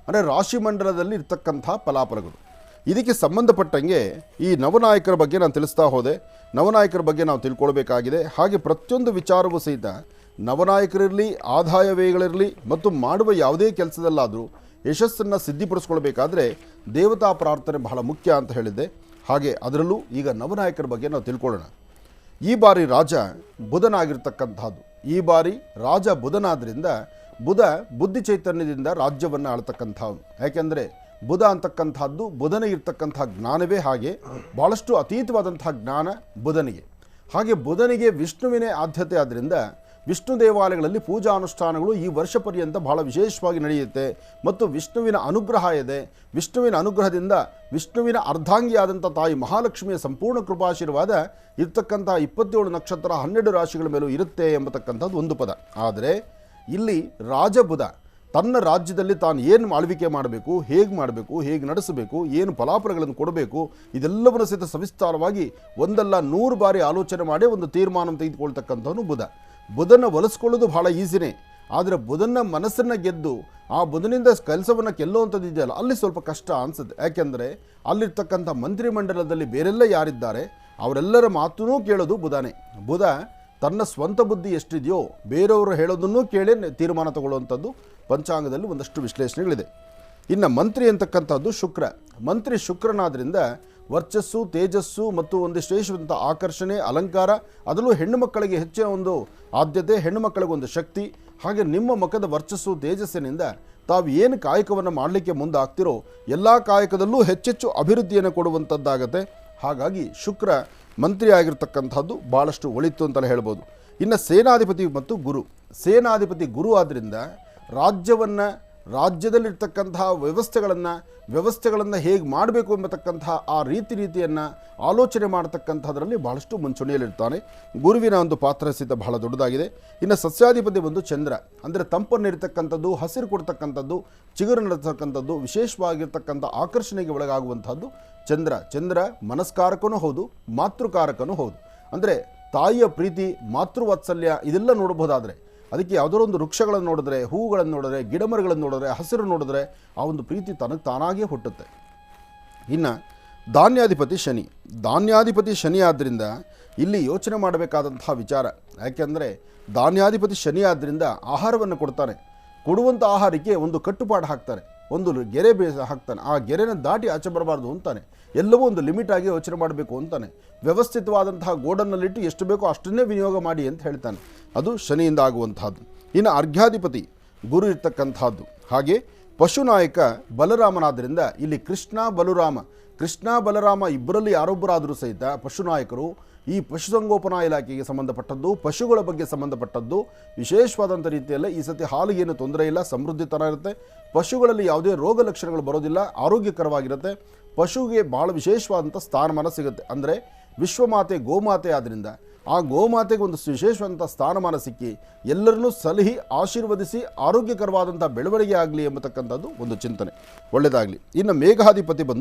ಅಂದರೆ ರಾಶಿಮಂಡಲದಲ್ಲಿ ಇರ್ತಕ್ಕಂಥ ಫಲಾಫಲಗಳು. ಇದಕ್ಕೆ ಸಂಬಂಧಪಟ್ಟಂಗೆ ಈ ನವನಾಯಕರ ಬಗ್ಗೆ ನಾನು ತಿಳಿಸ್ತಾ ಹೋದೆ. ನವನಾಯಕರ ಬಗ್ಗೆ ನಾವು ತಿಳ್ಕೊಳ್ಬೇಕಾಗಿದೆ. ಹಾಗೆ ಪ್ರತಿಯೊಂದು ವಿಚಾರವೂ ಸಹಿತ ನವನಾಯಕರಿರಲಿ, ಆದಾಯ ವ್ಯಯಗಳಿರಲಿ ಮತ್ತು ಮಾಡುವ ಯಾವುದೇ ಕೆಲಸದಲ್ಲಾದರೂ ಯಶಸ್ಸನ್ನು ಸಿದ್ಧಿಪಡಿಸ್ಕೊಳ್ಬೇಕಾದ್ರೆ ದೇವತಾ ಪ್ರಾರ್ಥನೆ ಬಹಳ ಮುಖ್ಯ ಅಂತ ಹೇಳಿದ್ದೆ. ಹಾಗೆ ಅದರಲ್ಲೂ ಈಗ ನವನಾಯಕರ ಬಗ್ಗೆ ನಾವು ತಿಳ್ಕೊಳ್ಳೋಣ. ಈ ಬಾರಿ ರಾಜ ಬುಧನಾಗಿರ್ತಕ್ಕಂಥದ್ದು. ಈ ಬಾರಿ ರಾಜ ಬುಧನಾದ್ದರಿಂದ ಬುಧ ಬುದ್ಧಿ ಚೈತನ್ಯದಿಂದ ರಾಜ್ಯವನ್ನು ಆಳ್ತಕ್ಕಂಥವ್ನು. ಯಾಕೆಂದರೆ ಬುಧ ಅಂತಕ್ಕಂಥದ್ದು ಬುಧನಿಗಿರ್ತಕ್ಕಂಥ ಜ್ಞಾನವೇ ಹಾಗೆ ಭಾಳಷ್ಟು ಅತೀತವಾದಂತಹ ಜ್ಞಾನ ಬುಧನಿಗೆ. ಹಾಗೆ ಬುಧನಿಗೆ ವಿಷ್ಣುವಿನೇ ಆದ್ಯತೆ ಆದ್ದರಿಂದ ವಿಷ್ಣು ದೇವಾಲಯಗಳಲ್ಲಿ ಪೂಜಾ ಅನುಷ್ಠಾನಗಳು ಈ ವರ್ಷ ಪರ್ಯಂತ ಬಹಳ ವಿಶೇಷವಾಗಿ ನಡೆಯುತ್ತೆ. ಮತ್ತು ವಿಷ್ಣುವಿನ ಅನುಗ್ರಹ ಇದೆ. ವಿಷ್ಣುವಿನ ಅನುಗ್ರಹದಿಂದ ವಿಷ್ಣುವಿನ ಅರ್ಧಾಂಗಿಯಾದಂಥ ತಾಯಿ ಮಹಾಲಕ್ಷ್ಮಿಯ ಸಂಪೂರ್ಣ ಕೃಪಾಶೀರ್ವಾದ ಇರ್ತಕ್ಕಂಥ 27 ನಕ್ಷತ್ರ 12 ರಾಶಿಗಳ ಮೇಲೂ ಇರುತ್ತೆ ಎಂಬತಕ್ಕಂಥದ್ದು ಒಂದು ಪದ. ಆದರೆ ಇಲ್ಲಿ ರಾಜಬುಧ ತನ್ನ ರಾಜ್ಯದಲ್ಲಿ ತಾನು ಏನು ಆಳ್ವಿಕೆ ಮಾಡಬೇಕು, ಹೇಗೆ ನಡೆಸಬೇಕು, ಏನು ಫಲಾಫಲಗಳನ್ನು ಕೊಡಬೇಕು, ಇದೆಲ್ಲವನ್ನು ಸಹಿತ ಸವಿಸ್ತಾರವಾಗಿ ಒಂದಲ್ಲ 100 ಬಾರಿ ಆಲೋಚನೆ ಮಾಡಿ ಒಂದು ತೀರ್ಮಾನ ತೆಗೆದುಕೊಳ್ತಕ್ಕಂಥವನು ಬುಧ. ಬುಧನ ಒಲಿಸ್ಕೊಳ್ಳೋದು ಬಹಳ ಈಸಿನೇ. ಆದರೆ ಬುಧನ ಮನಸ್ಸನ್ನು ಗೆದ್ದು ಆ ಬುಧನಿಂದ ಕೆಲಸವನ್ನು ಗೆಲ್ಲುವಂಥದ್ದು ಇದೆಯಲ್ಲ, ಅಲ್ಲಿ ಸ್ವಲ್ಪ ಕಷ್ಟ ಅನಿಸುತ್ತೆ. ಯಾಕೆಂದರೆ ಅಲ್ಲಿರ್ತಕ್ಕಂಥ ಮಂತ್ರಿಮಂಡಲದಲ್ಲಿ ಬೇರೆಲ್ಲ ಯಾರಿದ್ದಾರೆ ಅವರೆಲ್ಲರ ಮಾತನ್ನೂ ಕೇಳೋದು ಬುಧನೇ. ಬುಧ ತನ್ನ ಸ್ವಂತ ಬುದ್ಧಿ ಎಷ್ಟಿದೆಯೋ ಬೇರೆಯವರು ಹೇಳೋದನ್ನೂ ಕೇಳಿ ತೀರ್ಮಾನ ತಗೊಳ್ಳುವಂಥದ್ದು ಪಂಚಾಂಗದಲ್ಲಿ ಒಂದಷ್ಟು ವಿಶ್ಲೇಷಣೆಗಳಿದೆ. ಇನ್ನು ಮಂತ್ರಿ ಅಂತಕ್ಕಂಥದ್ದು ಶುಕ್ರ. ಮಂತ್ರಿ ಶುಕ್ರನಾದ್ರಿಂದ ವರ್ಚಸ್ಸು, ತೇಜಸ್ಸು ಮತ್ತು ಒಂದಿಷ್ಟು ವಿಶೇಷವಾದಂಥ ಆಕರ್ಷಣೆ, ಅಲಂಕಾರ, ಅದರಲ್ಲೂ ಹೆಣ್ಣು ಮಕ್ಕಳಿಗೆ ಹೆಚ್ಚಿನ ಒಂದು ಆದ್ಯತೆ, ಹೆಣ್ಣು ಮಕ್ಕಳಿಗೆ ಒಂದು ಶಕ್ತಿ. ಹಾಗೆ ನಿಮ್ಮ ಮುಖದ ವರ್ಚಸ್ಸು ತೇಜಸ್ಸಿನಿಂದ ತಾವು ಏನು ಕಾಯಕವನ್ನು ಮಾಡಲಿಕ್ಕೆ ಮುಂದೆ ಆಗ್ತಿರೋ ಎಲ್ಲ ಕಾಯಕದಲ್ಲೂ ಹೆಚ್ಚೆಚ್ಚು ಅಭಿವೃದ್ಧಿಯನ್ನು ಕೊಡುವಂಥದ್ದಾಗತ್ತೆ. ಹಾಗಾಗಿ ಶುಕ್ರ ಮಂತ್ರಿ ಆಗಿರ್ತಕ್ಕಂಥದ್ದು ಭಾಳಷ್ಟು ಒಳಿತು ಅಂತಲೇ ಹೇಳ್ಬೋದು. ಇನ್ನು ಸೇನಾಧಿಪತಿ ಮತ್ತು ಗುರು. ಸೇನಾಧಿಪತಿ ಗುರು ಆದ್ದರಿಂದ ರಾಜ್ಯದಲ್ಲಿರ್ತಕ್ಕಂತಹ ವ್ಯವಸ್ಥೆಗಳನ್ನು ಹೇಗೆ ಮಾಡಬೇಕು ಎಂಬತಕ್ಕಂತಹ ಆ ರೀತಿಯನ್ನು ಆಲೋಚನೆ ಮಾಡತಕ್ಕಂಥದ್ರಲ್ಲಿ ಬಹಳಷ್ಟು ಮುಂಚೂಣಿಯಲ್ಲಿರ್ತಾನೆ. ಗುರುವಿನ ಒಂದು ಪಾತ್ರ ಸಹಿತ ಬಹಳ ದೊಡ್ಡದಾಗಿದೆ. ಇನ್ನು ಸಸ್ಯಾಧಿಪತಿ ಒಂದು ಚಂದ್ರ, ಅಂದರೆ ತಂಪನ್ನಿರ್ತಕ್ಕಂಥದ್ದು, ಹಸಿರು ಕೊಡ್ತಕ್ಕಂಥದ್ದು, ಚಿಗುರು ನಡೆತಕ್ಕಂಥದ್ದು, ವಿಶೇಷವಾಗಿರ್ತಕ್ಕಂಥ ಆಕರ್ಷಣೆಗೆ ಒಳಗಾಗುವಂಥದ್ದು ಚಂದ್ರ ಮನಸ್ಕಾರಕನೂ ಹೌದು, ಮಾತೃಕಾರಕನೂ ಹೌದು. ಅಂದರೆ ತಾಯಿಯ ಪ್ರೀತಿ, ಮಾತೃವಾತ್ಸಲ್ಯ ಇದೆಲ್ಲ ನೋಡಬಹುದಾದರೆ ಅದಕ್ಕೆ ಯಾವುದೋ ಒಂದು ವೃಕ್ಷಗಳನ್ನು ನೋಡಿದ್ರೆ, ಹೂವುಗಳನ್ನು ನೋಡಿದ್ರೆ, ಗಿಡಮರಗಳನ್ನು ನೋಡಿದ್ರೆ, ಹಸಿರು ನೋಡಿದ್ರೆ ಆ ಒಂದು ಪ್ರೀತಿ ತಾನಾಗೇ ಹುಟ್ಟುತ್ತೆ. ಇನ್ನು ಧಾನ್ಯಾಧಿಪತಿ ಶನಿ ಆದ್ದರಿಂದ ಇಲ್ಲಿ ಯೋಚನೆ ಮಾಡಬೇಕಾದಂತಹ ವಿಚಾರ. ಯಾಕೆಂದರೆ ಧಾನ್ಯಾಧಿಪತಿ ಶನಿ ಆದ್ದರಿಂದ ಆಹಾರವನ್ನು ಕೊಡ್ತಾನೆ. ಕೊಡುವಂಥ ಆಹಾರಕ್ಕೆ ಒಂದು ಕಟ್ಟುಪಾಡು ಹಾಕ್ತಾನೆ, ಒಂದು ಗೆರೆ ಹಾಕ್ತಾನೆ. ಆ ಗೆರೆನ ದಾಟಿ ಆಚೆ ಬರಬಾರ್ದು ಅಂತಾನೆ. ಎಲ್ಲವೂ ಒಂದು ಲಿಮಿಟ್ ಆಗಿ ಯೋಚನೆ ಮಾಡಬೇಕು ಅಂತಾನೆ. ವ್ಯವಸ್ಥಿತವಾದಂತಹ ಗೋಡನ್ನಲ್ಲಿಟ್ಟು ಎಷ್ಟು ಬೇಕೋ ಅಷ್ಟನ್ನೇ ವಿನಿಯೋಗ ಮಾಡಿ ಅಂತ ಹೇಳ್ತಾನೆ. ಅದು ಶನಿಯಿಂದ ಆಗುವಂತಹದ್ದು. ಇನ್ನು ಅರ್ಘ್ಯಾಧಿಪತಿ ಗುರು ಇರ್ತಕ್ಕಂಥದ್ದು. ಹಾಗೆ ಪಶುನಾಯಕ ಬಲರಾಮನಾದ್ದರಿಂದ ಇಲ್ಲಿ ಕೃಷ್ಣ ಬಲರಾಮ ಇಬ್ಬರಲ್ಲಿ ಯಾರೊಬ್ಬರಾದರೂ ಸಹಿತ ಪಶುನಾಯಕರು ಈ ಪಶುಸಂಗೋಪನಾ ಇಲಾಖೆಗೆ ಸಂಬಂಧಪಟ್ಟದ್ದು, ಪಶುಗಳ ಬಗ್ಗೆ ಸಂಬಂಧಪಟ್ಟದ್ದು ವಿಶೇಷವಾದಂಥ ರೀತಿಯಲ್ಲೇ ಈ ಸತಿ ಹಾಲಿಗೇನು ತೊಂದರೆ ಇಲ್ಲ, ಸಮೃದ್ಧಿತನ ಇರುತ್ತೆ. ಪಶುಗಳಲ್ಲಿ ಯಾವುದೇ ರೋಗ ಲಕ್ಷಣಗಳು ಬರೋದಿಲ್ಲ, ಆರೋಗ್ಯಕರವಾಗಿರುತ್ತೆ. ಪಶುವಿಗೆ ಭಾಳ ವಿಶೇಷವಾದಂಥ ಸ್ಥಾನಮಾನ ಸಿಗುತ್ತೆ. ಅಂದರೆ ವಿಶ್ವಮಾತೆ ಗೋಮಾತೆ ಆದ್ದರಿಂದ ಆ ಗೋಮಾತೆಗೆ ಒಂದು ವಿಶೇಷವಾದಂಥ ಸ್ಥಾನಮಾನ ಸಿಕ್ಕಿ ಎಲ್ಲರನ್ನೂ ಸಲಹಿ ಆಶೀರ್ವದಿಸಿ ಆರೋಗ್ಯಕರವಾದಂಥ ಬೆಳವಣಿಗೆ ಆಗಲಿ ಎಂಬತಕ್ಕಂಥದ್ದು ಒಂದು ಚಿಂತನೆ, ಒಳ್ಳೆಯದಾಗಲಿ. ಇನ್ನು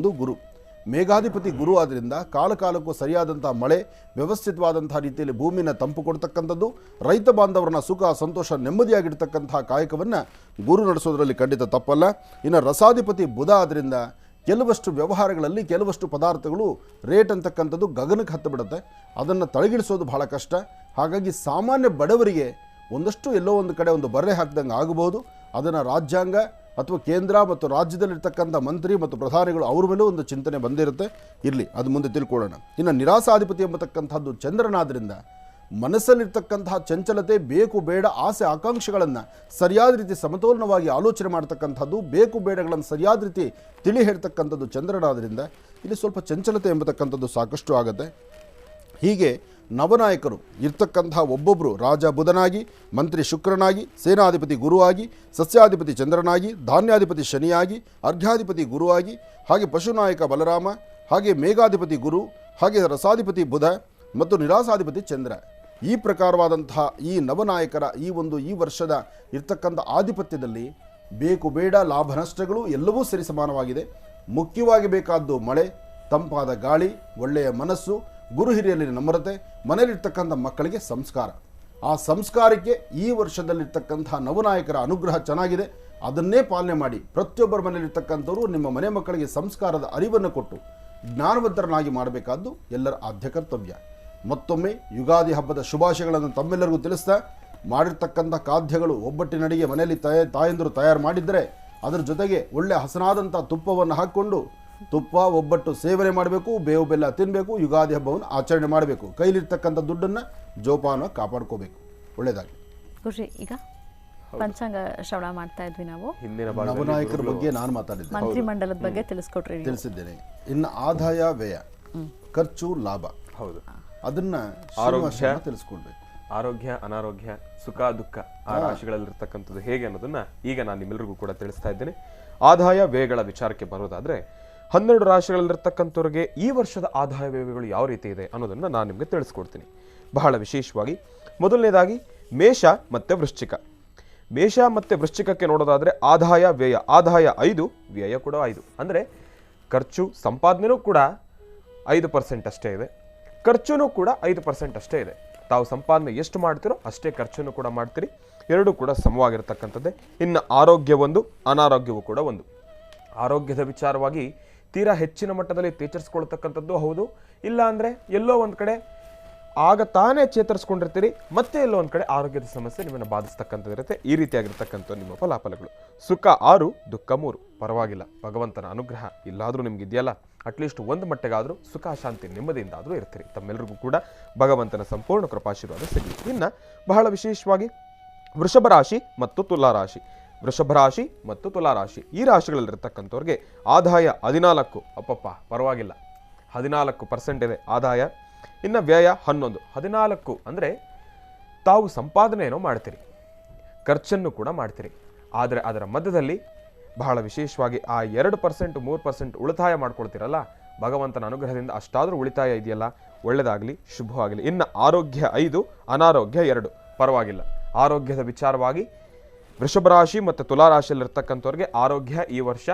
ಮೇಘಾಧಿಪತಿ ಗುರು ಆದ್ದರಿಂದ ಕಾಲಕ್ಕೂ ಸರಿಯಾದಂಥ ಮಳೆ, ವ್ಯವಸ್ಥಿತವಾದಂಥ ರೀತಿಯಲ್ಲಿ ಭೂಮಿನ ತಂಪು ಕೊಡ್ತಕ್ಕಂಥದ್ದು, ರೈತ ಬಾಂಧವರನ್ನ ಸುಖ ಸಂತೋಷ ನೆಮ್ಮದಿಯಾಗಿರ್ತಕ್ಕಂಥ ಕಾಯಕವನ್ನು ಗುರು ನಡೆಸೋದ್ರಲ್ಲಿ ಖಂಡಿತ ತಪ್ಪಲ್ಲ. ಇನ್ನು ರಸಾಧಿಪತಿ ಬುಧ ಆದ್ದರಿಂದ ಕೆಲವಷ್ಟು ವ್ಯವಹಾರಗಳಲ್ಲಿ ಕೆಲವಷ್ಟು ಪದಾರ್ಥಗಳು ರೇಟ್ ಅಂತಕ್ಕಂಥದ್ದು ಗಗನಕ್ಕೆ ಹತ್ತು ಬಿಡುತ್ತೆ. ಅದನ್ನು ತಳಗಿಳಿಸೋದು ಬಹಳ ಕಷ್ಟ. ಹಾಗಾಗಿ ಸಾಮಾನ್ಯ ಬಡವರಿಗೆ ಒಂದಷ್ಟು ಎಲ್ಲೋ ಒಂದು ಕಡೆ ಒಂದು ಬರೆ ಹಾಕಿದಂಗೆ ಆಗಬಹುದು. ಅದನ್ನು ರಾಜ್ಯಾಂಗ ಅಥವಾ ಕೇಂದ್ರ ಮತ್ತು ರಾಜ್ಯದಲ್ಲಿರ್ತಕ್ಕಂಥ ಮಂತ್ರಿ ಮತ್ತು ಪ್ರಧಾನಿಗಳು ಅವ್ರ ಮೇಲೂ ಒಂದು ಚಿಂತನೆ ಬಂದಿರುತ್ತೆ. ಇರಲಿ, ಅದು ಮುಂದೆ ತಿಳ್ಕೊಳ್ಳೋಣ. ಇನ್ನು ನಿರಾಸಾಧಿಪತಿ ಎಂಬತಕ್ಕಂಥದ್ದು ಚಂದ್ರನಾದ್ರಿಂದ ಮನಸ್ಸಲ್ಲಿರ್ತಕ್ಕಂತಹ ಚಂಚಲತೆ, ಬೇಕು ಬೇಡ, ಆಸೆ ಆಕಾಂಕ್ಷೆಗಳನ್ನು ಸರಿಯಾದ ರೀತಿ ಸಮತೋಲನವಾಗಿ ಆಲೋಚನೆ ಮಾಡ್ತಕ್ಕಂಥದ್ದು, ಬೇಕು ಬೇಡಗಳನ್ನು ಸರಿಯಾದ ರೀತಿ ತಿಳಿ ಹೇಳ್ತಕ್ಕಂಥದ್ದು ಚಂದ್ರನಾದ್ರಿಂದ ಇಲ್ಲಿ ಸ್ವಲ್ಪ ಚಂಚಲತೆ ಎಂಬತಕ್ಕಂಥದ್ದು ಸಾಕಷ್ಟು ಆಗುತ್ತೆ. ಹೀಗೆ ನವನಾಯಕರು ಇರ್ತಕ್ಕಂತಹ ಒಬ್ಬೊಬ್ಬರು ರಾಜ ಬುಧನಾಗಿ, ಮಂತ್ರಿ ಶುಕ್ರನಾಗಿ, ಸೇನಾಧಿಪತಿ ಗುರುವಾಗಿ, ಸಸ್ಯಾಧಿಪತಿ ಚಂದ್ರನಾಗಿ, ಧಾನ್ಯಾಧಿಪತಿ ಶನಿಯಾಗಿ, ಅರ್ಘ್ಯಾಧಿಪತಿ ಗುರುವಾಗಿ, ಹಾಗೆ ಪಶುನಾಯಕ ಬಲರಾಮ, ಹಾಗೆ ಮೇಘಾಧಿಪತಿ ಗುರು, ಹಾಗೆ ರಸಾಧಿಪತಿ ಬುಧ ಮತ್ತು ನಿರಾಸಾಧಿಪತಿ ಚಂದ್ರ. ಈ ಪ್ರಕಾರವಾದಂತಹ ಈ ನವನಾಯಕರ ಈ ವರ್ಷದ ಇರ್ತಕ್ಕಂಥ ಆಧಿಪತ್ಯದಲ್ಲಿ ಬೇಕು ಬೇಡ, ಲಾಭ ನಷ್ಟಗಳು ಎಲ್ಲವೂ ಸರಿಸಮಾನವಾಗಿದೆ. ಮುಖ್ಯವಾಗಿ ಬೇಕಾದ್ದು ಮಳೆ, ತಂಪಾದ ಗಾಳಿ, ಒಳ್ಳೆಯ ಮನಸ್ಸು, ಗುರು ಹಿರಿಯರಲ್ಲಿ ನಮ್ರತೆ, ಮನೆಯಲ್ಲಿರ್ತಕ್ಕಂಥ ಮಕ್ಕಳಿಗೆ ಸಂಸ್ಕಾರ. ಆ ಸಂಸ್ಕಾರಕ್ಕೆ ಈ ವರ್ಷದಲ್ಲಿರ್ತಕ್ಕಂಥ ನವನಾಯಕರ ಅನುಗ್ರಹ ಚೆನ್ನಾಗಿದೆ. ಅದನ್ನೇ ಪಾಲನೆ ಮಾಡಿ ಪ್ರತಿಯೊಬ್ಬರ ಮನೆಯಲ್ಲಿರ್ತಕ್ಕಂಥವರು ನಿಮ್ಮ ಮನೆ ಮಕ್ಕಳಿಗೆ ಸಂಸ್ಕಾರದ ಅರಿವನ್ನು ಕೊಟ್ಟು ಜ್ಞಾನವಂತರನಾಗಿ ಮಾಡಬೇಕಾದ್ದು ಎಲ್ಲರ ಆದ್ಯ ಕರ್ತವ್ಯ. ಮತ್ತೊಮ್ಮೆ ಯುಗಾದಿ ಹಬ್ಬದ ಶುಭಾಶಯಗಳನ್ನು ತಮ್ಮೆಲ್ಲರಿಗೂ ತಿಳಿಸ್ತಾ, ಮಾಡಿರ್ತಕ್ಕಂಥ ಖಾದ್ಯಗಳು ಒಬ್ಬಟ್ಟಿನಡಿಗೆ ಮನೆಯಲ್ಲಿ ತಾಯಂದಿರು ತಯಾರು ಮಾಡಿದ್ದರೆ ಅದರ ಜೊತೆಗೆ ಒಳ್ಳೆ ಹಸನಾದಂಥ ತುಪ್ಪವನ್ನು ಹಾಕ್ಕೊಂಡು ತುಪ್ಪ ಒಬ್ಬಟ್ಟು ಸೇವನೆ ಮಾಡಬೇಕು, ಬೇವು ಬೆಲ್ಲ ತಿನ್ನಬೇಕು, ಯುಗಾದಿ ಹಬ್ಬವನ್ನು ಆಚರಣೆ ಮಾಡಬೇಕು. ಕೈಲಿರ್ತಕ್ಕಂಥ ದುಡ್ಡನ್ನು ಜೋಪಾನ ಕಾಪಾಡ್ಕೋಬೇಕು. ಒಳ್ಳೆಯದಾಗಿ ಖುಷಿ. ಈಗ ಪಂಚಾಂಗ ಶ್ರವಣ ಮಾಡ್ತಾ ಇದ್ವಿ ನಾವು. ಹಿಂದಿನ ನವನಾಯಕರ ಬಗ್ಗೆ ನಾನು ಮಾತಾಡಿದ್ದೆ, ಮಂತ್ರಿಮಂಡಲದ ಬಗ್ಗೆ ತಿಳಿಸಿದ್ದೇನೆ. ಇನ್ನು ಆದಾಯ ವ್ಯಯ, ಖರ್ಚು ಲಾಭ, ಹೌದು, ಅದನ್ನ ಆರೋಗ್ಯ ತಿಳಿಸ್ಕೊಳ್ಬೇಕು. ಆರೋಗ್ಯ ಅನಾರೋಗ್ಯ, ಸುಖ ದುಃಖ ಆ ರಾಶಿಗಳಲ್ಲಿರ್ತಕ್ಕಂಥದ್ದು ಹೇಗೆ ಅನ್ನೋದನ್ನ ಈಗ ನಾನು ನಿಮ್ಮೆಲ್ಲರಿಗೂ ಕೂಡ ತಿಳಿಸ್ತಾ ಇದ್ದೇನೆ. ಆದಾಯ ವ್ಯಯಗಳ ವಿಚಾರಕ್ಕೆ ಬರೋದಾದ್ರೆ 12 ರಾಶಿಗಳಲ್ಲಿರ್ತಕ್ಕಂಥವ್ರಿಗೆ ಈ ವರ್ಷದ ಆದಾಯ ವ್ಯಯಗಳು ಯಾವ ರೀತಿ ಇದೆ ಅನ್ನೋದನ್ನ ನಾನು ನಿಮಗೆ ತಿಳಿಸ್ಕೊಡ್ತೀನಿ. ಬಹಳ ವಿಶೇಷವಾಗಿ ಮೊದಲನೇದಾಗಿ ಮೇಷ ಮತ್ತೆ ವೃಶ್ಚಿಕ. ಮೇಷ ಮತ್ತೆ ವೃಶ್ಚಿಕಕ್ಕೆ ನೋಡೋದಾದ್ರೆ ಆದಾಯ ವ್ಯಯ, ಆದಾಯ 5, ವ್ಯಯ ಕೂಡ 5. ಅಂದರೆ ಖರ್ಚು ಸಂಪಾದನೆನೂ ಕೂಡ 5% ಅಷ್ಟೇ ಇದೆ, ಖರ್ಚುನೂ ಕೂಡ 5% ಅಷ್ಟೇ ಇದೆ. ತಾವು ಸಂಪಾದನೆ ಎಷ್ಟು ಮಾಡ್ತೀರೋ ಅಷ್ಟೇ ಖರ್ಚನ್ನು ಕೂಡ ಮಾಡ್ತೀರಿ, ಎರಡೂ ಕೂಡ ಸಮವಾಗಿರ್ತಕ್ಕಂಥದ್ದೇ. ಇನ್ನು ಆರೋಗ್ಯ ಒಂದು, ಅನಾರೋಗ್ಯವೂ ಕೂಡ ಒಂದು. ಆರೋಗ್ಯದ ವಿಚಾರವಾಗಿ ತೀರಾ ಹೆಚ್ಚಿನ ಮಟ್ಟದಲ್ಲಿ ಚೇತರಿಸ್ಕೊಳ್ತಕ್ಕಂಥದ್ದು ಹೌದು, ಇಲ್ಲ ಅಂದರೆ ಎಲ್ಲೋ ಒಂದು ಕಡೆ ಆಗ ತಾನೇ ಚೇತರಿಸ್ಕೊಂಡಿರ್ತೀರಿ, ಮತ್ತೆ ಎಲ್ಲೋ ಒಂದು ಕಡೆ ಆರೋಗ್ಯದ ಸಮಸ್ಯೆ ನಿಮ್ಮನ್ನು ಬಾಧಿಸ್ತಕ್ಕಂಥದ್ದಿರುತ್ತೆ. ಈ ರೀತಿಯಾಗಿರ್ತಕ್ಕಂಥ ನಿಮ್ಮ ಫಲಾಫಲಗಳು. ಸುಖ 6, ದುಃಖ 3. ಪರವಾಗಿಲ್ಲ, ಭಗವಂತನ ಅನುಗ್ರಹ ಇಲ್ಲಾದರೂ ನಿಮ್ಗೆ ಇದೆಯಲ್ಲ, ಅಟ್ಲೀಸ್ಟ್ ಒಂದು ಮಟ್ಟಿಗಾದರೂ ಸುಖ ಶಾಂತಿ ನೆಮ್ಮದಿಯಿಂದಾದರೂ ಇರ್ತೀರಿ. ತಮ್ಮೆಲ್ಲರಿಗೂ ಕೂಡ ಭಗವಂತನ ಸಂಪೂರ್ಣ ಕೃಪಾಶೀರ್ವಾದ ಸಿಗಲಿ. ಇನ್ನು ಬಹಳ ವಿಶೇಷವಾಗಿ ವೃಷಭ ರಾಶಿ ಮತ್ತು ತುಲಾ ರಾಶಿ. ವೃಷಭ ರಾಶಿ ಮತ್ತು ತುಲಾ ರಾಶಿ ಈ ರಾಶಿಗಳಲ್ಲಿರ್ತಕ್ಕಂಥವ್ರಿಗೆ ಆದಾಯ 14, ಅಪ್ಪಪ್ಪ ಪರವಾಗಿಲ್ಲ, 14% ಇದೆ ಆದಾಯ. ಇನ್ನು ವ್ಯಯ 11. 14 ಅಂದರೆ ತಾವು ಸಂಪಾದನೆ ಏನೋ ಮಾಡ್ತೀರಿ, ಖರ್ಚನ್ನು ಕೂಡ ಮಾಡ್ತೀರಿ, ಆದರೆ ಅದರ ಮಧ್ಯದಲ್ಲಿ ಬಹಳ ವಿಶೇಷವಾಗಿ ಆ 2%, 3% ಉಳಿತಾಯ ಮಾಡ್ಕೊಳ್ತೀರಲ್ಲ, ಭಗವಂತನ ಅನುಗ್ರಹದಿಂದ ಅಷ್ಟಾದರೂ ಉಳಿತಾಯ ಇದೆಯಲ್ಲ, ಒಳ್ಳೆಯದಾಗಲಿ, ಶುಭವಾಗಲಿ. ಇನ್ನು ಆರೋಗ್ಯ 5, ಅನಾರೋಗ್ಯ 2. ಪರವಾಗಿಲ್ಲ. ಆರೋಗ್ಯದ ವಿಚಾರವಾಗಿ ವೃಷಭ ರಾಶಿ ಮತ್ತು ತುಲಾ ರಾಶಿಯಲ್ಲಿರ್ತಕ್ಕಂಥವ್ರಿಗೆ ಆರೋಗ್ಯ ಈ ವರ್ಷ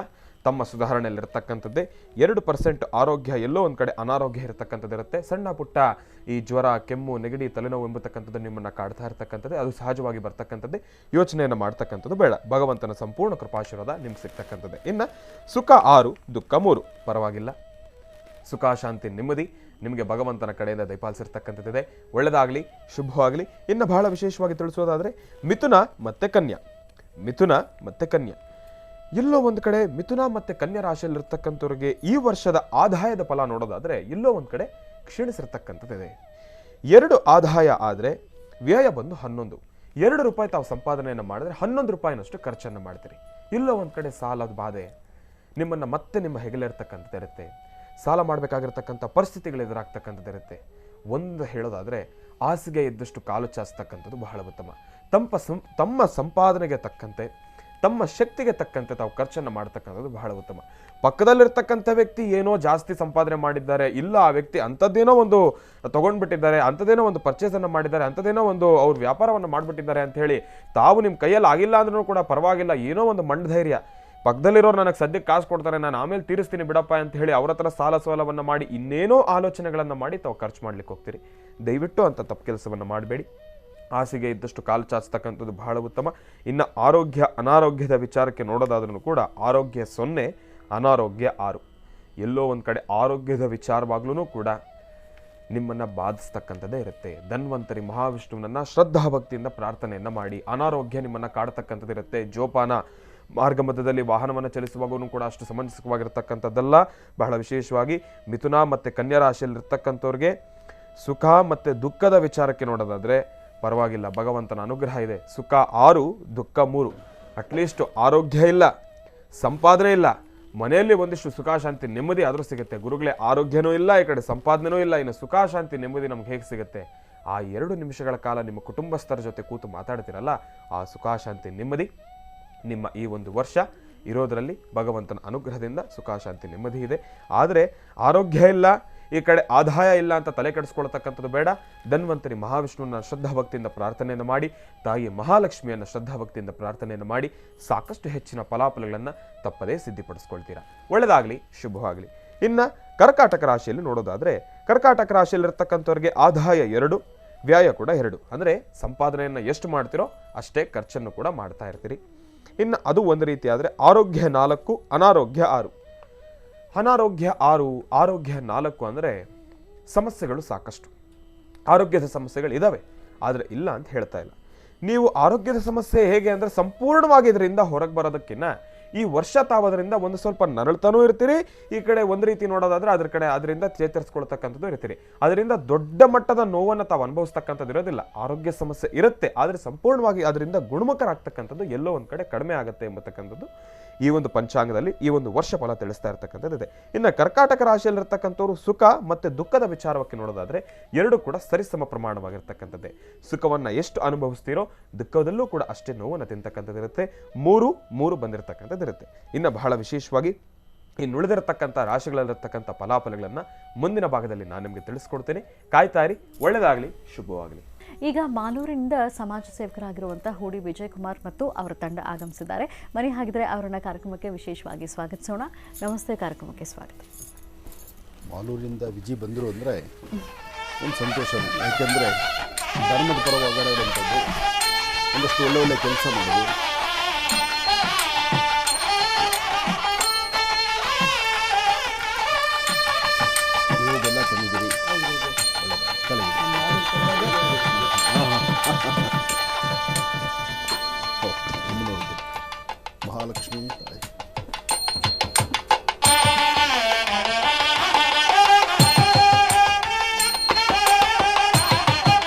ತಮ್ಮ ಸುಧಾರಣೆಯಲ್ಲಿರ್ತಕ್ಕಂಥದ್ದೇ. 2% ಆರೋಗ್ಯ, ಎಲ್ಲೋ ಒಂದು ಕಡೆ ಅನಾರೋಗ್ಯ ಇರತಕ್ಕಂಥದ್ದಿರುತ್ತೆ. ಸಣ್ಣ ಪುಟ್ಟ ಈ ಜ್ವರ, ಕೆಮ್ಮು, ನೆಗಡಿ, ತಲೆನೋವು ಎಂಬತಕ್ಕಂಥದ್ದು ನಿಮ್ಮನ್ನು ಕಾಡ್ತಾ ಇರ್ತಕ್ಕಂಥದ್ದೇ. ಅದು ಸಹಜವಾಗಿ ಬರ್ತಕ್ಕಂಥದ್ದೇ, ಯೋಚನೆಯನ್ನು ಮಾಡ್ತಕ್ಕಂಥದ್ದು ಬೇಡ. ಭಗವಂತನ ಸಂಪೂರ್ಣ ಕೃಪಾಶೀರ್ವಾದ ನಿಮ್ಗೆ ಸಿಗ್ತಕ್ಕಂಥದ್ದೇ. ಇನ್ನು ಸುಖ 6, ದುಃಖ 3. ಪರವಾಗಿಲ್ಲ, ಸುಖ ಶಾಂತಿ ನೆಮ್ಮದಿ ನಿಮಗೆ ಭಗವಂತನ ಕಡೆಯಿಂದ ದಯಪಾಲಿಸಿರ್ತಕ್ಕಂಥದ್ದಿದೆ. ಒಳ್ಳೆಯದಾಗಲಿ, ಶುಭವಾಗಲಿ. ಇನ್ನು ಬಹಳ ವಿಶೇಷವಾಗಿ ತಿಳಿಸೋದಾದರೆ ಮಿಥುನ ಮತ್ತು ಕನ್ಯಾ. ಮಿಥುನ ಮತ್ತು ಕನ್ಯಾ ಎಲ್ಲೋ ಒಂದು ಕಡೆ ಮಿಥುನ ಮತ್ತು ಕನ್ಯಾ ರಾಶಿಯಲ್ಲಿರ್ತಕ್ಕಂಥವ್ರಿಗೆ ಈ ವರ್ಷದ ಆದಾಯದ ಫಲ ನೋಡೋದಾದರೆ ಎಲ್ಲೋ ಒಂದು ಕಡೆ ಕ್ಷೀಣಿಸಿರ್ತಕ್ಕಂಥದ್ದಿದೆ. 2 ಆದಾಯ ಆದರೆ ವ್ಯಯ ಬಂದು 11. 2 ರೂಪಾಯಿ ತಾವು ಸಂಪಾದನೆಯನ್ನು ಮಾಡಿದ್ರೆ 11 ರೂಪಾಯಿನಷ್ಟು ಖರ್ಚನ್ನು ಮಾಡ್ತೀರಿ. ಎಲ್ಲೋ ಒಂದು ಕಡೆ ಸಾಲದ ಬಾಧೆ ನಿಮ್ಮನ್ನು ಮತ್ತೆ ನಿಮ್ಮ ಹೆಗಲಿರ್ತಕ್ಕಂಥದ್ದಿರುತ್ತೆ. ಸಾಲ ಮಾಡಬೇಕಾಗಿರ್ತಕ್ಕಂಥ ಪರಿಸ್ಥಿತಿಗಳು ಎದುರಾಗ್ತಕ್ಕಂಥದ್ದಿರುತ್ತೆ. ಒಂದು ಹೇಳೋದಾದರೆ ಹಾಸಿಗೆ ಇದ್ದಷ್ಟು ಕಾಲು ಚಾಚತಕ್ಕಂಥದ್ದು ಬಹಳ ಉತ್ತಮ. ತಮ್ಮ ಸಂಪಾದನೆಗೆ ತಕ್ಕಂತೆ, ತಮ್ಮ ಶಕ್ತಿಗೆ ತಕ್ಕಂತೆ ತಾವು ಖರ್ಚನ್ನು ಮಾಡ್ತಕ್ಕಂಥದ್ದು ಬಹಳ ಉತ್ತಮ. ಪಕ್ಕದಲ್ಲಿರ್ತಕ್ಕಂಥ ವ್ಯಕ್ತಿ ಏನೋ ಜಾಸ್ತಿ ಸಂಪಾದನೆ ಮಾಡಿದ್ದಾರೆ, ಇಲ್ಲ ಆ ವ್ಯಕ್ತಿ ಅಂಥದ್ದೇನೋ ಒಂದು ತೊಗೊಂಡ್ಬಿಟ್ಟಿದ್ದಾರೆ, ಅಂಥದ್ದೇನೋ ಒಂದು ಪರ್ಚೇಸನ್ನು ಮಾಡಿದ್ದಾರೆ, ಅಂಥದ್ದೇನೋ ಒಂದು ಅವ್ರ ವ್ಯಾಪಾರವನ್ನು ಮಾಡಿಬಿಟ್ಟಿದ್ದಾರೆ ಅಂತ ಹೇಳಿ ತಾವು ನಿಮ್ಮ ಕೈಯಲ್ಲಿ ಆಗಿಲ್ಲ ಅಂದ್ರೂ ಕೂಡ ಪರವಾಗಿಲ್ಲ, ಏನೋ ಒಂದು ಮಂಡಧೈರ್ಯ, ಪಕ್ಕದಲ್ಲಿರೋರು ನನಗೆ ಸದ್ಯಕ್ಕೆ ಕಾಸು ಕೊಡ್ತಾರೆ, ನಾನು ಆಮೇಲೆ ತೀರಿಸ್ತೀನಿ ಬಿಡಪ್ಪ ಅಂತ ಹೇಳಿ ಅವ್ರ ಹತ್ರ ಸಾಲ ಸೋಲವನ್ನು ಮಾಡಿ ಇನ್ನೇನೋ ಆಲೋಚನೆಗಳನ್ನು ಮಾಡಿ ತಾವು ಖರ್ಚು ಮಾಡ್ಲಿಕ್ಕೆ ಹೋಗ್ತೀರಿ. ದಯವಿಟ್ಟು ಅಂತ ತಪ್ಪು ಕೆಲಸವನ್ನು ಮಾಡಬೇಡಿ. ಹಾಸಿಗೆ ಇದ್ದಷ್ಟು ಕಾಲು ಚಾಚತಕ್ಕಂಥದ್ದು ಬಹಳ ಉತ್ತಮ. ಇನ್ನು ಆರೋಗ್ಯ ಅನಾರೋಗ್ಯದ ವಿಚಾರಕ್ಕೆ ನೋಡೋದಾದ್ರೂ ಕೂಡ ಆರೋಗ್ಯ 0, ಅನಾರೋಗ್ಯ 6. ಎಲ್ಲೋ ಒಂದು ಕಡೆ ಆರೋಗ್ಯದ ವಿಚಾರವಾಗ್ಲೂ ಕೂಡ ನಿಮ್ಮನ್ನು ಬಾಧಿಸ್ತಕ್ಕಂಥದ್ದೇ ಇರುತ್ತೆ. ಧನ್ವಂತರಿ ಮಹಾವಿಷ್ಣುವನ್ನ ಶ್ರದ್ಧಾ ಭಕ್ತಿಯಿಂದ ಪ್ರಾರ್ಥನೆಯನ್ನು ಮಾಡಿ. ಅನಾರೋಗ್ಯ ನಿಮ್ಮನ್ನು ಕಾಡ್ತಕ್ಕಂಥದ್ದಿರುತ್ತೆ. ಜೋಪಾನ, ಮಾರ್ಗ ಮಧ್ಯದಲ್ಲಿ ವಾಹನವನ್ನು ಚಲಿಸುವಾಗೂ ಕೂಡ ಅಷ್ಟು ಸಮಂಜಸವಾಗಿರ್ತಕ್ಕಂಥದ್ದಲ್ಲ. ಬಹಳ ವಿಶೇಷವಾಗಿ ಮಿಥುನ ಮತ್ತು ಕನ್ಯಾ ರಾಶಿಯಲ್ಲಿರ್ತಕ್ಕಂಥವ್ರಿಗೆ ಸುಖ ಮತ್ತು ದುಃಖದ ವಿಚಾರಕ್ಕೆ ನೋಡೋದಾದರೆ ಪರವಾಗಿಲ್ಲ, ಭಗವಂತನ ಅನುಗ್ರಹ ಇದೆ. ಸುಖ 6, ದುಃಖ 3. ಅಟ್ಲೀಸ್ಟ್ ಆರೋಗ್ಯ ಇಲ್ಲ, ಸಂಪಾದನೆ ಇಲ್ಲ, ಮನೆಯಲ್ಲಿ ಒಂದಿಷ್ಟು ಸುಖ ಶಾಂತಿ ನೆಮ್ಮದಿ ಆದರೂ ಸಿಗುತ್ತೆ. ಗುರುಗಳೇ, ಆರೋಗ್ಯನೂ ಇಲ್ಲ, ಈ ಕಡೆ ಸಂಪಾದನೆನೂ ಇಲ್ಲ, ಇನ್ನು ಸುಖ ಶಾಂತಿ ನೆಮ್ಮದಿ ನಮ್ಗೆ ಹೇಗೆ ಸಿಗುತ್ತೆ? ಆ 2 ನಿಮಿಷಗಳ ಕಾಲ ನಿಮ್ಮ ಕುಟುಂಬಸ್ಥರ ಜೊತೆ ಕೂತು ಮಾತಾಡ್ತೀರಲ್ಲ, ಆ ಸುಖ ಶಾಂತಿ ನೆಮ್ಮದಿ ನಿಮ್ಮ ಈ ಒಂದು ವರ್ಷ ಇರೋದರಲ್ಲಿ ಭಗವಂತನ ಅನುಗ್ರಹದಿಂದ ಸುಖ ಶಾಂತಿ ನೆಮ್ಮದಿ ಇದೆ. ಆದರೆ ಆರೋಗ್ಯ ಇಲ್ಲ, ಈ ಕಡೆ ಆದಾಯ ಇಲ್ಲ ಅಂತ ತಲೆ ಕೆಡಿಸ್ಕೊಳ್ತಕ್ಕಂಥದ್ದು ಬೇಡ. ಧನ್ವಂತರಿ ಮಹಾವಿಷ್ಣುವನ್ನ ಶ್ರದ್ಧಾಭಕ್ತಿಯಿಂದ ಪ್ರಾರ್ಥನೆಯನ್ನು ಮಾಡಿ, ತಾಯಿ ಮಹಾಲಕ್ಷ್ಮಿಯನ್ನು ಶ್ರದ್ಧಾಭಕ್ತಿಯಿಂದ ಪ್ರಾರ್ಥನೆಯನ್ನು ಮಾಡಿ ಸಾಕಷ್ಟು ಹೆಚ್ಚಿನ ಫಲಾಫಲಗಳನ್ನು ತಪ್ಪದೇ ಸಿದ್ಧಿಪಡಿಸ್ಕೊಳ್ತೀರಾ. ಒಳ್ಳೆಯದಾಗಲಿ, ಶುಭವಾಗಲಿ. ಇನ್ನು ಕರ್ಕಾಟಕ ರಾಶಿಯಲ್ಲಿ ನೋಡೋದಾದರೆ, ಕರ್ಕಾಟಕ ರಾಶಿಯಲ್ಲಿರ್ತಕ್ಕಂಥವ್ರಿಗೆ ಆದಾಯ 2, ವ್ಯಯ ಕೂಡ 2. ಅಂದರೆ ಸಂಪಾದನೆಯನ್ನು ಎಷ್ಟು ಮಾಡ್ತಿರೋ ಅಷ್ಟೇ ಖರ್ಚನ್ನು ಕೂಡ ಮಾಡ್ತಾ ಇರ್ತೀರಿ. ಇನ್ನು ಅದು ಒಂದು ರೀತಿ ಆದರೆ ಆರೋಗ್ಯ 4, ಅನಾರೋಗ್ಯ 6. ಅನಾರೋಗ್ಯ 6, ಆರೋಗ್ಯ 4 ಅಂದರೆ ಸಮಸ್ಯೆಗಳು ಸಾಕಷ್ಟು. ಆರೋಗ್ಯದ ಸಮಸ್ಯೆಗಳು ಇದ್ದಾವೆ, ಆದರೆ ಇಲ್ಲ ಅಂತ ಹೇಳ್ತಾ ಇಲ್ಲ. ನೀವು ಆರೋಗ್ಯದ ಸಮಸ್ಯೆ ಹೇಗೆ ಅಂದರೆ ಸಂಪೂರ್ಣವಾಗಿ ಇದರಿಂದ ಹೊರಗೆ ಬರೋದಕ್ಕಿಂತ ಈ ವರ್ಷ ತಾವದರಿಂದ ಒಂದು ಸ್ವಲ್ಪ ನರಳ್ತಾನೂ ಇರ್ತೀರಿ, ಈ ಕಡೆ ಒಂದು ರೀತಿ ನೋಡೋದಾದ್ರೆ ಅದರಿಂದ ಚೇತರಿಸ್ಕೊಳ್ತಕ್ಕಂಥದ್ದು ಇರ್ತೀರಿ. ಅದರಿಂದ ದೊಡ್ಡ ಮಟ್ಟದ ನೋವನ್ನು ತಾವು ಅನುಭವಿಸ್ತಕ್ಕಂಥದ್ದು ಇರೋದಿಲ್ಲ. ಆರೋಗ್ಯ ಸಮಸ್ಯೆ ಇರುತ್ತೆ, ಆದರೆ ಸಂಪೂರ್ಣವಾಗಿ ಅದರಿಂದ ಗುಣಮುಖರಾಗ್ತಕ್ಕಂಥದ್ದು ಎಲ್ಲೋ ಒಂದು ಕಡೆ ಕಡಿಮೆ ಆಗುತ್ತೆ ಎಂಬತಕ್ಕಂಥದ್ದು ಈ ಒಂದು ಪಂಚಾಂಗದಲ್ಲಿ ಈ ಒಂದು ವರ್ಷ ಫಲ ತಿಳಿಸ್ತಾ ಇರ್ತಕ್ಕಂಥದ್ದು ಇದೆ. ಇನ್ನು ಕರ್ಕಾಟಕ ರಾಶಿಯಲ್ಲಿರ್ತಕ್ಕಂಥವ್ರು ಸುಖ ಮತ್ತು ದುಃಖದ ವಿಚಾರಕ್ಕೆ ನೋಡೋದಾದ್ರೆ 2 ಕೂಡ ಸರಿಸಮ ಪ್ರಮಾಣವಾಗಿರ್ತಕ್ಕಂಥದ್ದೇ. ಸುಖವನ್ನು ಎಷ್ಟು ಅನುಭವಿಸ್ತೀರೋ ದುಃಖದಲ್ಲೂ ಕೂಡ ಅಷ್ಟೇ ನೋವನ್ನು ತಿಂತಕ್ಕಂಥದ್ದು ಇರುತ್ತೆ. 3 ಬಂದಿರತಕ್ಕಂಥದ್ದು ಇರುತ್ತೆ. ಇನ್ನು ಬಹಳ ವಿಶೇಷವಾಗಿ ಇನ್ನುಳಿದಿರತಕ್ಕಂಥ ರಾಶಿಗಳಲ್ಲಿರ್ತಕ್ಕಂಥ ಫಲಾಫಲಗಳನ್ನು ಮುಂದಿನ ಭಾಗದಲ್ಲಿ ನಾನು ನಿಮಗೆ ತಿಳಿಸ್ಕೊಡ್ತೇನೆ. ಕಾಯ್ತಾ ಇರಿ. ಒಳ್ಳೆಯದಾಗಲಿ, ಶುಭವಾಗಲಿ. ಈಗ ಮಾಲೂರಿನಿಂದ ಸಮಾಜ ಸೇವಕರಾಗಿರುವಂಥ ಹೂಡಿ ವಿಜಯ್ ಕುಮಾರ್ ಮತ್ತು ಅವರ ತಂಡ ಆಗಮಿಸಿದ್ದಾರೆ. ಮನೆ ಹಾಗಿದ್ರೆ ಅವರನ್ನ ಕಾರ್ಯಕ್ರಮಕ್ಕೆ ವಿಶೇಷವಾಗಿ ಸ್ವಾಗತಿಸೋಣ. ನಮಸ್ತೆ, ಕಾರ್ಯಕ್ರಮಕ್ಕೆ ಸ್ವಾಗತ. ಮಾಲೂರಿನಿಂದ ವಿಜಯ್ ಬಂದರು ಅಂದರೆ ಒಂದು ಸಂತೋಷ. ಯಾಕೆಂದರೆ ಧರ್ಮದ ಪರವಾಗಿ ಹೋರಾಡುವಂಥದ್ದು, ಒಂದಷ್ಟು ಒಳ್ಳೆ ಕೆಲಸ ಮಾಡೋದು, ಇದೆಲ್ಲ ತಂದಿದ್ದೀರಿ. ಮಹಾಲಕ್ಷ್ಮಿ ತಾಯಿ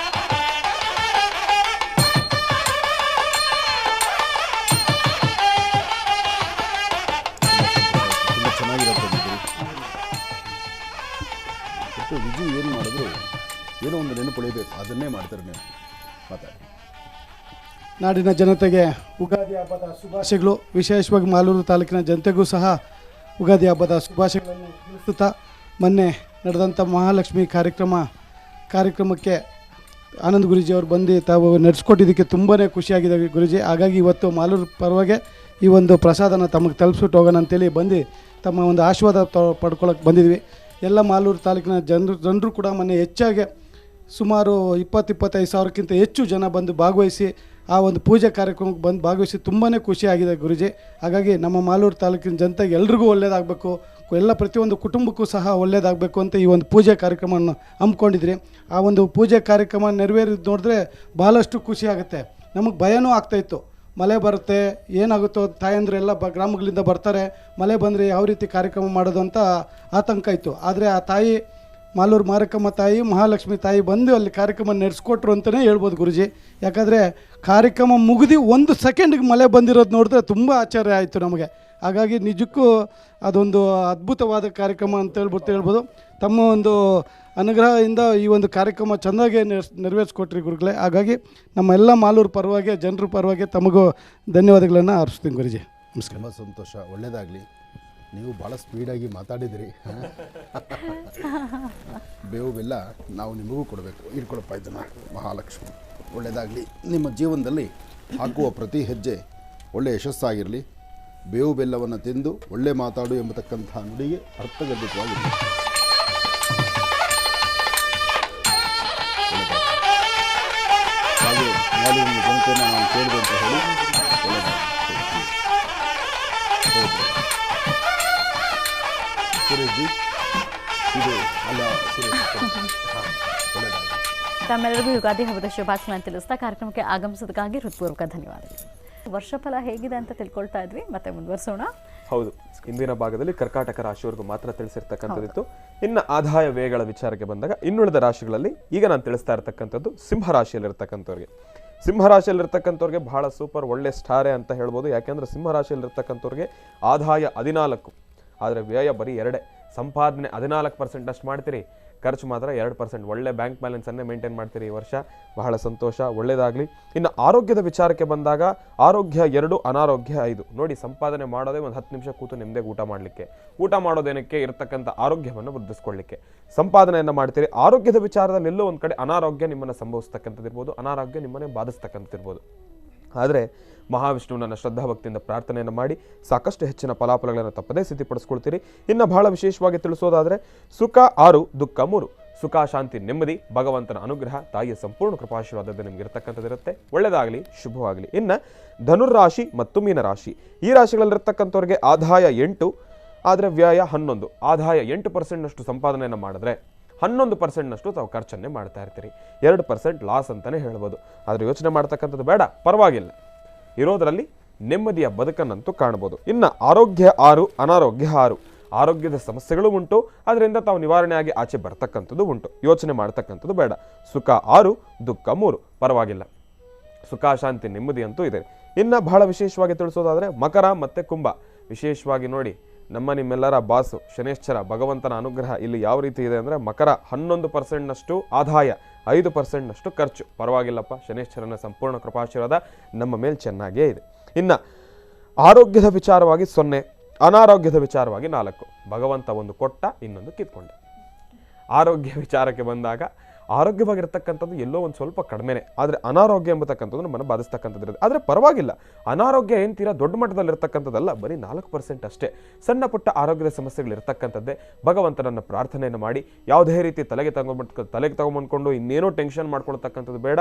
ತುಂಬ ಚೆನ್ನಾಗಿರುತ್ತೆ. ಒಟ್ಟು ವಿಜಯ್ ಏನು ಮಾಡಿದ್ರು ಏನೋ ಒಂದು ನೆನಪು ಉಳಿಬೇಕು, ಅದನ್ನೇ ಮಾಡ್ತಾರೆ. ನೀವು ಮಾತಾಡಿ. ನಾಡಿನ ಜನತೆಗೆ ಉಗಾದಿ ಹಬ್ಬದ ಶುಭಾಶಯಗಳು. ವಿಶೇಷವಾಗಿ ಮಾಲೂರು ತಾಲೂಕಿನ ಜನತೆಗೂ ಸಹ ಉಗಾದಿ ಹಬ್ಬದ ಶುಭಾಶಯಗಳನ್ನು ತಿಳಿಸುತ್ತಾ, ಮೊನ್ನೆ ನಡೆದಂಥ ಮಹಾಲಕ್ಷ್ಮಿ ಕಾರ್ಯಕ್ರಮಕ್ಕೆ ಆನಂದ್ ಗುರೂಜಿಯವರು ಬಂದು ತಾವು ನಡೆಸ್ಕೊಟ್ಟಿದ್ದಕ್ಕೆ ತುಂಬಾ ಖುಷಿಯಾಗಿದೆ ಗುರೂಜಿ. ಹಾಗಾಗಿ ಇವತ್ತು ಮಾಲೂರು ಪರವಾಗಿ ಈ ಒಂದು ಪ್ರಸಾದನ ತಮಗೆ ತಲುಪಿಸ್ಬಿಟ್ಟು ಹೋಗೋಣ ಅಂತೇಳಿ ಬಂದು ತಮ್ಮ ಒಂದು ಆಶೀರ್ವಾದ ಪಡ್ಕೊಳ್ಳೋಕೆ ಬಂದಿದ್ವಿ. ಎಲ್ಲ ಮಾಲೂರು ತಾಲೂಕಿನ ಜನರು ಕೂಡ ಮೊನ್ನೆ ಹೆಚ್ಚಾಗಿ ಸುಮಾರು 20-25 ಸಾವಿರಕ್ಕಿಂತ ಹೆಚ್ಚು ಜನ ಬಂದು ಭಾಗವಹಿಸಿ ಆ ಒಂದು ಪೂಜೆ ಕಾರ್ಯಕ್ರಮಕ್ಕೆ ಬಂದು ಭಾಗವಹಿಸಿ ತುಂಬಾ ಖುಷಿಯಾಗಿದೆ ಗುರೂಜಿ. ಹಾಗಾಗಿ ನಮ್ಮ ಮಾಲೂರು ತಾಲೂಕಿನ ಜನತೆಗೆ ಎಲ್ರಿಗೂ ಒಳ್ಳೆಯದಾಗಬೇಕು, ಎಲ್ಲ ಪ್ರತಿಯೊಂದು ಕುಟುಂಬಕ್ಕೂ ಸಹ ಒಳ್ಳೆಯದಾಗಬೇಕು ಅಂತ ಈ ಒಂದು ಪೂಜೆ ಕಾರ್ಯಕ್ರಮವನ್ನು ಹಮ್ಮಿಕೊಂಡಿದ್ರಿ. ಆ ಒಂದು ಪೂಜೆ ಕಾರ್ಯಕ್ರಮ ನೆರವೇರಿದ್ದು ನೋಡಿದ್ರೆ ಭಾಳಷ್ಟು ಖುಷಿಯಾಗುತ್ತೆ. ನಮಗೆ ಭಯನೂ ಆಗ್ತಾಯಿತ್ತು, ಮಳೆ ಬರುತ್ತೆ ಏನಾಗುತ್ತೋ, ತಾಯಂದ್ರೆಲ್ಲ ಗ್ರಾಮಗಳಿಂದ ಬರ್ತಾರೆ, ಮಳೆ ಬಂದರೆ ಯಾವ ರೀತಿ ಕಾರ್ಯಕ್ರಮ ಮಾಡೋದು ಅಂತ ಆತಂಕ ಇತ್ತು. ಆದರೆ ಆ ತಾಯಿ ಮಾಲೂರು ಮಾರಕಮ್ಮ ತಾಯಿ ಮಹಾಲಕ್ಷ್ಮಿ ತಾಯಿ ಬಂದು ಅಲ್ಲಿ ಕಾರ್ಯಕ್ರಮ ನಡೆಸ್ಕೊಟ್ರು ಅಂತಲೇ ಹೇಳ್ಬೋದು ಗುರೂಜಿ. ಯಾಕಂದರೆ ಕಾರ್ಯಕ್ರಮ ಮುಗಿದು 1 ಸೆಕೆಂಡಿಗೆ ಮಳೆ ಬಂದಿರೋದು ನೋಡಿದ್ರೆ ತುಂಬ ಆಶ್ಚರ್ಯ ಆಯಿತು ನಮಗೆ. ಹಾಗಾಗಿ ನಿಜಕ್ಕೂ ಅದೊಂದು ಅದ್ಭುತವಾದ ಕಾರ್ಯಕ್ರಮ ಅಂತ ಹೇಳ್ಬೋದು. ತಮ್ಮ ಒಂದು ಅನುಗ್ರಹದಿಂದ ಈ ಒಂದು ಕಾರ್ಯಕ್ರಮ ಚೆಂದಾಗಿ ನೆರವೇರಿಸ್ಕೊಟ್ರಿ ಗುರುಗಳೇ. ಹಾಗಾಗಿ ನಮ್ಮ ಎಲ್ಲ ಮಾಲೂರು ಪರವಾಗಿ, ಜನರ ಪರವಾಗಿ ತಮಗೂ ಧನ್ಯವಾದಗಳನ್ನು ಅರ್ಪಿಸ್ತೀನಿ ಗುರೂಜಿ. ನಮಸ್ಕಾರ. ತುಂಬ ಸಂತೋಷ, ಒಳ್ಳೆಯದಾಗಲಿ. ನೀವು ಭಾಳ ಸ್ಪೀಡಾಗಿ ಮಾತಾಡಿದಿರಿ. ಬೇವು ಬೆಲ್ಲ ನಾವು ನಿಮಗೂ ಕೊಡಬೇಕು. ಇಟ್ಕೊಳಪ್ಪ ಇದನ್ನು ಮಹಾಲಕ್ಷ್ಮಿ. ಒಳ್ಳೆಯದಾಗಲಿ. ನಿಮ್ಮ ಜೀವನದಲ್ಲಿ ಹಾಕುವ ಪ್ರತಿ ಹೆಜ್ಜೆ ಒಳ್ಳೆಯ ಯಶಸ್ಸಾಗಿರಲಿ. ಬೇವು ಬೆಲ್ಲವನ್ನು ತಿಂದು ಒಳ್ಳೆ ಮಾತಾಡು ಎಂಬತಕ್ಕಂಥ ನುಡಿಗೆ ಅರ್ಥಗರ್ಭಿತವಾಗಿದೆ. ಹಾಗೆ ಮಾಲೂರಿನ ಜನತೆಯನ್ನು ನಾನು ಕೇಳಿದೆ ಅಂತ ಹೇಳಿ ಒಳ್ಳೆಯದಾಗಲಿ. ಸುರೇಶ್ ಜಿ, ಇದು ಅಲ್ಲ ಸುರೇಶ್, ಒಳ್ಳೆಯದಾಗಲಿ. ತಮ್ಮೆಲ್ಲರಿಗೂ ಯುಗಾದಿ ಹಬ್ಬದ ಶುಭಾಶಯ ತಿಳಿಸ್ತಾ ಕಾರ್ಯಕ್ರಮಕ್ಕೆ ಆಗಮಿಸೋದಕ್ಕಾಗಿ ಹೃತ್ಪೂರ್ವಕ ಧನ್ಯವಾದಗಳು. ವರ್ಷಫಲ ಹೇಗಿದೆ ಅಂತ ತಿಳ್ಕೊಳ್ತಾ ಇದ್ವಿ, ಮತ್ತೆ ಮುಂದುವರಿಸೋಣ. ಹೌದು, ಹಿಂದಿನ ಭಾಗದಲ್ಲಿ ಕರ್ಕಾಟಕ ರಾಶಿಯವರೆಗೂ ಮಾತ್ರ ತಿಳಿಸಿರ್ತಕ್ಕಂಥದ್ದಿತ್ತು. ಇನ್ನು ಆದಾಯ ವ್ಯಯಗಳ ವಿಚಾರಕ್ಕೆ ಬಂದಾಗ ಇನ್ನುಳಿದ ರಾಶಿಗಳಲ್ಲಿ ಈಗ ನಾನು ತಿಳಿಸ್ತಾ ಇರ್ತಕ್ಕಂಥದ್ದು ಸಿಂಹ ರಾಶಿಯಲ್ಲಿರ್ತಕ್ಕಂಥವ್ರಿಗೆ. ಸಿಂಹ ರಾಶಿಯಲ್ಲಿರ್ತಕ್ಕಂಥವ್ರಿಗೆ ಬಹಳ ಸೂಪರ್ ಒಳ್ಳೆ ಸ್ಟಾರೇ ಅಂತ ಹೇಳ್ಬೋದು. ಯಾಕೆಂದ್ರೆ ಸಿಂಹ ರಾಶಿಯಲ್ಲಿರ್ತಕ್ಕಂಥವ್ರಿಗೆ ಆದಾಯ 14, ಆದರೆ ವ್ಯಯ ಬರೀ 2. ಸಂಪಾದನೆ 14% ಅಷ್ಟು ಮಾಡ್ತೀರಿ, ಖರ್ಚು ಮಾತ್ರ 2%. ಒಳ್ಳೆ ಬ್ಯಾಂಕ್ ಬ್ಯಾಲೆನ್ಸ್ ಅನ್ನೇ ಮೇಂಟೈನ್ ಮಾಡ್ತೀರಿ ಈ ವರ್ಷ. ಬಹಳ ಸಂತೋಷ, ಒಳ್ಳೇದಾಗಲಿ. ಇನ್ನು ಆರೋಗ್ಯದ ವಿಚಾರಕ್ಕೆ ಬಂದಾಗ ಆರೋಗ್ಯ 2, ಅನಾರೋಗ್ಯ 5. ನೋಡಿ, ಸಂಪಾದನೆ ಮಾಡೋದೇ ಒಂದು 10 ನಿಮಿಷ ಕೂತು ನಿಮ್ಮದೇ ಊಟ ಮಾಡಲಿಕ್ಕೆ, ಊಟ ಮಾಡೋದೇನಕ್ಕೆ ಇರತಕ್ಕಂಥ ಆರೋಗ್ಯವನ್ನು ವೃದ್ಧಿಸ್ಕೊಳ್ಳಿಕ್ಕೆ ಸಂಪಾದನೆಯನ್ನು ಮಾಡ್ತೀರಿ. ಆರೋಗ್ಯದ ವಿಚಾರದಲ್ಲಿ ಎಲ್ಲೋ ಒಂದು ಕಡೆ ಅನಾರೋಗ್ಯ ನಿಮ್ಮನ್ನು ಸಂಭವಿಸ್ತಕ್ಕಂಥದ್ದಿರ್ಬೋದು, ಅನಾರೋಗ್ಯ ನಿಮ್ಮನ್ನೇ ಬಾಧಿಸ್ತಕ್ಕಂಥದ್ದಿರ್ಬೋದು. ಆದರೆ ಮಹಾವಿಷ್ಣುವನ್ನ ಶ್ರದ್ಧಾಭಕ್ತಿಯಿಂದ ಪ್ರಾರ್ಥನೆಯನ್ನು ಮಾಡಿ ಸಾಕಷ್ಟು ಹೆಚ್ಚಿನ ಫಲಾಫಲಗಳನ್ನು ತಪ್ಪದೇ ಸಿದ್ಧಿಪಡಿಸ್ಕೊಳ್ತೀರಿ. ಇನ್ನು ಬಹಳ ವಿಶೇಷವಾಗಿ ತಿಳಿಸೋದಾದರೆ ಸುಖ 6, ದುಃಖ 3. ಸುಖ, ಶಾಂತಿ, ನೆಮ್ಮದಿ, ಭಗವಂತನ ಅನುಗ್ರಹ, ತಾಯಿಯ ಸಂಪೂರ್ಣ ಕೃಪಾಶೀರ್ವಾದದ ನಿಮ್ಗೆ ಇರತಕ್ಕಂಥದ್ದಿರುತ್ತೆ. ಒಳ್ಳೆಯದಾಗಲಿ, ಶುಭವಾಗಲಿ. ಇನ್ನು ಧನುರ್ರಾಶಿ ಮತ್ತು ಮೀನರಾಶಿ, ಈ ರಾಶಿಗಳಲ್ಲಿರ್ತಕ್ಕಂಥವ್ರಿಗೆ ಆದಾಯ 8, ಆದರೆ ವ್ಯಯ 11. ಆದಾಯ 8%ನಷ್ಟು ಸಂಪಾದನೆಯನ್ನು ಮಾಡಿದ್ರೆ 11%ನಷ್ಟು ತಾವು ಖರ್ಚನ್ನೇ ಮಾಡ್ತಾ ಇರ್ತೀರಿ. 2% ಲಾಸ್ ಅಂತಲೇ ಹೇಳ್ಬೋದು. ಆದರೆ ಯೋಚನೆ ಮಾಡ್ತಕ್ಕಂಥದ್ದು ಬೇಡ, ಪರವಾಗಿಲ್ಲ, ಇರೋದರಲ್ಲಿ ನೆಮ್ಮದಿಯ ಬದುಕನ್ನಂತೂ ಕಾಣ್ಬೋದು. ಇನ್ನು ಆರೋಗ್ಯ 6, ಅನಾರೋಗ್ಯ 6. ಆರೋಗ್ಯದ ಸಮಸ್ಯೆಗಳು ಉಂಟು, ಅದರಿಂದ ತಾವು ನಿವಾರಣೆಯಾಗಿ ಆಚೆ ಬರ್ತಕ್ಕಂಥದ್ದು ಉಂಟು. ಯೋಚನೆ ಮಾಡ್ತಕ್ಕಂಥದ್ದು ಬೇಡ. ಸುಖ 6, ದುಃಖ 3. ಪರವಾಗಿಲ್ಲ, ಸುಖ, ಶಾಂತಿ, ನೆಮ್ಮದಿ ಅಂತೂ ಇದೆ. ಇನ್ನು ಬಹಳ ವಿಶೇಷವಾಗಿ ತಿಳಿಸೋದಾದರೆ ಮಕರ ಮತ್ತು ಕುಂಭ. ವಿಶೇಷವಾಗಿ ನೋಡಿ, ನಿಮ್ಮೆಲ್ಲರ ಬಾಸು ಶನೇಶ್ವರ ಭಗವಂತನ ಅನುಗ್ರಹ ಇಲ್ಲಿ ಯಾವ ರೀತಿ ಇದೆ ಅಂದರೆ ಮಕರ 11%ನಷ್ಟು ಆದಾಯ, 5%ನಷ್ಟು ಖರ್ಚು. ಪರವಾಗಿಲ್ಲಪ್ಪ, ಶನೇಶ್ವರನ ಸಂಪೂರ್ಣ ಕೃಪಾಶೀರ್ವಾದ ನಮ್ಮ ಮೇಲೆ ಚೆನ್ನಾಗೇ ಇದೆ. ಇನ್ನು ಆರೋಗ್ಯದ ವಿಚಾರವಾಗಿ 0, ಅನಾರೋಗ್ಯದ ವಿಚಾರವಾಗಿ 4. ಭಗವಂತ ಒಂದು ಕೊಟ್ಟ, ಇನ್ನೊಂದು ಕಿತ್ಕೊಂಡ. ಆರೋಗ್ಯ ವಿಚಾರಕ್ಕೆ ಬಂದಾಗ ಆರೋಗ್ಯವಾಗಿರ್ತಕ್ಕಂಥದ್ದು ಎಲ್ಲೋ ಒಂದು ಸ್ವಲ್ಪ ಕಡಿಮೆನೆ, ಆದರೆ ಅನಾರೋಗ್ಯ ಎಂಬತಕ್ಕಂಥದ್ದು ನಮ್ಮನ್ನು ಬಾಧಿಸ್ತಕ್ಕಂಥದ್ದು ಇರುತ್ತೆ. ಆದರೆ ಪರವಾಗಿಲ್ಲ, ಅನಾರೋಗ್ಯ ಏನು ತೀರಾ ದೊಡ್ಡ ಮಟ್ಟದಲ್ಲಿರ್ತಕ್ಕಂಥದ್ದಲ್ಲ, ಬರೀ 4% ಅಷ್ಟೇ. ಸಣ್ಣ ಪುಟ್ಟ ಆರೋಗ್ಯದ ಸಮಸ್ಯೆಗಳಿರ್ತಕ್ಕಂಥದ್ದೇ. ಭಗವಂತನನ್ನು ಪ್ರಾರ್ಥನೆಯನ್ನು ಮಾಡಿ ಯಾವುದೇ ರೀತಿ ತಲೆಗೆ ತಗೊಂಡ್ಕೊಂಡು ಇನ್ನೇನೋ ಟೆನ್ಷನ್ ಮಾಡ್ಕೊಳ್ತಕ್ಕಂಥದ್ದು ಬೇಡ.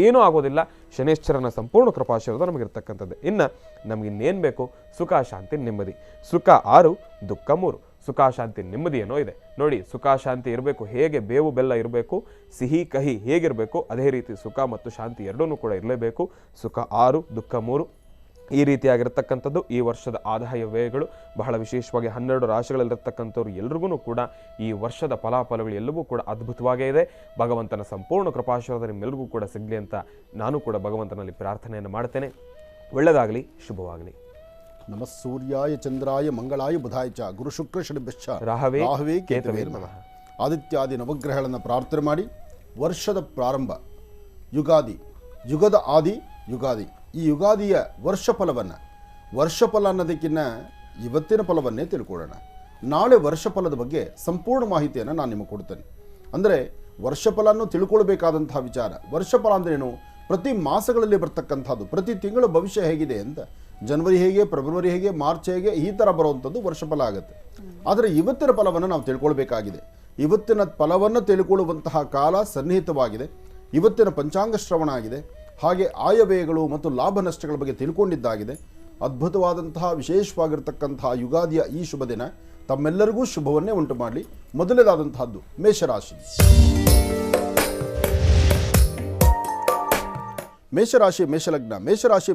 ಏನೂ ಆಗೋದಿಲ್ಲ. ಶನೇಶ್ವರನ ಸಂಪೂರ್ಣ ಕೃಪಾಶೀರ್ವಾದ ನಮಗಿರ್ತಕ್ಕಂಥದ್ದು. ಇನ್ನು ನಮ್ಗೆ ಇನ್ನೇನು ಬೇಕು? ಸುಖ, ಶಾಂತಿ, ನೆಮ್ಮದಿ. ಸುಖ 6, ದುಃಖ 3. ಸುಖ, ಶಾಂತಿ, ನೆಮ್ಮದಿ ಏನೋ ಇದೆ ನೋಡಿ. ಸುಖ, ಶಾಂತಿ ಇರಬೇಕು, ಹೇಗೆ ಬೇವು ಬೆಲ್ಲ ಇರಬೇಕು, ಸಿಹಿ ಕಹಿ ಹೇಗಿರಬೇಕು, ಅದೇ ರೀತಿ ಸುಖ ಮತ್ತು ಶಾಂತಿ ಎರಡೂ ಕೂಡ ಇರಲೇಬೇಕು. ಸುಖ 6, ದುಃಖ 3. ಈ ರೀತಿಯಾಗಿರ್ತಕ್ಕಂಥದ್ದು ಈ ವರ್ಷದ ಆದಾಯ ವ್ಯಯಗಳು. ಬಹಳ ವಿಶೇಷವಾಗಿ 12 ರಾಶಿಗಳಲ್ಲಿರ್ತಕ್ಕಂಥವ್ರು ಎಲ್ರಿಗೂ ಕೂಡ ಈ ವರ್ಷದ ಫಲಾಫಲಗಳು ಎಲ್ಲವೂ ಕೂಡ ಅದ್ಭುತವಾಗೇ ಇದೆ. ಭಗವಂತನ ಸಂಪೂರ್ಣ ಕೃಪಾಶೀರ್ವಾದ ನಿಮ್ಮೆಲ್ಲರಿಗೂ ಕೂಡ ಸಿಗಲಿ ಅಂತ ನಾನು ಕೂಡ ಭಗವಂತನಲ್ಲಿ ಪ್ರಾರ್ಥನೆಯನ್ನು ಮಾಡ್ತೇನೆ. ಒಳ್ಳೆಯದಾಗಲಿ, ಶುಭವಾಗಲಿ. ನಮಃ ಸೂರ್ಯಾಯ ಚಂದ್ರಾಯ ಮಂಗಳಾಯ ಬುಧಾಯ ಚ ಗುರು ಶುಕ್ರ ಶನಿಭ್ಯಶ್ಚ ರಾಹವೇ ಕೇತವೇ ನಮಃ. ಆದಿತ್ಯಾದಿ ನವಗ್ರಹಗಳನ್ನು ಪ್ರಾರ್ಥನೆ ಮಾಡಿ ವರ್ಷದ ಪ್ರಾರಂಭ ಯುಗಾದಿ, ಯುಗದ ಆದಿ ಯುಗಾದಿ. ಈ ಯುಗಾದಿಯ ವರ್ಷಫಲ ಅನ್ನೋದಕ್ಕಿಂತ ಇವತ್ತಿನ ಫಲವನ್ನೇ ತಿಳ್ಕೊಳ್ಳೋಣ. ನಾಳೆ ವರ್ಷಫಲದ ಬಗ್ಗೆ ಸಂಪೂರ್ಣ ಮಾಹಿತಿಯನ್ನು ನಾನು ನಿಮಗೆ ಕೊಡ್ತೇನೆ. ಅಂದರೆ ವರ್ಷಫಲನ್ನು ತಿಳ್ಕೊಳ್ಬೇಕಾದಂತಹ ವಿಚಾರ. ವರ್ಷಫಲ ಅಂದ್ರೇನು? ಪ್ರತಿ ಮಾಸಗಳಲ್ಲಿ ಬರ್ತಕ್ಕಂಥದ್ದು, ಪ್ರತಿ ತಿಂಗಳ ಭವಿಷ್ಯ ಹೇಗಿದೆ ಅಂತ. ಜನವರಿ ಹೇಗೆ, ಫೆಬ್ರವರಿ ಹೇಗೆ, ಮಾರ್ಚ್ ಹೇಗೆ, ಈ ಥರ ಬರುವಂಥದ್ದು ವರ್ಷಫಲ ಆಗುತ್ತೆ. ಆದರೆ ಇವತ್ತಿನ ಫಲವನ್ನು ನಾವು ತಿಳ್ಕೊಳ್ಬೇಕಾಗಿದೆ. ಇವತ್ತಿನ ಫಲವನ್ನು ತಿಳ್ಕೊಳ್ಳುವಂತಹ ಕಾಲ ಸನ್ನಿಹಿತವಾಗಿದೆ. ಇವತ್ತಿನ ಪಂಚಾಂಗ ಶ್ರವಣ ಆಗಿದೆ. ಹಾಗೆ ಆಯವ್ಯಯಗಳು ಮತ್ತು ಲಾಭ ನಷ್ಟಗಳ ಬಗ್ಗೆ ತಿಳ್ಕೊಂಡಿದ್ದಾಗಿದೆ. ಅದ್ಭುತವಾದಂತಹ ವಿಶೇಷವಾಗಿರ್ತಕ್ಕಂತಹ ಯುಗಾದಿಯ ಈ ಶುಭ ದಿನ ತಮ್ಮೆಲ್ಲರಿಗೂ ಶುಭವನ್ನೇ ಉಂಟು ಮಾಡಲಿ. ಮೊದಲನೇದಾದಂತಹದ್ದು ಮೇಷರಾಶಿ.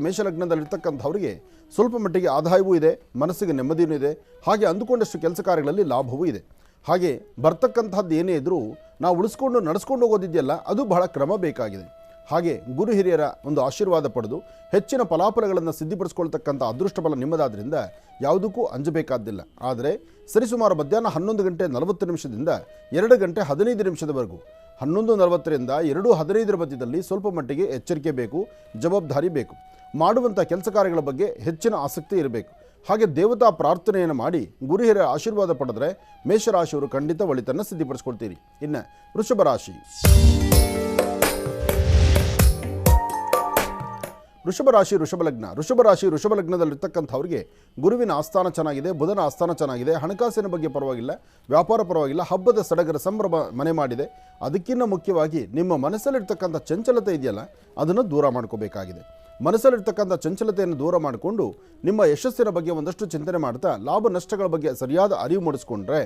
ಮೇಷಲಗ್ನದಲ್ಲಿರ್ತಕ್ಕಂಥವರಿಗೆ ಸ್ವಲ್ಪ ಮಟ್ಟಿಗೆ ಆದಾಯವೂ ಇದೆ, ಮನಸ್ಸಿಗೆ ನೆಮ್ಮದಿಯೂ ಇದೆ, ಹಾಗೆ ಅಂದುಕೊಂಡಷ್ಟು ಕೆಲಸ ಕಾರ್ಯಗಳಲ್ಲಿ ಲಾಭವೂ ಇದೆ. ಹಾಗೆ ಬರ್ತಕ್ಕಂಥದ್ದು ಏನೇ ಇದ್ದರೂ ನಾವು ಉಳಿಸ್ಕೊಂಡು ನಡೆಸ್ಕೊಂಡು ಹೋಗೋದಿದೆಯಲ್ಲ, ಅದು ಬಹಳ ಕ್ರಮ ಬೇಕಾಗಿದೆ. ಹಾಗೆ ಗುರು ಹಿರಿಯರ ಒಂದು ಆಶೀರ್ವಾದ ಪಡೆದು ಹೆಚ್ಚಿನ ಫಲಾಫಲಗಳನ್ನು ಸಿದ್ಧಿಪಡಿಸ್ಕೊಳ್ತಕ್ಕಂಥ ಅದೃಷ್ಟ ಫಲ ನಿಮ್ಮದಾದ್ರಿಂದ ಯಾವುದಕ್ಕೂ ಅಂಜಬೇಕಾದ್ದಿಲ್ಲ. ಆದರೆ ಸರಿಸುಮಾರು ಮಧ್ಯಾಹ್ನ 11:40 2 ಗಂಟೆ 15 ನಿಮಿಷದವರೆಗೂ 11:40ರಿಂದ 2:15 ಮಧ್ಯದಲ್ಲಿ ಸ್ವಲ್ಪ ಮಟ್ಟಿಗೆ ಎಚ್ಚರಿಕೆ ಬೇಕು, ಜವಾಬ್ದಾರಿ ಬೇಕು. ಮಾಡುವಂಥ ಕೆಲಸ ಕಾರ್ಯಗಳ ಬಗ್ಗೆ ಹೆಚ್ಚಿನ ಆಸಕ್ತಿ ಇರಬೇಕು. ಹಾಗೆ ದೇವತಾ ಪ್ರಾರ್ಥನೆಯನ್ನು ಮಾಡಿ ಗುರು ಹಿರಿಯರ ಆಶೀರ್ವಾದ ಪಡೆದರೆ ಮೇಷರಾಶಿಯವರು ಖಂಡಿತ ಒಳಿತನ್ನು ಸಿದ್ಧಿಪಡಿಸ್ಕೊಳ್ತೀರಿ. ಇನ್ನು ವೃಷಭ ರಾಶಿ. ವೃಷಭ ಲಗ್ನದಲ್ಲಿರ್ತಕ್ಕಂಥವ್ರಿಗೆ ಗುರುವಿನ ಆಸ್ಥಾನ ಚೆನ್ನಾಗಿದೆ, ಬುಧನ ಆಸ್ಥಾನ ಚೆನ್ನಾಗಿದೆ, ಹಣಕಾಸಿನ ಬಗ್ಗೆ ಪರವಾಗಿಲ್ಲ, ವ್ಯಾಪಾರ ಪರವಾಗಿಲ್ಲ, ಹಬ್ಬದ ಸಡಗರ ಸಂಭ್ರಮ ಮನೆ ಮಾಡಿದೆ. ಅದಕ್ಕಿಂತ ಮುಖ್ಯವಾಗಿ ನಿಮ್ಮ ಮನಸ್ಸಲ್ಲಿರ್ತಕ್ಕಂಥ ಚಂಚಲತೆ ಇದೆಯಲ್ಲ, ಅದನ್ನು ದೂರ ಮಾಡ್ಕೋಬೇಕಾಗಿದೆ. ಮನಸ್ಸಲ್ಲಿರ್ತಕ್ಕಂಥ ಚಂಚಲತೆಯನ್ನು ದೂರ ಮಾಡಿಕೊಂಡು ನಿಮ್ಮ ಯಶಸ್ಸಿನ ಬಗ್ಗೆ ಒಂದಷ್ಟು ಚಿಂತನೆ ಮಾಡ್ತಾ ಲಾಭ ನಷ್ಟಗಳ ಬಗ್ಗೆ ಸರಿಯಾದ ಅರಿವು ಮೂಡಿಸ್ಕೊಂಡ್ರೆ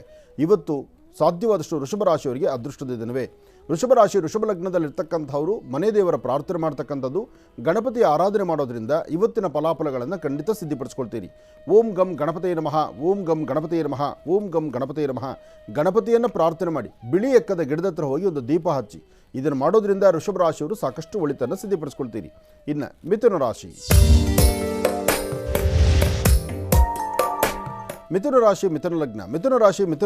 ಇವತ್ತು ಸಾಧ್ಯವಾದಷ್ಟು ವೃಷಭ ರಾಶಿಯವರಿಗೆ ಅದೃಷ್ಟದ ದಿನವೇ. ವೃಷಭ ರಾಶಿ ವೃಷಭ ಲಗ್ನದಲ್ಲಿರ್ತಕ್ಕಂಥವರು ಮನೆ ದೇವರ ಪ್ರಾರ್ಥನೆ ಮಾಡ್ತಕ್ಕಂಥದ್ದು, ಗಣಪತಿಯ ಆರಾಧನೆ ಮಾಡೋದ್ರಿಂದ ಇವತ್ತಿನ ಫಲಾಫಲಗಳನ್ನು ಖಂಡಿತ ಸಿದ್ಧಿಪಡಿಸ್ಕೊಳ್ತೀರಿ. ಓಂ ಗಂ ಗಣಪತಿಯ ನಮಃ, ಓಂ ಗಂ ಗಣಪತಿಯ ನಮಃ, ಓಂ ಗಂ ಗಣಪತಿಯ ನಮಃ. ಗಣಪತಿಯನ್ನು ಪ್ರಾರ್ಥನೆ ಮಾಡಿ ಬಿಳಿ ಎಕ್ಕದ ಗಿಡದ ಹತ್ರ ಹೋಗಿ ಒಂದು ದೀಪ ಹಚ್ಚಿ. ಇದನ್ನು ಮಾಡೋದ್ರಿಂದ ವೃಷಭ ರಾಶಿಯವರು ಸಾಕಷ್ಟು ಒಳಿತನ್ನು ಸಿದ್ಧಿಪಡಿಸ್ಕೊಳ್ತೀರಿ. ಇನ್ನು ಮಿಥುನ ರಾಶಿ ಮಿಥುನ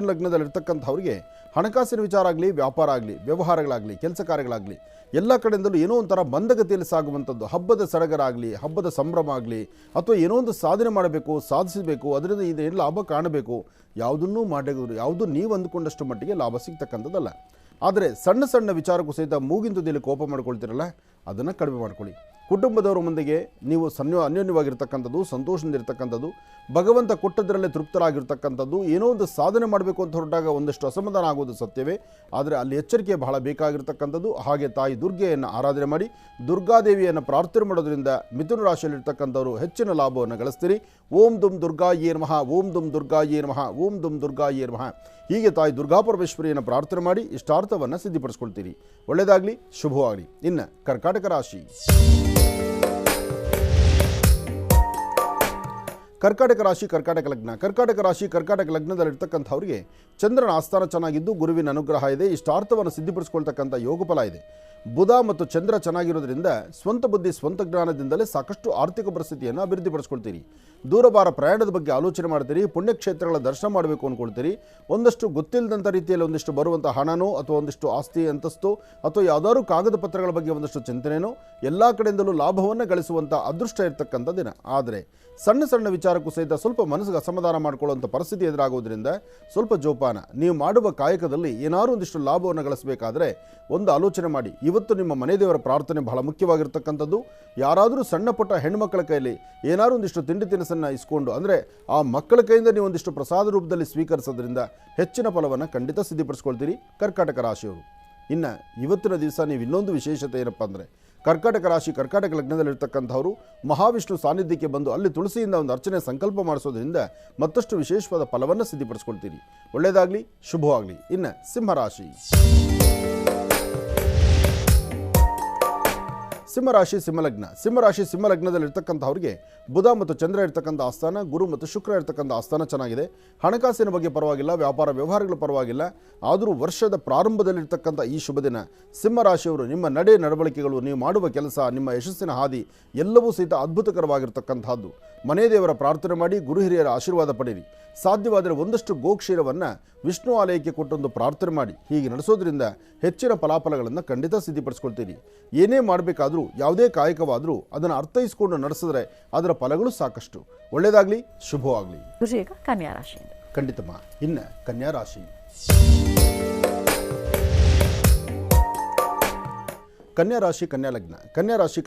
ಲಗ್ನದಲ್ಲಿರ್ತಕ್ಕಂಥವ್ರಿಗೆ ಹಣಕಾಸಿನ ವಿಚಾರ ಆಗಲಿ, ವ್ಯಾಪಾರ ಆಗಲಿ, ವ್ಯವಹಾರಗಳಾಗಲಿ, ಕೆಲಸ ಕಾರ್ಯಗಳಾಗಲಿ ಎಲ್ಲ ಕಡೆಯಿಂದಲೂ ಏನೋ ಒಂಥರ ಮಂದಗತಿಯಲ್ಲಿ ಸಾಗುವಂಥದ್ದು, ಹಬ್ಬದ ಸಡಗರ ಆಗಲಿ, ಹಬ್ಬದ ಸಂಭ್ರಮ ಆಗಲಿ, ಅಥವಾ ಏನೋ ಒಂದು ಸಾಧನೆ ಮಾಡಬೇಕು, ಸಾಧಿಸಬೇಕು, ಅದರಿಂದ ಇದೇನು ಲಾಭ ಕಾಣಬೇಕು, ಯಾವುದೂ ನೀವು ಅಂದುಕೊಂಡಷ್ಟು ಮಟ್ಟಿಗೆ ಲಾಭ ಸಿಗ್ತಕ್ಕಂಥದ್ದಲ್ಲ. ಆದರೆ ಸಣ್ಣ ಸಣ್ಣ ವಿಚಾರಕ್ಕೂ ಸಹಿತ ಮೂಗಿನ ತುದಿಯಲ್ಲಿ ಕೋಪ ಮಾಡ್ಕೊಳ್ತೀರಲ್ಲ, ಅದನ್ನು ಕಡಿಮೆ ಮಾಡ್ಕೊಳ್ಳಿ. ಕುಟುಂಬದವರ ಮುಂದೆಗೆ ನೀವು ಅನ್ಯೋನ್ಯವಾಗಿರ್ತಕ್ಕಂಥದ್ದು, ಸಂತೋಷದಿಂದ ಇರ್ತಕ್ಕಂಥದ್ದು, ಭಗವಂತ ಕೊಟ್ಟದರಲ್ಲೇ ತೃಪ್ತರಾಗಿರ್ತಕ್ಕಂಥದ್ದು. ಏನೋ ಒಂದು ಸಾಧನೆ ಮಾಡಬೇಕು ಅಂತ ಹೊರಟಾಗ ಒಂದಷ್ಟು ಅಸಮಾಧಾನ ಆಗೋದು ಸತ್ಯವೇ, ಆದರೆ ಅಲ್ಲಿ ಎಚ್ಚರಿಕೆ ಬಹಳ ಬೇಕಾಗಿರ್ತಕ್ಕಂಥದ್ದು. ಹಾಗೆ ತಾಯಿ ದುರ್ಗೆಯನ್ನು ಆರಾಧನೆ ಮಾಡಿ, ದುರ್ಗಾದೇವಿಯನ್ನು ಪ್ರಾರ್ಥನೆ ಮಾಡೋದ್ರಿಂದ ಮಿಥುನ ರಾಶಿಯಲ್ಲಿರ್ತಕ್ಕಂಥವರು ಹೆಚ್ಚಿನ ಲಾಭವನ್ನು ಗಳಿಸ್ತೀರಿ. ಓಂ ದುಂ ದುರ್ಗಾಯೇ ನಮಃ, ಓಂ ದುಂ ದುರ್ಗಾಯೇ ನಮಃ, ಓಂ ದುಂ ದುರ್ಗಾಯೇ ನಮಃ. ಹೀಗೆ ತಾಯಿ ದುರ್ಗಾಪರಮೇಶ್ವರಿಯನ್ನು ಪ್ರಾರ್ಥನೆ ಮಾಡಿ ಇಷ್ಟಾರ್ಥವನ್ನು ಸಿದ್ಧಿಪಡಿಸ್ಕೊಳ್ತೀರಿ. ಒಳ್ಳೆಯದಾಗಲಿ, ಶುಭವಾಗಲಿ. ಇನ್ನು ಕರ್ಕಾಟಕ ರಾಶಿ ಕರ್ಕಾಟಕ ಲಗ್ನದಲ್ಲಿರ್ತಕ್ಕಂಥವ್ರಿಗೆ ಚಂದ್ರನ ಆಸ್ಥಾನ ಚೆನ್ನಾಗಿದ್ದು ಗುರುವಿನ ಅನುಗ್ರಹ ಇದೆ. ಇಷ್ಟಾರ್ಥವನ್ನು ಸಿದ್ಧಿಪಡಿಸ್ಕೊಳ್ತಕ್ಕಂಥ ಯೋಗ ಫಲ ಇದೆ. ಬುಧ ಮತ್ತು ಚಂದ್ರ ಚೆನ್ನಾಗಿರೋದ್ರಿಂದ ಸ್ವಂತ ಬುದ್ಧಿ, ಸ್ವಂತ ಜ್ಞಾನದಿಂದಲೇ ಸಾಕಷ್ಟು ಆರ್ಥಿಕ ಪರಿಸ್ಥಿತಿಯನ್ನು ಅಭಿವೃದ್ಧಿಪಡಿಸ್ಕೊಳ್ತೀರಿ. ದೂರಭಾರ ಪ್ರಯಾಣದ ಬಗ್ಗೆ ಆಲೋಚನೆ ಮಾಡ್ತೀರಿ. ಪುಣ್ಯಕ್ಷೇತ್ರಗಳ ದರ್ಶನ ಮಾಡಬೇಕು ಅಂದ್ಕೊಳ್ತೀರಿ. ಒಂದಷ್ಟು ಗೊತ್ತಿಲ್ಲದಂಥ ರೀತಿಯಲ್ಲಿ ಒಂದಿಷ್ಟು ಬರುವಂಥ ಹಣನೋ ಅಥವಾ ಒಂದಿಷ್ಟು ಆಸ್ತಿ ಅಂತಸ್ತು ಅಥವಾ ಯಾವುದಾದ್ರು ಕಾಗದ ಪತ್ರಗಳ ಬಗ್ಗೆ ಒಂದಷ್ಟು ಚಿಂತನೆನೋ, ಎಲ್ಲ ಕಡೆಯಿಂದಲೂ ಲಾಭವನ್ನು ಗಳಿಸುವಂಥ ಅದೃಷ್ಟ ಇರತಕ್ಕಂಥ ದಿನ. ಆದರೆ ಸಣ್ಣ ಸಣ್ಣ ವಿಚಾರಕ್ಕೂ ಸಹಿತ ಸ್ವಲ್ಪ ಮನಸ್ಸಿಗೆ ಅಸಮಾಧಾನ ಮಾಡಿಕೊಳ್ಳುವಂಥ ಪರಿಸ್ಥಿತಿ ಎದುರಾಗೋದ್ರಿಂದ ಸ್ವಲ್ಪ ಜೋಪಾನ. ನೀವು ಮಾಡುವ ಕಾಯಕದಲ್ಲಿ ಏನಾದರೂ ಒಂದಿಷ್ಟು ಲಾಭವನ್ನು ಗಳಿಸಬೇಕಾದ್ರೆ ಒಂದು ಆಲೋಚನೆ ಮಾಡಿ. ಇವತ್ತು ನಿಮ್ಮ ಮನೆ ದೇವರ ಪ್ರಾರ್ಥನೆ ಬಹಳ ಮುಖ್ಯವಾಗಿರ್ತಕ್ಕಂಥದ್ದು. ಯಾರಾದರೂ ಸಣ್ಣ ಪುಟ್ಟ ಹೆಣ್ಮಕ್ಕಳ ಕೈಯಲ್ಲಿ ಏನಾದರೂ ಒಂದಿಷ್ಟು ತಿಂಡಿ ತಿನಿಸನ್ನು ಇಸ್ಕೊಂಡು, ಅಂದರೆ ಆ ಮಕ್ಕಳ ಕೈಯಿಂದ ನೀವು ಒಂದಿಷ್ಟು ಪ್ರಸಾದ ರೂಪದಲ್ಲಿ ಸ್ವೀಕರಿಸೋದ್ರಿಂದ ಹೆಚ್ಚಿನ ಫಲವನ್ನು ಖಂಡಿತ ಸಿದ್ಧಿಪಡಿಸ್ಕೊಳ್ತೀರಿ ಕರ್ಕಾಟಕ ರಾಶಿಯವರು. ಇನ್ನು ಇವತ್ತಿನ ದಿವಸ ನೀವು ಇನ್ನೊಂದು ವಿಶೇಷತೆ ಏನಪ್ಪ ಅಂದರೆ, ಕರ್ಕಾಟಕ ಲಗ್ನದಲ್ಲಿರ್ತಕ್ಕಂಥವರು ಮಹಾವಿಷ್ಣು ಸಾನ್ನಿಧ್ಯಕ್ಕೆ ಬಂದು ಅಲ್ಲಿ ತುಳಸಿಯಿಂದ ಒಂದು ಅರ್ಚನೆ ಸಂಕಲ್ಪ ಮಾಡಿಸೋದ್ರಿಂದ ಮತ್ತಷ್ಟು ವಿಶೇಷವಾದ ಫಲವನ್ನು ಸಿದ್ಧಿಪಡಿಸ್ಕೊಳ್ತೀರಿ. ಒಳ್ಳೆಯದಾಗಲಿ, ಶುಭವಾಗಲಿ. ಇನ್ನು ಸಿಂಹರಾಶಿ ಸಿಂಹಲಗ್ನದಲ್ಲಿರ್ತಕ್ಕಂಥವ್ರಿಗೆ ಬುಧ ಮತ್ತು ಚಂದ್ರ ಇರ್ತಕ್ಕಂಥ ಆಸ್ಥಾನ, ಗುರು ಮತ್ತು ಶುಕ್ರ ಇರ್ತಕ್ಕಂಥ ಆಸ್ಥಾನ ಚೆನ್ನಾಗಿದೆ. ಹಣಕಾಸಿನ ಬಗ್ಗೆ ಪರವಾಗಿಲ್ಲ, ವ್ಯಾಪಾರ ವ್ಯವಹಾರಗಳು ಪರವಾಗಿಲ್ಲ. ಆದರೂ ವರ್ಷದ ಪ್ರಾರಂಭದಲ್ಲಿರ್ತಕ್ಕಂಥ ಈ ಶುಭ ದಿನ ಸಿಂಹರಾಶಿಯವರು ನಿಮ್ಮ ನಡವಳಿಕೆಗಳು, ನೀವು ಮಾಡುವ ಕೆಲಸ, ನಿಮ್ಮ ಯಶಸ್ಸಿನ ಹಾದಿ ಎಲ್ಲವೂ ಸಹಿತ ಅದ್ಭುತಕರವಾಗಿರ್ತಕ್ಕಂಥದ್ದು. ಮನೆ ದೇವರ ಪ್ರಾರ್ಥನೆ ಮಾಡಿ, ಗುರು ಹಿರಿಯರ ಆಶೀರ್ವಾದ ಪಡೆಯಿರಿ. ಸಾಧ್ಯವಾದರೆ ಒಂದಷ್ಟು ಗೋಕ್ಷೀರವನ್ನು ವಿಷ್ಣು ಆಲಯಕ್ಕೆ ಕೊಟ್ಟೊಂದು ಪ್ರಾರ್ಥನೆ ಮಾಡಿ. ಹೀಗೆ ನಡೆಸೋದ್ರಿಂದ ಹೆಚ್ಚಿನ ಫಲಾಫಲಗಳನ್ನು ಖಂಡಿತ ಸಿದ್ಧಿಪಡಿಸ್ಕೊಳ್ತೀರಿ. ಏನೇ ಮಾಡಬೇಕಾದ್ರೂ, ಯಾವುದೇ ಕಾಯಕವಾದರೂ ಅದನ್ನು ಅರ್ಥೈಸಿಕೊಂಡು ನಡೆಸಿದ್ರೆ ಅದರ ಫಲಗಳು ಸಾಕಷ್ಟು. ಒಳ್ಳೆಯದಾಗಲಿ, ಶುಭವಾಗಲಿ. ಕನ್ಯಾ ರಾಶಿ ಖಂಡಿತಮ್ಮ. ಇನ್ನು ಕನ್ಯಾ ರಾಶಿ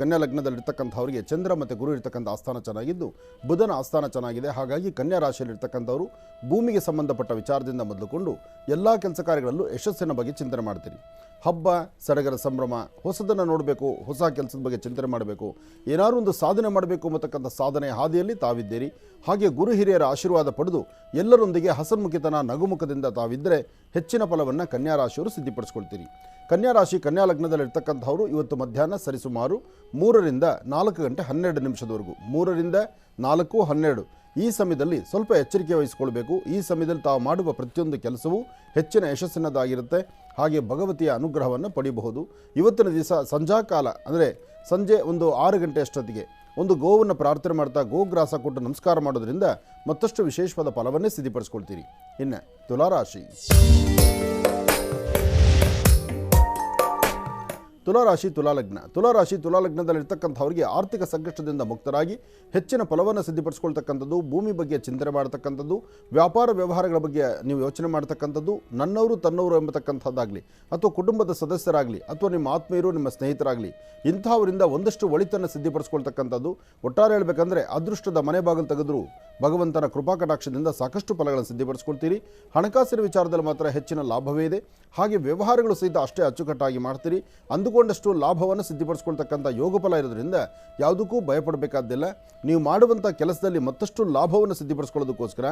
ಕನ್ಯಾ ಲಗ್ನದಲ್ಲಿರ್ತಕ್ಕಂಥವರಿಗೆ ಚಂದ್ರ ಮತ್ತು ಗುರು ಇರ್ತಕ್ಕಂಥ ಆಸ್ಥಾನ ಚೆನ್ನಾಗಿದ್ದು ಬುಧನ ಆಸ್ಥಾನ ಚೆನ್ನಾಗಿದೆ. ಹಾಗಾಗಿ ಕನ್ಯಾ ರಾಶಿಯಲ್ಲಿರ್ತಕ್ಕಂಥವರು ಭೂಮಿಗೆ ಸಂಬಂಧಪಟ್ಟ ವಿಚಾರದಿಂದ ಮೊದಲುಕೊಂಡು ಎಲ್ಲ ಕೆಲಸ ಕಾರ್ಯಗಳಲ್ಲೂ ಯಶಸ್ಸಿನ ಬಗ್ಗೆ ಚಿಂತನೆ ಮಾಡ್ತೀರಿ. ಹಬ್ಬ ಸಡಗರ ಸಂಭ್ರಮ, ಹೊಸದನ್ನು ನೋಡಬೇಕು, ಹೊಸ ಕೆಲಸದ ಬಗ್ಗೆ ಚಿಂತನೆ ಮಾಡಬೇಕು, ಏನಾದರೂ ಒಂದು ಸಾಧನೆ ಮಾಡಬೇಕು ಅಂತಕ್ಕಂಥ ಸಾಧನೆ ಹಾದಿಯಲ್ಲಿ ತಾವಿದ್ದೀರಿ. ಹಾಗೆ ಗುರು ಹಿರಿಯರ ಆಶೀರ್ವಾದ ಪಡೆದು ಎಲ್ಲರೊಂದಿಗೆ ಹಸನ್ಮುಖಿತನ, ನಗುಮುಖದಿಂದ ತಾವಿದ್ದರೆ ಹೆಚ್ಚಿನ ಫಲವನ್ನು ಕನ್ಯಾ ರಾಶಿಯವರು ಸಿದ್ಧಿಪಡಿಸ್ಕೊಳ್ತೀರಿ. ಕನ್ಯಾ ಲಗ್ನದಲ್ಲಿರ್ತಕ್ಕಂಥವರು ಇವತ್ತು ಮಧ್ಯಾಹ್ನ ಸರಿಸುಮಾರು 3 ರಿಂದ 4 ಗಂಟೆ 12 ನಿಮಿಷದವರೆಗೂ, 3 ರಿಂದ 4, 12 ಈ ಸಮಯದಲ್ಲಿ ಸ್ವಲ್ಪ ಎಚ್ಚರಿಕೆ ವಹಿಸಿಕೊಳ್ಬೇಕು. ಈ ಸಮಯದಲ್ಲಿ ತಾವು ಮಾಡುವ ಪ್ರತಿಯೊಂದು ಕೆಲಸವೂ ಹೆಚ್ಚಿನ ಯಶಸ್ಸಿನದಾಗಿರುತ್ತೆ. ಹಾಗೆ ಭಗವತಿಯ ಅನುಗ್ರಹವನ್ನು ಪಡೆಯಬಹುದು. ಇವತ್ತಿನ ದಿವಸ ಸಂಧ್ಯಾಕಾಲ ಅಂದರೆ ಸಂಜೆ ಒಂದು 6 ಗಂಟೆ ಅಷ್ಟೊತ್ತಿಗೆ ಒಂದು ಗೋವನ್ನು ಪ್ರಾರ್ಥನೆ ಮಾಡ್ತಾ ಗೋಗ್ರಾಸ ಕೊಟ್ಟು ನಮಸ್ಕಾರ ಮಾಡೋದ್ರಿಂದ ಮತ್ತಷ್ಟು ವಿಶೇಷವಾದ ಫಲವನ್ನೇ ಸಿದ್ಧಿಪಡಿಸ್ಕೊಳ್ತೀರಿ. ಇನ್ನು ತುಲಾರಾಶಿ ತುಲಾಲಗ್ನದಲ್ಲಿರ್ತಕ್ಕಂಥವರಿಗೆ ಆರ್ಥಿಕ ಸಂಕಷ್ಟದಿಂದ ಮುಕ್ತರಾಗಿ ಹೆಚ್ಚಿನ ಫಲವನ್ನು ಸಿದ್ಧಿಪಡಿಸ್ಕೊಳ್ತಕ್ಕಂಥದ್ದು, ಭೂಮಿ ಬಗ್ಗೆ ಚಿಂತನೆ ಮಾಡತಕ್ಕಂಥದ್ದು, ವ್ಯಾಪಾರ ವ್ಯವಹಾರಗಳ ಬಗ್ಗೆ ನೀವು ಯೋಚನೆ ಮಾಡ್ತಕ್ಕಂಥದ್ದು, ನನ್ನವರು ತನ್ನವರು ಎಂಬತಕ್ಕಂಥದ್ದಾಗಲಿ ಅಥವಾ ಕುಟುಂಬದ ಸದಸ್ಯರಾಗಲಿ ಅಥವಾ ನಿಮ್ಮ ಆತ್ಮೀಯರು, ನಿಮ್ಮ ಸ್ನೇಹಿತರಾಗಲಿ ಇಂಥವರಿಂದ ಒಂದಷ್ಟು ಒಳಿತನ್ನು ಸಿದ್ಧಿಪಡಿಸ್ಕೊಳ್ತಕ್ಕಂಥದ್ದು. ಒಟ್ಟಾರೆ ಹೇಳಬೇಕಂದ್ರೆ ಅದೃಷ್ಟದ ಮನೆ ಬಾಗಿಲು ತೆಗೆದರೂ ಭಗವಂತನ ಕೃಪಾ ಕಟಾಕ್ಷದಿಂದ ಸಾಕಷ್ಟು ಫಲಗಳನ್ನು ಸಿದ್ಧಿಪಡಿಸ್ಕೊಳ್ತೀರಿ. ಹಣಕಾಸಿನ ವಿಚಾರದಲ್ಲಿ ಮಾತ್ರ ಹೆಚ್ಚಿನ ಲಾಭವೇ ಇದೆ. ಹಾಗೆ ವ್ಯವಹಾರಗಳು ಸಹಿತ ಅಷ್ಟೇ ಅಚ್ಚುಕಟ್ಟಾಗಿ ಮಾಡ್ತೀರಿ. ಅಂದುಕೊಂಡಷ್ಟು ಲಾಭವನ್ನು ಸಿದ್ಧಿಪಡಿಸ್ಕೊಳ್ತಕ್ಕಂಥ ಯೋಗಫಲ ಇರೋದ್ರಿಂದ ಯಾವುದಕ್ಕೂ ಭಯಪಡಬೇಕಾದ್ದಿಲ್ಲ. ನೀವು ಮಾಡುವಂಥ ಕೆಲಸದಲ್ಲಿ ಮತ್ತಷ್ಟು ಲಾಭವನ್ನು ಸಿದ್ಧಿಪಡಿಸ್ಕೊಳ್ಳೋದಕ್ಕೋಸ್ಕರ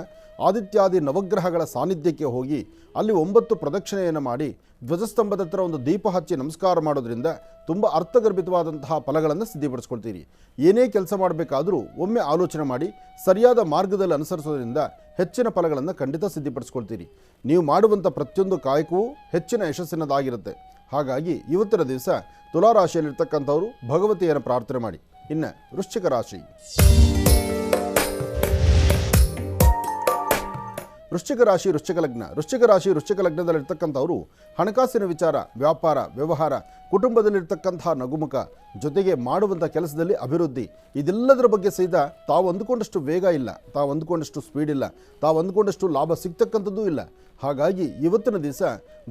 ಆದಿತ್ಯಾದಿ ನವಗ್ರಹಗಳ ಸಾನ್ನಿಧ್ಯಕ್ಕೆ ಹೋಗಿ ಅಲ್ಲಿ 9 ಪ್ರದಕ್ಷಿಣೆಯನ್ನು ಮಾಡಿ ಧ್ವಜಸ್ತಂಭದ ಹತ್ರ ಒಂದು ದೀಪ ಹಚ್ಚಿ ನಮಸ್ಕಾರ ಮಾಡೋದ್ರಿಂದ ತುಂಬ ಅರ್ಥಗರ್ಭಿತವಾದಂತಹ ಫಲಗಳನ್ನು ಸಿದ್ಧಿಪಡಿಸ್ಕೊಳ್ತೀರಿ. ಏನೇ ಕೆಲಸ ಮಾಡಬೇಕಾದರೂ ಒಮ್ಮೆ ಆಲೋಚನೆ ಮಾಡಿ ಸರಿಯಾದ ಮಾರ್ಗದಲ್ಲಿ ಅನುಸರಿಸೋದ್ರಿಂದ ಹೆಚ್ಚಿನ ಫಲಗಳನ್ನು ಖಂಡಿತ ಸಿದ್ಧಿಪಡಿಸ್ಕೊಳ್ತೀರಿ. ನೀವು ಮಾಡುವಂಥ ಪ್ರತಿಯೊಂದು ಕಾಯಕವೂ ಹೆಚ್ಚಿನ ಯಶಸ್ಸಿನದಾಗಿರುತ್ತೆ. ಹಾಗಾಗಿ ಇವತ್ತಿನ ದಿವಸ ತುಲಾರಾಶಿಯಲ್ಲಿರ್ತಕ್ಕಂಥವರು ಭಗವತಿಯನ್ನು ಪ್ರಾರ್ಥನೆ ಮಾಡಿ. ಇನ್ನು ವೃಶ್ಚಿಕ ರಾಶಿ. ವೃಶ್ಚಿಕ ರಾಶಿ ವೃಶ್ಚಿಕ ಲಗ್ನದಲ್ಲಿರ್ತಕ್ಕಂಥವರು ಹಣಕಾಸಿನ ವಿಚಾರ, ವ್ಯಾಪಾರ, ವ್ಯವಹಾರ, ಕುಟುಂಬದಲ್ಲಿರ್ತಕ್ಕಂತಹ ನಗುಮುಖ, ಜೊತೆಗೆ ಮಾಡುವಂಥ ಕೆಲಸದಲ್ಲಿ ಅಭಿವೃದ್ಧಿ, ಇದೆಲ್ಲದರ ಬಗ್ಗೆ ಸಹಿತ ತಾವು ಅಂದುಕೊಂಡಷ್ಟು ವೇಗ ಇಲ್ಲ, ತಾವು ಅಂದುಕೊಂಡಷ್ಟು ಸ್ಪೀಡ್ ಇಲ್ಲ, ತಾವು ಅಂದುಕೊಂಡಷ್ಟು ಲಾಭ ಸಿಗ್ತಕ್ಕಂಥದ್ದು ಇಲ್ಲ. ಹಾಗಾಗಿ ಇವತ್ತಿನ ದಿವಸ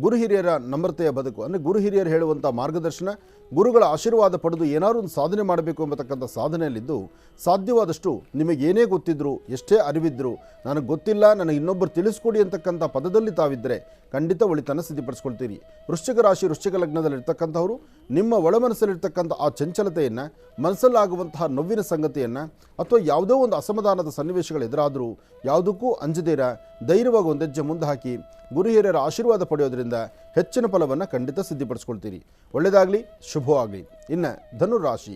ಗುರು ಹಿರಿಯರ ನಮ್ರತೆಯ ಬದುಕು, ಅಂದರೆ ಗುರು ಹಿರಿಯರು ಹೇಳುವಂಥ ಮಾರ್ಗದರ್ಶನ, ಗುರುಗಳ ಆಶೀರ್ವಾದ ಪಡೆದು ಏನಾದರೂ ಒಂದು ಸಾಧನೆ ಮಾಡಬೇಕು ಎಂಬತಕ್ಕಂಥ ಸಾಧನೆಯಲ್ಲಿದ್ದು ಸಾಧ್ಯವಾದಷ್ಟು ನಿಮಗೆ ಏನೇ ಗೊತ್ತಿದ್ರು, ಎಷ್ಟೇ ಅರಿವಿದ್ರು, ನನಗೆ ಗೊತ್ತಿಲ್ಲ, ನನಗೆ ಇನ್ನೊಬ್ಬರು ತಿಳಿಸ್ಕೊಡಿ ಅಂತಕ್ಕಂಥ ಪದದಲ್ಲಿ ತಾವಿದ್ದರೆ ಖಂಡಿತ ಒಳಿತನ್ನು ಸಿದ್ಧಿಪಡಿಸ್ಕೊಳ್ತೀರಿ. ವೃಶ್ಚಿಕ ರಾಶಿ ವೃಶ್ಚಿಕ ಲಗ್ನದಲ್ಲಿರ್ತಕ್ಕಂಥವರು ನಿಮ್ಮ ಒಳಮನಸ್ಸಲ್ಲಿರ್ತಕ್ಕಂಥ ಆ ಚಂಚಲತೆಯನ್ನು, ಮನಸ್ಸಲ್ಲಾಗುವಂತಹ ನೋವಿನ ಸಂಗತಿಯನ್ನು ಅಥವಾ ಯಾವುದೋ ಒಂದು ಅಸಮಾಧಾನದ ಸನ್ನಿವೇಶಗಳು ಎದುರಾದರೂ ಯಾವುದಕ್ಕೂ ಅಂಜದಿರ ಧೈರ್ಯವಾಗಿ ಒಂದೆಜ್ಜೆ ಮುಂದೆ ಹಾಕಿ ಗುರು ಹಿರಿಯರ ಆಶೀರ್ವಾದ ಪಡೆಯೋದ್ರಿಂದ ಹೆಚ್ಚಿನ ಫಲವನ್ನು ಖಂಡಿತ ಸಿದ್ಧಿಪಡಿಸ್ಕೊಳ್ತೀರಿ. ಒಳ್ಳೆಯದಾಗಲಿ, ಶುಭವಾಗಲಿ. ಇನ್ನು ಧನುರಾಶಿ.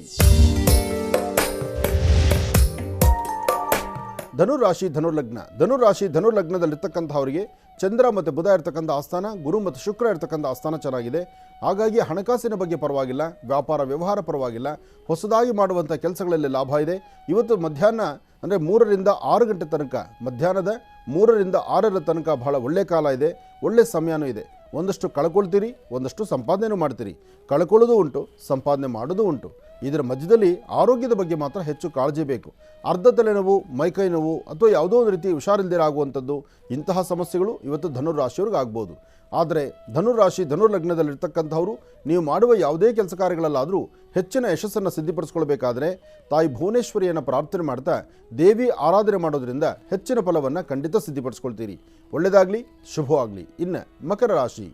ಧನುರ್ಲಗ್ನದಲ್ಲಿರ್ತಕ್ಕಂಥವರಿಗೆ ಚಂದ್ರ ಮತ್ತು ಬುಧ ಇರ್ತಕ್ಕಂಥ ಆಸ್ಥಾನ, ಗುರು ಮತ್ತು ಶುಕ್ರ ಇರ್ತಕ್ಕಂಥ ಆಸ್ಥಾನ ಚೆನ್ನಾಗಿದೆ. ಹಾಗಾಗಿ ಹಣಕಾಸಿನ ಬಗ್ಗೆ ಪರವಾಗಿಲ್ಲ, ವ್ಯಾಪಾರ ವ್ಯವಹಾರ ಪರವಾಗಿಲ್ಲ, ಹೊಸದಾಗಿ ಮಾಡುವಂಥ ಕೆಲಸಗಳಲ್ಲಿ ಲಾಭ ಇದೆ. ಇವತ್ತು ಮಧ್ಯಾಹ್ನ ಅಂದರೆ 3 ರಿಂದ 6 ಗಂಟೆ ತನಕ, ಮಧ್ಯಾಹ್ನದ 3 ರಿಂದ 6 ತನಕ ಬಹಳ ಒಳ್ಳೆ ಕಾಲ ಇದೆ, ಒಳ್ಳೆ ಸಮಯನೂ ಇದೆ. ಒಂದಷ್ಟು ಕಳ್ಕೊಳ್ತೀರಿ, ಒಂದಷ್ಟು ಸಂಪಾದನೆ ಮಾಡ್ತೀರಿ. ಕಳ್ಕೊಳ್ಳೋದು ಉಂಟು, ಸಂಪಾದನೆ ಮಾಡೋದು ಉಂಟು. ಇದರ ಮಧ್ಯದಲ್ಲಿ ಆರೋಗ್ಯದ ಬಗ್ಗೆ ಮಾತ್ರ ಹೆಚ್ಚು ಕಾಳಜಿ ಬೇಕು. ಅರ್ಧ ತಲೆನೋವು, ಮೈಕೈ ನೋವು ಅಥವಾ ಯಾವುದೋ ಒಂದು ರೀತಿ ಹುಷಾರಿಲ್ಲದೆ ಆಗುವಂಥದ್ದು, ಇಂತಹ ಸಮಸ್ಯೆಗಳು ಇವತ್ತು ಧನುರಾಶಿಯವ್ರಿಗೆ ಆಗ್ಬೋದು. ಆದರೆ ಧನುರ್ಲಗ್ನದಲ್ಲಿರ್ತಕ್ಕಂಥವರು ನೀವು ಮಾಡುವ ಯಾವುದೇ ಕೆಲಸ ಕಾರ್ಯಗಳಲ್ಲಾದರೂ ಹೆಚ್ಚಿನ ಯಶಸ್ಸನ್ನು ಸಿದ್ಧಿಪಡಿಸ್ಕೊಳ್ಬೇಕಾದ್ರೆ ತಾಯಿ ಭುವನೇಶ್ವರಿಯನ್ನು ಪ್ರಾರ್ಥನೆ ಮಾಡ್ತಾ ದೇವಿ ಆರಾಧನೆ ಮಾಡೋದ್ರಿಂದ ಹೆಚ್ಚಿನ ಫಲವನ್ನು ಖಂಡಿತ ಸಿದ್ಧಿಪಡಿಸ್ಕೊಳ್ತೀರಿ. ಒಳ್ಳೆಯದಾಗಲಿ, ಶುಭವಾಗಲಿ. ಇನ್ನು ಮಕರ ರಾಶಿ.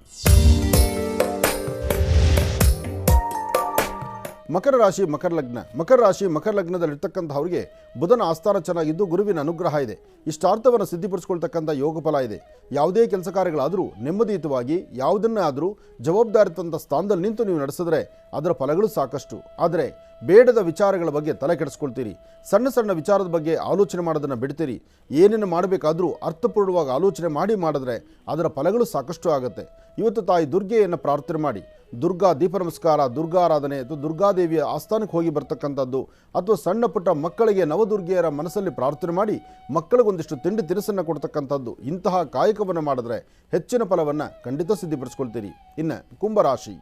ಮಕರ ಲಗ್ನದಲ್ಲಿರ್ತಕ್ಕಂಥವ್ರಿಗೆ ಬುಧನ ಆಸ್ಥಾನ ಚೆನ್ನಾಗಿದ್ದು ಗುರುವಿನ ಅನುಗ್ರಹ ಇದೆ. ಇಷ್ಟಾರ್ಥವನ್ನು ಸಿದ್ಧಿಪಡಿಸ್ಕೊಳ್ತಕ್ಕಂಥ ಯೋಗ ಫಲ ಇದೆ. ಯಾವುದೇ ಕೆಲಸ ಕಾರ್ಯಗಳಾದರೂ ನೆಮ್ಮದಿಯುತವಾಗಿ ಯಾವುದನ್ನಾದರೂ ಜವಾಬ್ದಾರಿತಂಥ ಸ್ಥಾನದಲ್ಲಿ ನಿಂತು ನೀವು ನಡೆಸಿದ್ರೆ ಅದರ ಫಲಗಳು ಸಾಕಷ್ಟು. ಆದರೆ ಬೇಡದ ವಿಚಾರಗಳ ಬಗ್ಗೆ ತಲೆ ಕೆಡಿಸ್ಕೊಳ್ತೀರಿ. ಸಣ್ಣ ಸಣ್ಣ ವಿಚಾರದ ಬಗ್ಗೆ ಆಲೋಚನೆ ಮಾಡೋದನ್ನು ಬಿಡ್ತೀರಿ. ಏನೇನು ಮಾಡಬೇಕಾದರೂ ಅರ್ಥಪೂರ್ಣವಾಗಿ ಆಲೋಚನೆ ಮಾಡಿದ್ರೆ ಅದರ ಫಲಗಳು ಸಾಕಷ್ಟು ಆಗುತ್ತೆ. ಇವತ್ತು ತಾಯಿ ದುರ್ಗೆಯನ್ನು ಪ್ರಾರ್ಥನೆ ಮಾಡಿ ದುರ್ಗಾ ದೀಪ ನಮಸ್ಕಾರ, ದುರ್ಗಾರಾಧನೆ ಅಥವಾ ದುರ್ಗಾದೇವಿಯ ಆಸ್ಥಾನಕ್ಕೆ ಹೋಗಿ ಬರ್ತಕ್ಕಂಥದ್ದು, ಅಥವಾ ಸಣ್ಣ ಪುಟ್ಟ ಮಕ್ಕಳಿಗೆ ನವದುರ್ಗೆಯರ ಮನಸ್ಸಲ್ಲಿ ಪ್ರಾರ್ಥನೆ ಮಾಡಿ ಮಕ್ಕಳಿಗೊಂದಿಷ್ಟು ತಿಂಡಿ ತಿನಿಸನ್ನು ಕೊಡ್ತಕ್ಕಂಥದ್ದು, ಇಂತಹ ಕಾಯಕವನ್ನು ಮಾಡಿದ್ರೆ ಹೆಚ್ಚಿನ ಫಲವನ್ನು ಖಂಡಿತ ಸಿದ್ಧಿಪಡಿಸ್ಕೊಳ್ತೀರಿ. ಇನ್ನು ಕುಂಭರಾಶಿ.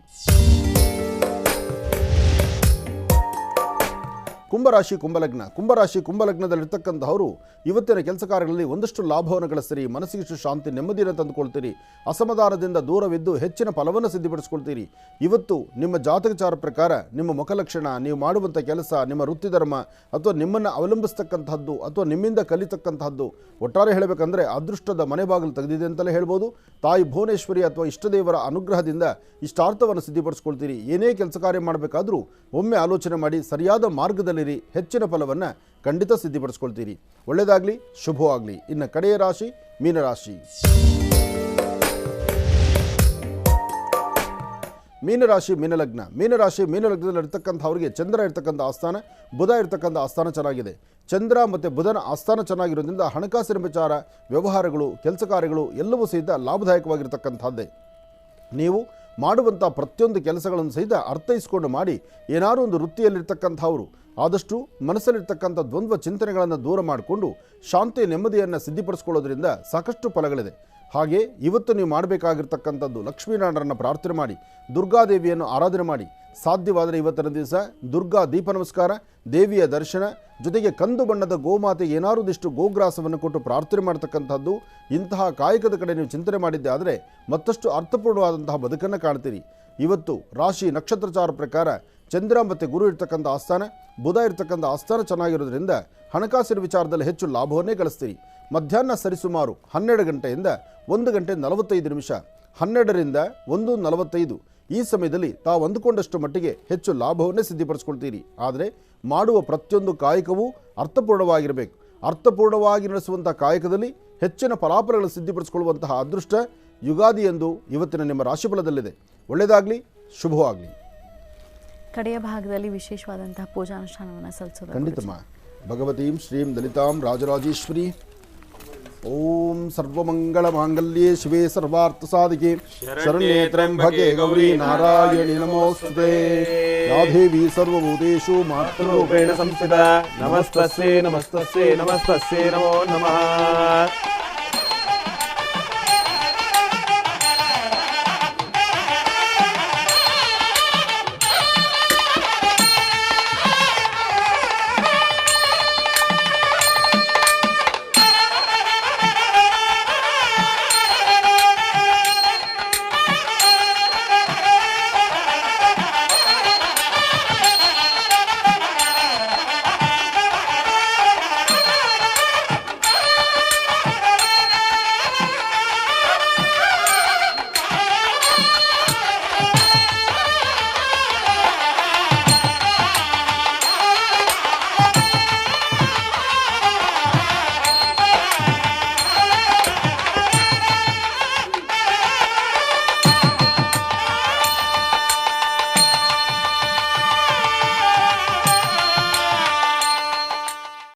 ಕುಂಭಲಗ್ನದಲ್ಲಿರ್ತಕ್ಕಂಥವರು ಇವತ್ತಿನ ಕೆಲಸ ಕಾರ್ಯಗಳಲ್ಲಿ ಒಂದಷ್ಟು ಲಾಭವನ್ನು ಗಳಿಸ್ತೀರಿ. ಮನಸ್ಸಿಗಿಷ್ಟು ಶಾಂತಿ, ನೆಮ್ಮದಿಯನ್ನು ತಂದುಕೊಳ್ತೀರಿ. ಅಸಮಾಧಾನದಿಂದ ದೂರವಿದ್ದು ಹೆಚ್ಚಿನ ಫಲವನ್ನು ಸಿದ್ಧಿಪಡಿಸ್ಕೊಳ್ತೀರಿ. ಇವತ್ತು ನಿಮ್ಮ ಜಾತಕಚಾರ ಪ್ರಕಾರ ನಿಮ್ಮ ಮುಖಲಕ್ಷಣ, ನೀವು ಮಾಡುವಂಥ ಕೆಲಸ, ನಿಮ್ಮ ವೃತ್ತಿಧರ್ಮ ಅಥವಾ ನಿಮ್ಮನ್ನು ಅವಲಂಬಿಸ್ತಕ್ಕಂಥದ್ದು ಅಥವಾ ನಿಮ್ಮಿಂದ ಕಲಿತಕ್ಕಂಥದ್ದು, ಒಟ್ಟಾರೆ ಹೇಳಬೇಕಂದ್ರೆ ಅದೃಷ್ಟದ ಮನೆ ಬಾಗಿಲು ತೆಗೆದಿದೆ ಅಂತಲೇ ಹೇಳ್ಬೋದು. ತಾಯಿ ಭುವನೇಶ್ವರಿ ಅಥವಾ ಇಷ್ಟದೇವರ ಅನುಗ್ರಹದಿಂದ ಇಷ್ಟಾರ್ಥವನ್ನು ಸಿದ್ಧಿಪಡಿಸ್ಕೊಳ್ತೀರಿ. ಏನೇ ಕೆಲಸ ಕಾರ್ಯ ಮಾಡಬೇಕಾದ್ರೂ ಒಮ್ಮೆ ಆಲೋಚನೆ ಮಾಡಿ ಸರಿಯಾದ ಮಾರ್ಗದಲ್ಲಿ ಹೆಚ್ಚಿನ ಫಲವನ್ನು ಖಂಡಿತ ಸಿದ್ಧಿಪಡಿಸ್ಕೊಳ್ತೀರಿ. ಒಳ್ಳೆಯದಾಗಲಿ, ಶುಭವಾಗಲಿ. ಇನ್ನು ಕಡೆಯ ರಾಶಿ ಮೀನರಾಶಿ. ಮೀನಲಗ್ನದಲ್ಲಿರ್ತಕ್ಕಂಥವ್ರಿಗೆ ಚಂದ್ರ ಇರ್ತಕ್ಕಂಥ ಆಸ್ಥಾನ, ಬುಧ ಇರ್ತಕ್ಕಂಥ ಆಸ್ಥಾನ ಚೆನ್ನಾಗಿದೆ. ಚಂದ್ರ ಮತ್ತು ಬುಧನ ಆಸ್ಥಾನ ಚೆನ್ನಾಗಿರೋದ್ರಿಂದ ಹಣಕಾಸಿನ ವಿಚಾರ, ವ್ಯವಹಾರಗಳು, ಕೆಲಸ ಕಾರ್ಯಗಳು ಎಲ್ಲವೂ ಸಹಿತ ಲಾಭದಾಯಕವಾಗಿರ್ತಕ್ಕಂಥದ್ದೇ. ನೀವು ಮಾಡುವಂಥ ಪ್ರತಿಯೊಂದು ಕೆಲಸಗಳನ್ನು ಸಹಿತ ಅರ್ಥೈಸಿಕೊಂಡು ಮಾಡಿ ಏನಾದರೂ ಒಂದು ವೃತ್ತಿಯಲ್ಲಿರ್ತಕ್ಕಂಥವರು ಆದಷ್ಟು ಮನಸ್ಸಲ್ಲಿರ್ತಕ್ಕಂಥ ದ್ವಂದ್ವ ಚಿಂತನೆಗಳನ್ನು ದೂರ ಮಾಡಿಕೊಂಡು ಶಾಂತಿ ನೆಮ್ಮದಿಯನ್ನು ಸಿದ್ಧಿಪಡಿಸ್ಕೊಳ್ಳೋದ್ರಿಂದ ಸಾಕಷ್ಟು ಫಲಗಳಿದೆ. ಹಾಗೆ ಇವತ್ತು ನೀವು ಮಾಡಬೇಕಾಗಿರ್ತಕ್ಕಂಥದ್ದು ಲಕ್ಷ್ಮೀನಾರಾಯಣರನ್ನು ಪ್ರಾರ್ಥನೆ ಮಾಡಿ, ದುರ್ಗಾದೇವಿಯನ್ನು ಆರಾಧನೆ ಮಾಡಿ. ಸಾಧ್ಯವಾದರೆ ಇವತ್ತಿನ ದಿವಸ ದುರ್ಗಾ ದೀಪ ನಮಸ್ಕಾರ, ದೇವಿಯ ದರ್ಶನ, ಜೊತೆಗೆ ಕಂದು ಬಣ್ಣದ ಗೋಮಾತೆಗೆ ಏನಾದರೂ ಒಂದಿಷ್ಟು ಗೋಗ್ರಾಸವನ್ನು ಕೊಟ್ಟು ಪ್ರಾರ್ಥನೆ ಮಾಡ್ತಕ್ಕಂಥದ್ದು, ಇಂತಹ ಕಾಯಕದ ಕಡೆ ನೀವು ಚಿಂತನೆ ಮಾಡಿದ್ದೆ ಆದರೆ ಮತ್ತಷ್ಟು ಅರ್ಥಪೂರ್ಣವಾದಂತಹ ಬದುಕನ್ನು ಕಾಣ್ತೀರಿ. ಇವತ್ತು ರಾಶಿ ನಕ್ಷತ್ರಚಾರ ಪ್ರಕಾರ ಚಂದ್ರ ಮತ್ತು ಗುರು ಇರ್ತಕ್ಕಂಥ ಆಸ್ಥಾನ, ಬುಧ ಇರ್ತಕ್ಕಂಥ ಆಸ್ಥಾನ ಚೆನ್ನಾಗಿರೋದ್ರಿಂದ ಹಣಕಾಸಿನ ವಿಚಾರದಲ್ಲಿ ಹೆಚ್ಚು ಲಾಭವನ್ನೇ ಗಳಿಸ್ತೀರಿ. ಮಧ್ಯಾಹ್ನ ಸರಿಸುಮಾರು 12 ಗಂಟೆಯಿಂದ 1 ಗಂಟೆ 45 ನಿಮಿಷ, 12 ರಿಂದ 1:45 ಈ ಸಮಯದಲ್ಲಿ ತಾವು ಅಂದುಕೊಂಡಷ್ಟು ಮಟ್ಟಿಗೆ ಹೆಚ್ಚು ಲಾಭವನ್ನೇ ಸಿದ್ಧಿಪಡಿಸ್ಕೊಳ್ತೀರಿ. ಆದರೆ ಮಾಡುವ ಪ್ರತಿಯೊಂದು ಕಾಯಕವೂ ಅರ್ಥಪೂರ್ಣವಾಗಿರಬೇಕು. ಅರ್ಥಪೂರ್ಣವಾಗಿ ನಡೆಸುವಂಥ ಕಾಯಕದಲ್ಲಿ ಹೆಚ್ಚಿನ ಫಲಾಫಲಗಳನ್ನು ಸಿದ್ಧಿಪಡಿಸಿಕೊಳ್ಳುವಂತಹ ಅದೃಷ್ಟ ಯುಗಾದಿ ಎಂದು ಇವತ್ತಿನ ನಿಮ್ಮ ರಾಶಿಫಲದಲ್ಲಿದೆ. ಒಳ್ಳೆಯದಾಗಲಿ, ಶುಭವಾಗಲಿ. ಕಡೆಯ ಭಾಗದಲ್ಲಿ ವಿಶೇಷವಾದಂತಹ ಪೂಜಾನುಷ್ಠಾನವನ್ನು ಸಲ್ಲಿಸೋದು ಖಂಡಿತಮ್ಮ. ಭಗವತೀಂ ಶ್ರೀಂ ಲಲಿತಾಂ ರಾಜರಾಜೇಶ್ವರಿ. ಓಂ ಸರ್ವಮಂಗಳ ಮಾಂಗಲ್ಯೆ ಶಿವೆ ಸರ್ವಾರ್ಥ ಸಾಧಿಕೆ ಶರಣ್ಯೇ ತ್ರ್ಯಂಬಕೆ ಗೌರಿ ನಾರಾಯಣಿ ನಮೋಸ್ತುತೆ. ಯಾ ದೇವಿ ಸರ್ವಭೂತೇಷು ಮಾತೃರೂಪೇಣ ಸಂಸ್ಥಿತಾ. ನಮಸ್ತಸ್ಯೈ ನಮಸ್ತಸ್ಯೈ ನಮಸ್ತಸ್ಯೈ ನಮೋ ನಮಃ.